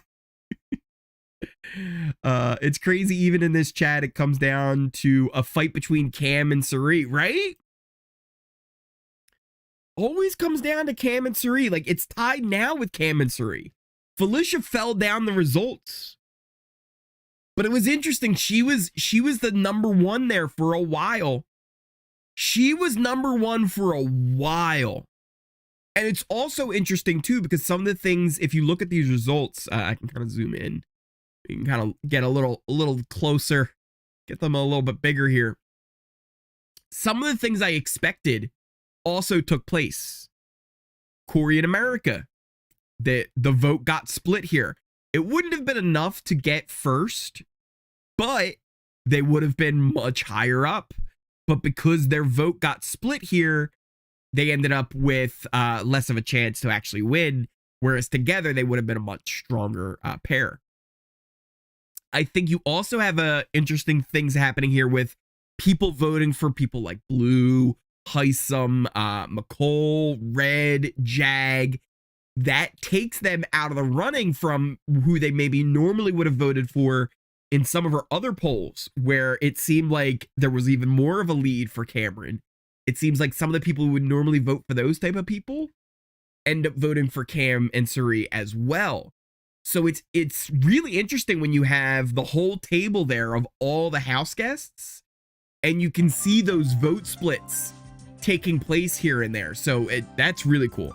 It's crazy. Even in this chat, it comes down to a fight between Cam and Cirie, right? always comes down to Cam and Cirie. Like, it's tied now with Cam and Cirie. Felicia fell down the results. But it was interesting. She was the number one there for a while. She was number one for a while. And it's also interesting, too, because some of the things, if you look at these results, I can kind of zoom in. You can kind of get a little closer, get them a little bit bigger here. Some of the things I expected also took place. Cory in America, the vote got split here. It wouldn't have been enough to get first, but they would have been much higher up. But because their vote got split here, they ended up with less of a chance to actually win, whereas together they would have been a much stronger pair. I think you also have interesting things happening here with people voting for people like Blue, Hisam, Mecole, Red, Jag. That takes them out of the running from who they maybe normally would have voted for in some of our other polls, where it seemed like there was even more of a lead for Cameron. It seems like some of the people who would normally vote for those type of people end up voting for Cam and Cirie as well. So it's really interesting when you have the whole table there of all the house guests, and you can see those vote splits taking place here and there. So that's really cool.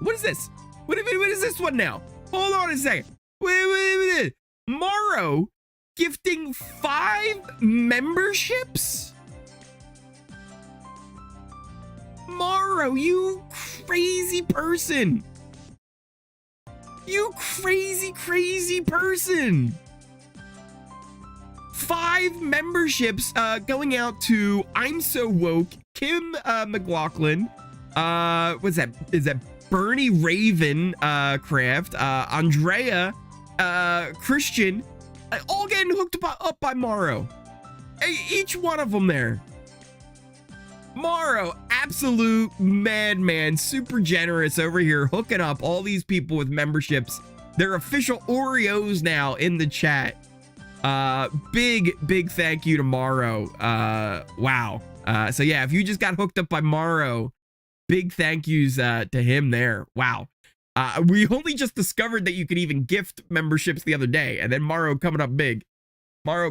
What is this? What is this one now? Hold on a second. Wait. Morrow gifting 5 memberships? Morrow, you crazy person. You crazy person. 5 memberships going out to I'm So Woke, Kim McLaughlin, what's that? Is that Bernie Raven Craft, Andrea, Christian, all getting hooked up by Morrow. Each one of them there. Morrow, absolute madman, super generous over here, hooking up all these people with memberships. They're official Ory-Os now in the chat. Big thank you to Morrow. Wow. So yeah, if you just got hooked up by Morrow, big thank yous to him there. Wow. We only just discovered that you could even gift memberships the other day, and then Morrow coming up big. Where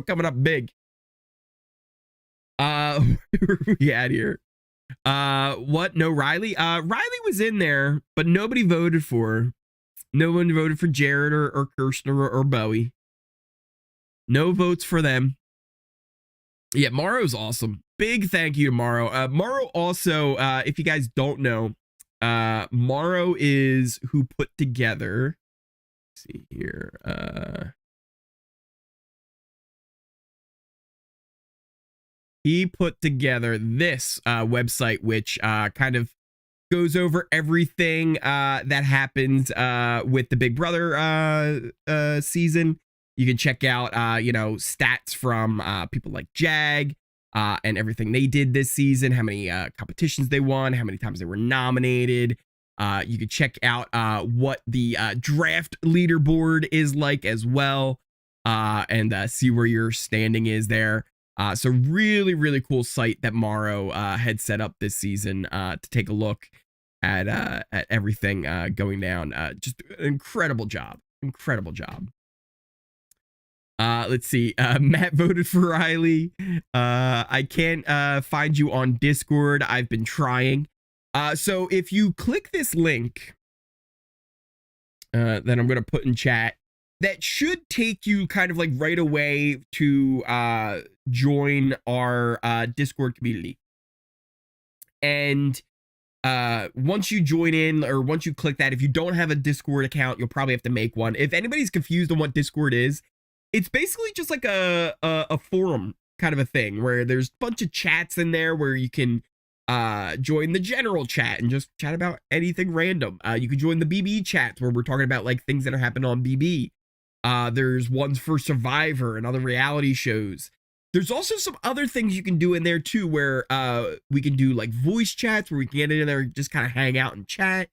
are we at here? What? No Reilly? Reilly was in there, but nobody voted for her. No one voted for Jared or Kirsten or Bowie. No votes for them. Yeah, Morrow's awesome. Big thank you to Morrow. Morrow also, if you guys don't know, Morrow is who put together, let's see here, he put together this website, which kind of goes over everything that happens with the Big Brother season. You can check out, stats from people like Jag and everything they did this season, how many competitions they won, how many times they were nominated. You can check out what the draft leaderboard is like as well, and see where your standing is there. So really cool site that Morrow had set up this season to take a look at everything going down. Just an incredible job. Let's see. Matt voted for Reilly. I can't find you on Discord. I've been trying. So if you click this link that I'm going to put in chat, that should take you kind of like right away to join our Discord community. And once you join in, or once you click that, if you don't have a Discord account, you'll probably have to make one. If anybody's confused on what Discord is, it's basically just like a forum kind of a thing where there's a bunch of chats in there where you can join the general chat and just chat about anything random. You can join the BB chats where we're talking about like things that are happening on BB. There's ones for Survivor and other reality shows. There's also some other things you can do in there too, where we can do like voice chats where we can get in there and just kind of hang out and chat.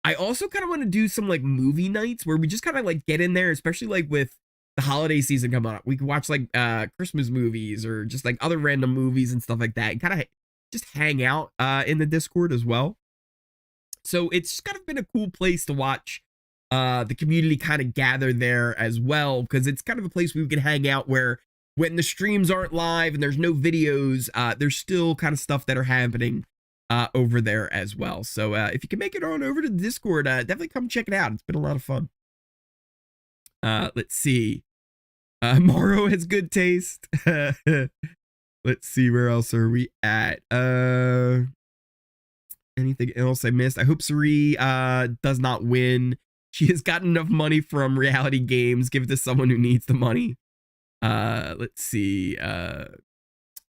I also kind of want to do some like movie nights where we just kind of like get in there, especially like with the holiday season coming up. We can watch like Christmas movies or just like other random movies and stuff like that, and kind of just hang out in the Discord as well. So it's kind of been a cool place to watch the community kind of gather there as well, because it's kind of a place we can hang out where when the streams aren't live and there's no videos, there's still kind of stuff that are happening over there as well. So if you can make it on over to the Discord, definitely come check it out. It's been a lot of fun. Let's see. Morrow has good taste. Let's see, where else are we at? Anything else I missed? I hope Cirie does not win. She has gotten enough money from reality games. Give it to someone who needs the money. Let's see.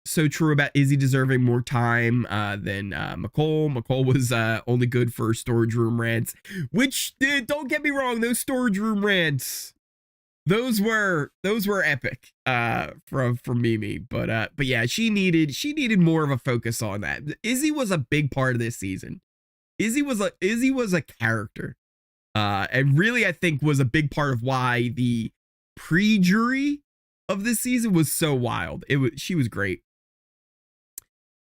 So true about Izzy deserving more time than Mecole. Mecole was only good for storage room rants, which don't get me wrong, those storage room rants, those were epic from Mimi, but yeah, she needed more of a focus on that. Izzy was a big part of this season. Izzy was a character, and really I think was a big part of why the pre-jury of this season was so wild. She was great.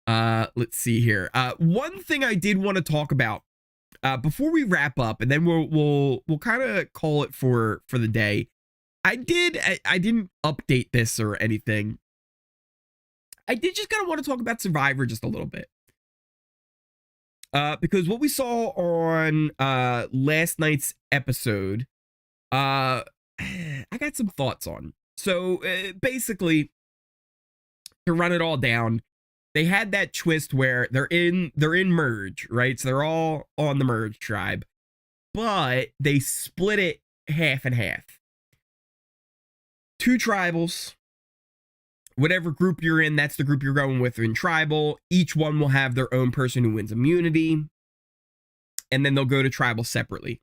Let's see here. One thing I did want to talk about before we wrap up, and then we'll kind of call it for the day. I didn't update this or anything. I did just kind of want to talk about Survivor just a little bit. Because what we saw on last night's episode, I got some thoughts on. So basically, to run it all down, they had that twist where they're in merge, right? So they're all on the merge tribe, but they split it half and half. 2 tribals. Whatever group you're in, that's the group you're going with in tribal. Each one will have their own person who wins immunity, and then they'll go to tribal separately.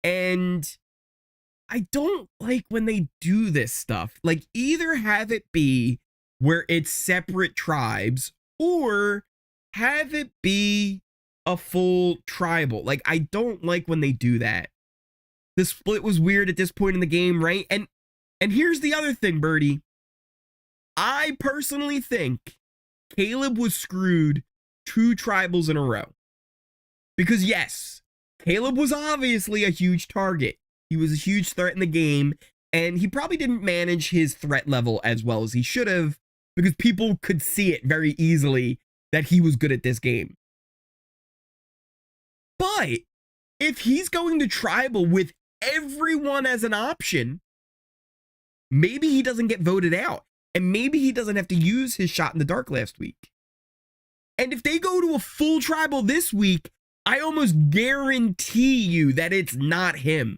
And I don't like when they do this stuff. Like, either have it be where it's separate tribes, or have it be a full tribal. Like, I don't like when they do that. The split was weird at this point in the game, right? And here's the other thing, Birdie. I personally think Caleb was screwed 2 tribals in a row. Because yes, Caleb was obviously a huge target. He was a huge threat in the game, and he probably didn't manage his threat level as well as he should have, because people could see it very easily that he was good at this game. But if he's going to tribal with everyone as an option, maybe he doesn't get voted out, and maybe he doesn't have to use his shot in the dark last week. And if they go to a full tribal this week, I almost guarantee you that it's not him.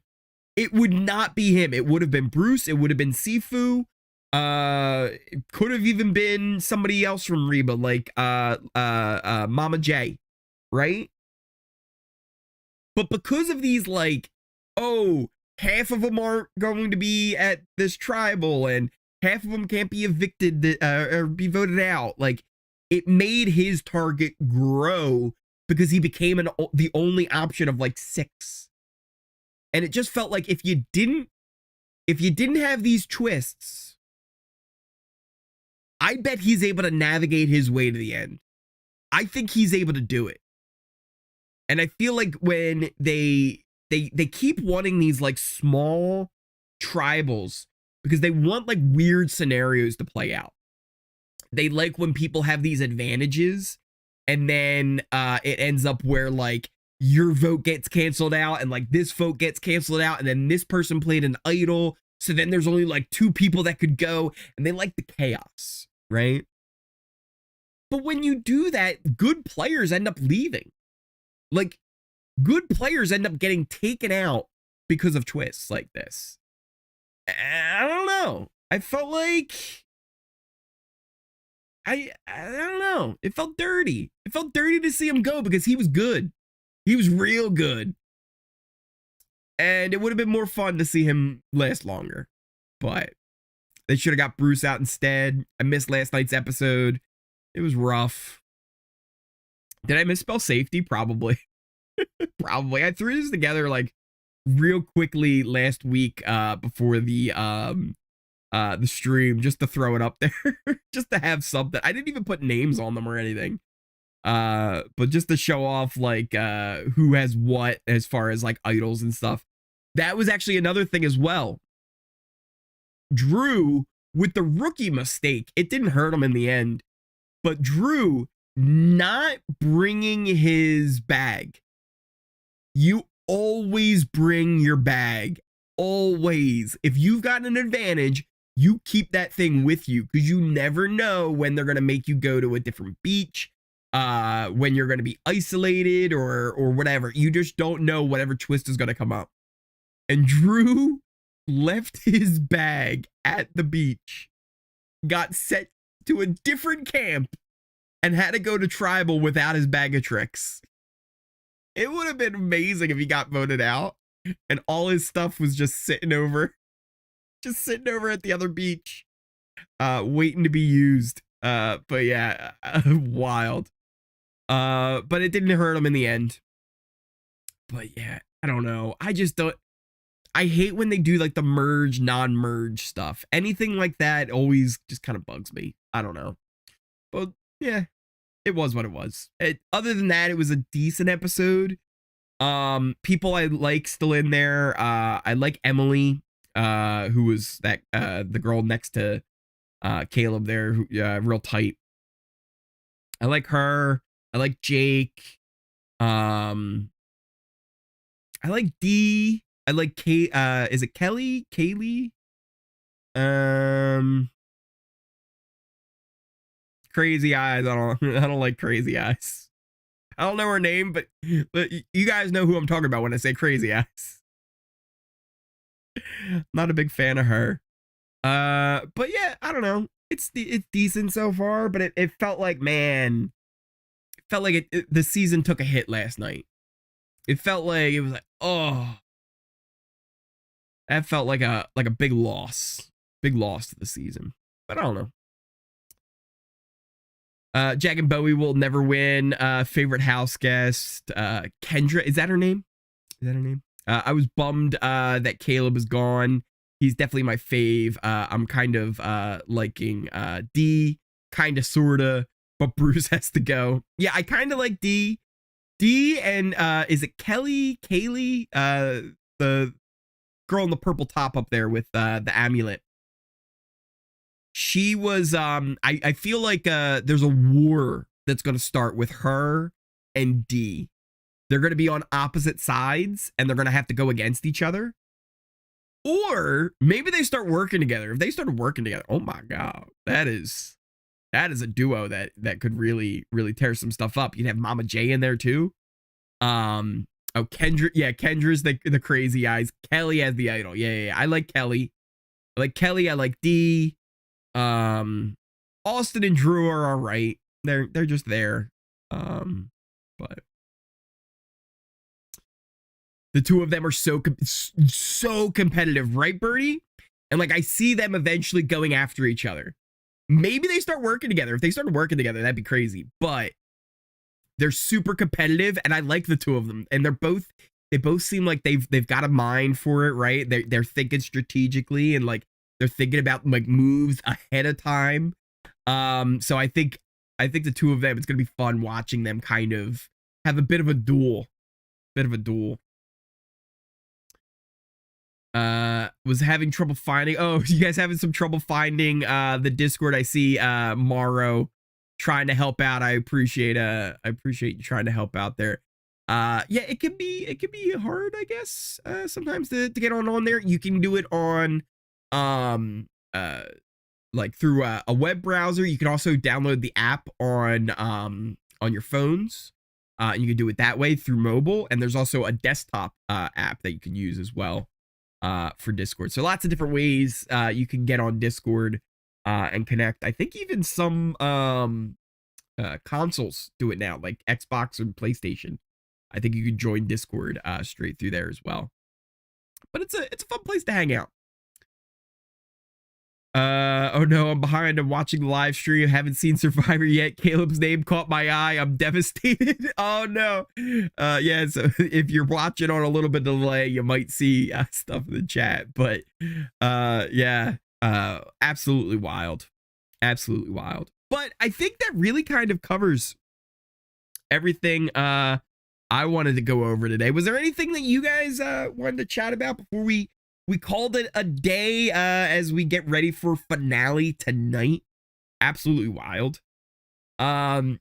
It would not be him. It would have been Bruce. It would have been Sifu. It could have even been somebody else from Reba, like Mama J, right? But because of these, like, oh, half of them aren't going to be at this tribal, and half of them can't be evicted or be voted out, like, it made his target grow because he became the only option of like 6. And it just felt like if you didn't have these twists, I bet he's able to navigate his way to the end. I think he's able to do it. And I feel like when they keep wanting these like small tribals because they want like weird scenarios to play out. They like when people have these advantages and then it ends up where like your vote gets canceled out and like this vote gets canceled out, and then this person played an idol, so then there's only like 2 people that could go, and they like the chaos, right? But when you do that, good players end up leaving. Like, good players end up getting taken out because of twists like this. I don't know. I felt like I don't know. It felt dirty. It felt dirty to see him go because he was good. He was real good. And it would have been more fun to see him last longer. But they should have got Bruce out instead. I missed last night's episode. It was rough. Did I misspell safety? Probably. Probably. I threw this together like real quickly last week before the stream, just to throw it up there, just to have something. I didn't even put names on them or anything. But just to show off like who has what as far as like idols and stuff. That was actually another thing as well. Drew, with the rookie mistake, it didn't hurt him in the end, but Drew not bringing his bag. You always bring your bag. Always. If you've got an advantage, you keep that thing with you because you never know when they're going to make you go to a different beach, when you're going to be isolated or whatever. You just don't know whatever twist is going to come up. And Drew left his bag at the beach, got sent to a different camp, and had to go to tribal without his bag of tricks. It would have been amazing if he got voted out and all his stuff was just sitting over at the other beach, waiting to be used. But yeah, wild. But it didn't hurt him in the end. But yeah, I don't know. I hate when they do like the merge, non-merge stuff. Anything like that always just kind of bugs me. I don't know. But yeah, it was what it was. Other than that, it was a decent episode. People I like still in there. I like Emily, who was that the girl next to Caleb there, who real tight. I like her. I like Jake. I like D. I like is it Kelly? Kaylee? Crazy Eyes. I don't like Crazy Eyes. I don't know her name, but you guys know who I'm talking about when I say Crazy Eyes. Not a big fan of her. But yeah, I don't know. It's decent so far, but it felt like, man, it felt like the season took a hit last night. It felt like it was like, oh, that felt like a big loss to the season. But I don't know. Jag and Bowie will never win. Favorite house guest, Kendra. Is that her name? I was bummed that Caleb is gone. He's definitely my fave. I'm kind of liking D, kind of sorta, but Bruce has to go. Yeah, I kind of like D. And is it Kaylee? The girl in the purple top up there with the amulet. She was I feel like there's a war that's going to start with her and D. They're going to be on opposite sides and they're going to have to go against each other. Or maybe they start working together. If they started working together, oh my god, that is a duo that could really tear some stuff up. You'd have Mama J in there too. Oh, Kendra's the Crazy Eyes. Kelly has the idol. Yeah. I like Kelly. I like D. Austin and Drew are all right. They're just there. But the two of them are so competitive, right, Birdie? And like I see them eventually going after each other. Maybe they start working together. If they started working together, that'd be crazy. But they're super competitive, and I like the two of them. And they both seem like they've got a mind for it, right? They're thinking strategically and like they're thinking about like moves ahead of time. So I think the two of them, it's gonna be fun watching them kind of have a bit of a duel. Was having trouble finding. Oh, you guys having some trouble finding the Discord? I see Morrow trying to help out. I appreciate you trying to help out there. Yeah, it can be hard, I guess, sometimes to get on there. You can do it on like through a web browser. You can also download the app on your phones. You can do it that way through mobile, and there's also a desktop app that you can use as well for Discord. So lots of different ways you can get on Discord and connect. I think even some consoles do it now, like Xbox and PlayStation. I think you can join Discord straight through there as well. But it's a fun place to hang out. Oh no, I'm behind. I'm watching the live stream. Haven't seen Survivor yet. Caleb's name caught my eye. I'm devastated. Oh no. Yeah, so if you're watching on a little bit of delay, you might see stuff in the chat. But yeah, absolutely wild. But I think that really kind of covers everything I wanted to go over today. Was there anything that you guys wanted to chat about before we called it a day as we get ready for finale tonight? Absolutely wild. That's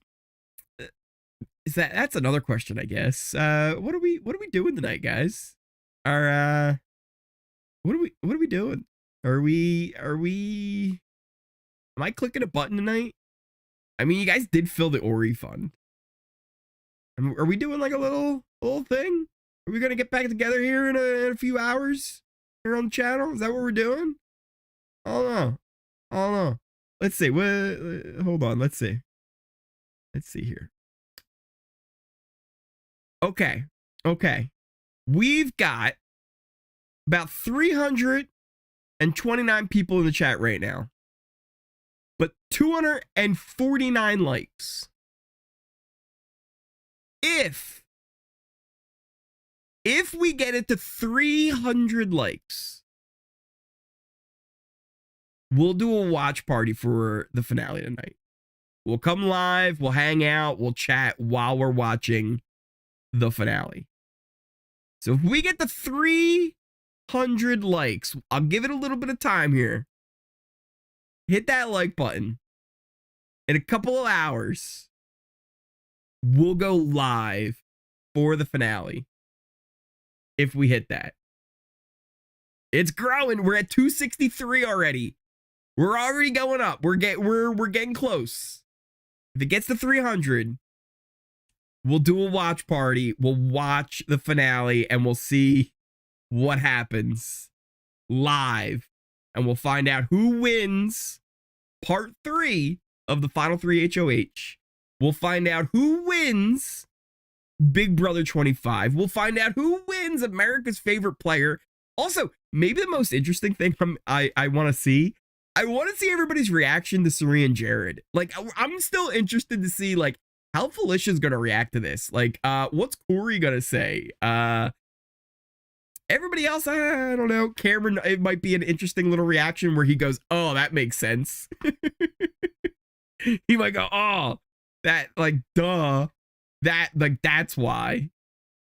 another question, I guess. What are we doing tonight, guys? What are we doing? Am I clicking a button tonight? I mean, you guys did fill the Ori fund. Are we doing like a little thing? Are we gonna get back together here in a few hours here on the channel? Is that what we're doing? I don't know. Let's see. Hold on. Let's see here. Okay. We've got about 329 people in the chat right now, but 249 likes. If we get it to 300 likes, we'll do a watch party for the finale tonight. We'll come live, we'll hang out, we'll chat while we're watching the finale. So if we get to 300 likes, I'll give it a little bit of time here. Hit that like button. In a couple of hours, we'll go live for the finale. If we hit that. It's growing. We're at 263 already. We're already going up. We're getting close. If it gets to 300, we'll do a watch party. We'll watch the finale and we'll see what happens live. And we'll find out who wins part 3 of the Final 3 HOH. We'll find out who wins Big Brother 25. We'll find out who wins America's favorite player. Also, maybe the most interesting thing I want to see. I want to see everybody's reaction to Cirie and Jared. Like, I'm still interested to see, like, how Felicia's going to react to this. Like, what's Cory going to say? Everybody else, I don't know. Cameron, it might be an interesting little reaction where he goes, oh, that makes sense. He might go, oh, that, like, duh. That, like, that's why.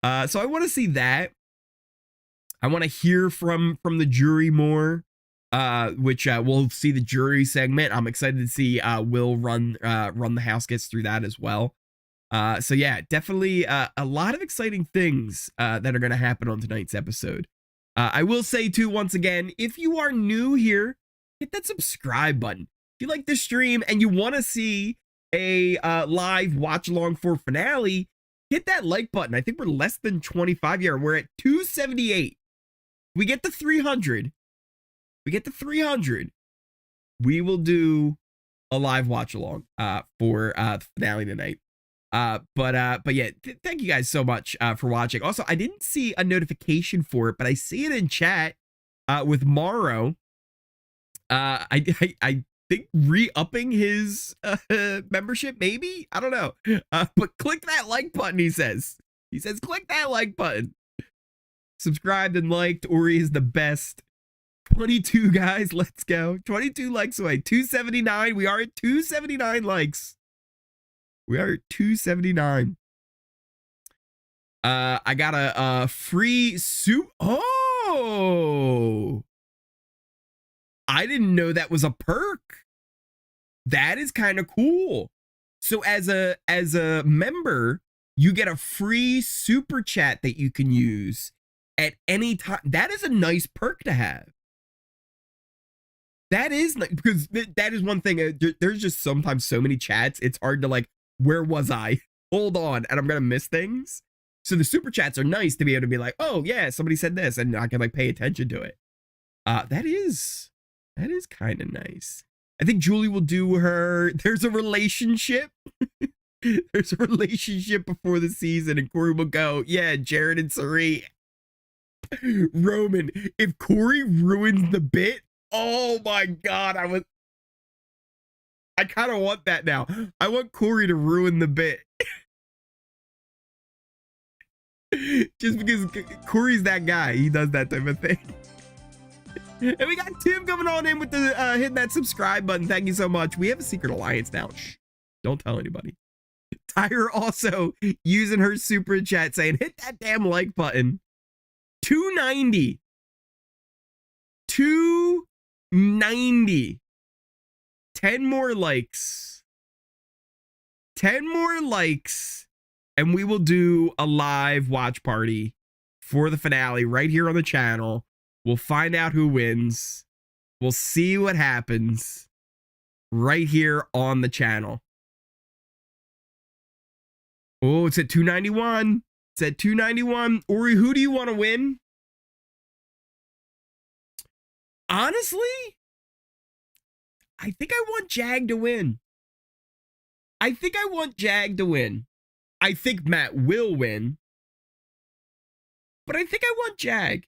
So I want to see that. I want to hear from the jury more, which we'll see the jury segment. I'm excited to see Will run the house gets through that as well. So yeah, definitely a lot of exciting things that are going to happen on tonight's episode. I will say too, once again, if you are new here, hit that subscribe button. If you like this stream and you want to see a live watch along for finale, hit that like button. I think we're less than 25 here. We're at 278. We get to 300. We will do a live watch along for the finale tonight. But yeah, thank you guys so much for watching. Also, I didn't see a notification for it, but I see it in chat with Morrow. I think re-upping his membership, maybe? I don't know. But click that like button, he says. He says, click that like button. Subscribed and liked. Ori is the best. 22 guys, let's go. 22 likes away. 279. We are at 279 likes. We are at 279. I got a free suit. Oh! I didn't know that was a perk. That is kind of cool. So as a member, you get a free super chat that you can use at any time. That is a nice perk to have. That is, because that is one thing. There's just sometimes so many chats. It's hard to, like, where was I? Hold on, and I'm gonna miss things. So the super chats are nice to be able to be like, oh yeah, somebody said this, and I can, like, pay attention to it. That is kind of nice. I think Julie will do her. There's a relationship. There's a relationship before the season, and Cory will go, yeah, Jared and Cirie. Roman, if Cory ruins the bit, oh my god, I kind of want that now. I want Cory to ruin the bit. Just because Cory's that guy. He does that type of thing. And we got Tim coming on in with the hitting that subscribe button. Thank you so much. We have a secret alliance now. Shh. Don't tell anybody. Tyra also using her super chat saying, hit that damn like button. 290. 290. 10 more likes. 10 more likes. And we will do a live watch party for the finale right here on the channel. We'll find out who wins. We'll see what happens right here on the channel. Oh, it's at 291. It's at 291. Ori, who do you want to win? Honestly, I think I want Jag to win. I think Matt will win. But I think I want Jag.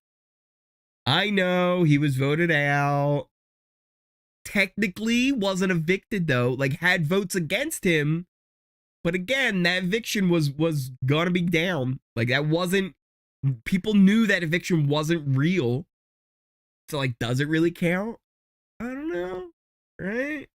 I know he was voted out. Technically wasn't evicted though. Like had votes against him. But again, that eviction was gonna be down. Like that wasn't, people knew that eviction wasn't real. So like, does it really count? I don't know, right?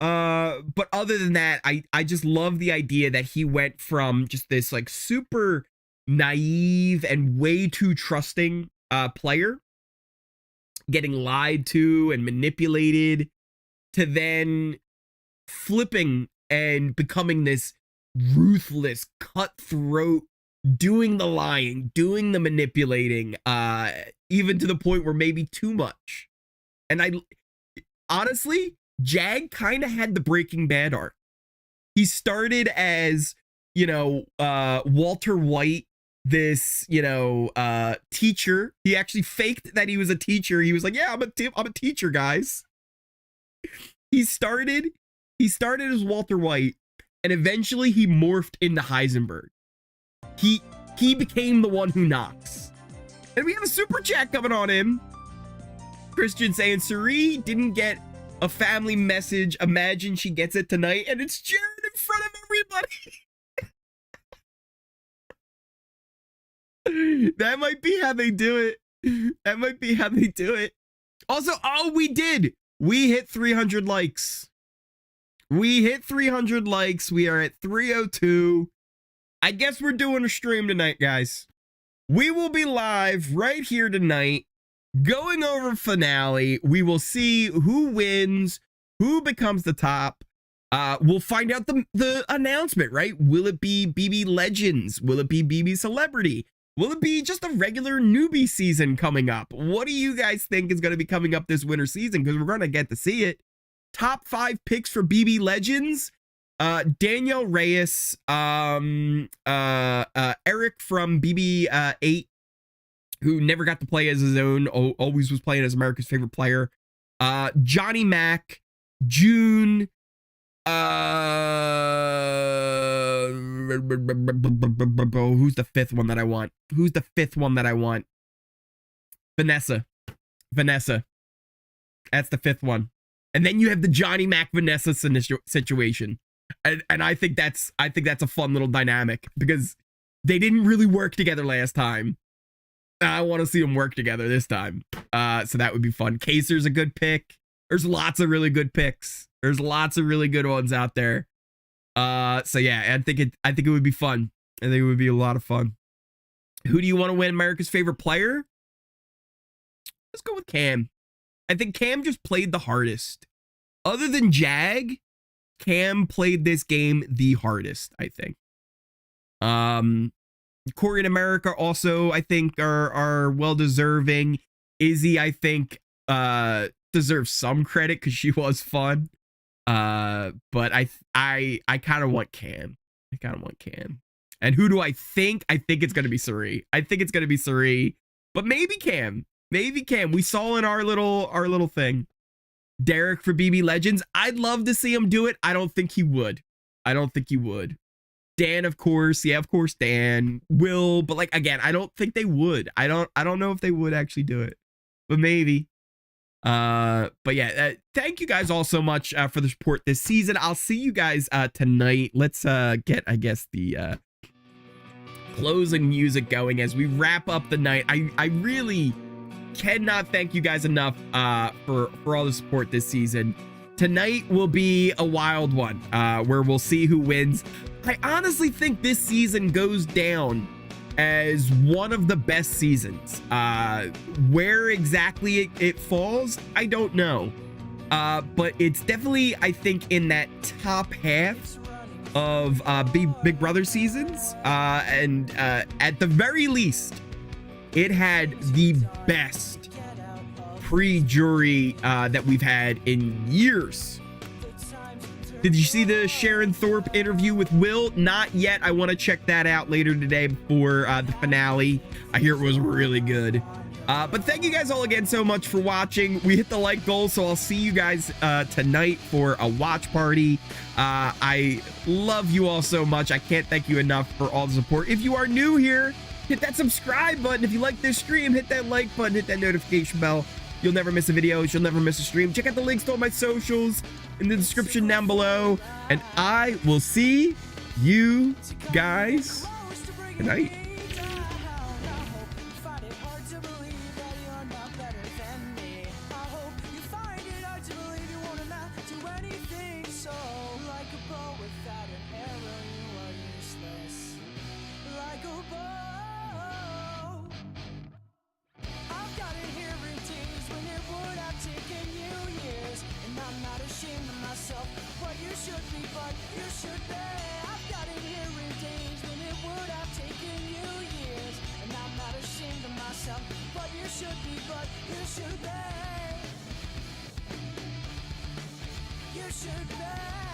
But other than that, I just love the idea that he went from just this like super naive and way too trusting player, getting lied to and manipulated, to then flipping and becoming this ruthless, cutthroat, doing the lying, doing the manipulating, even to the point where maybe too much. And I honestly, Jag kind of had the Breaking Bad arc. He started as, you know, Walter White, this, you know, teacher. He actually faked that he was a teacher. He was like, yeah, I'm a teacher, guys. He started as Walter White, and eventually he morphed into Heisenberg. He became the one who knocks. And we have a super chat coming on in. Christian saying, Cirie didn't get a family message. Imagine she gets it tonight, and it's Jared in front of everybody. That might be how they do it. That might be how they do it. Also, oh, we did. We hit 300 likes. We hit 300 likes. We are at 302. I guess we're doing a stream tonight, guys. We will be live right here tonight, going over finale. We will see who wins, who becomes the top. We'll find out the announcement, right? Will it be BB Legends? Will it be BB Celebrity? Will it be just a regular newbie season coming up? What do you guys think is going to be coming up this winter season? Because we're going to get to see it. Top 5 picks for BB Legends. Daniel Reyes, Eric from BB8, who never got to play as his own, always was playing as America's favorite player. Johnny Mac, June, who's the fifth one that I want? Who's the fifth one that I want? Vanessa. That's the fifth one. And then you have the Johnny Mac Vanessa situation. And I think that's a fun little dynamic because they didn't really work together last time. I want to see them work together this time. So that would be fun. Kaser's a good pick. There's lots of really good picks. There's lots of really good ones out there. So yeah, I think it would be fun. I think it would be a lot of fun. Who do you want to win America's favorite player? Let's go with Cam. I think Cam just played the hardest. Other than Jag, Cam played this game the hardest, I think. Cory and America also, I think, are well deserving. Izzy, I think, deserves some credit because she was fun. But I kind of want Cam. And who do I think? I think it's gonna be Cirie. But maybe Cam. We saw in our little thing. Derek for BB Legends. I'd love to see him do it. I don't think he would. Dan, of course. Yeah, of course, Dan will. But like, again, I don't think they would. I don't know if they would actually do it. But maybe. But yeah, thank you guys all so much for the support this season. I'll see you guys tonight. Let's get, I guess, the closing music going as we wrap up the night. I really cannot thank you guys enough for all the support this season. Tonight will be a wild one where we'll see who wins. I honestly think this season goes down as one of the best seasons. Where exactly it falls, I don't know. But it's definitely, I think, in that top half of Big Brother seasons. And at the very least, it had the best pre-jury that we've had in years. Did you see the Sharon Thorpe interview with Will? Not yet. I want to check that out later today before the finale. I hear it was really good. But thank you guys all again so much for watching. We hit the like goal, so I'll see you guys tonight for a watch party. I love you all so much. I can't thank you enough for all the support. If you are new here, hit that subscribe button. If you like this stream, hit that like button, hit that notification bell. You'll never miss a video. You'll never miss a stream. Check out the links to all my socials in the description down below. And I will see you guys tonight. You should be.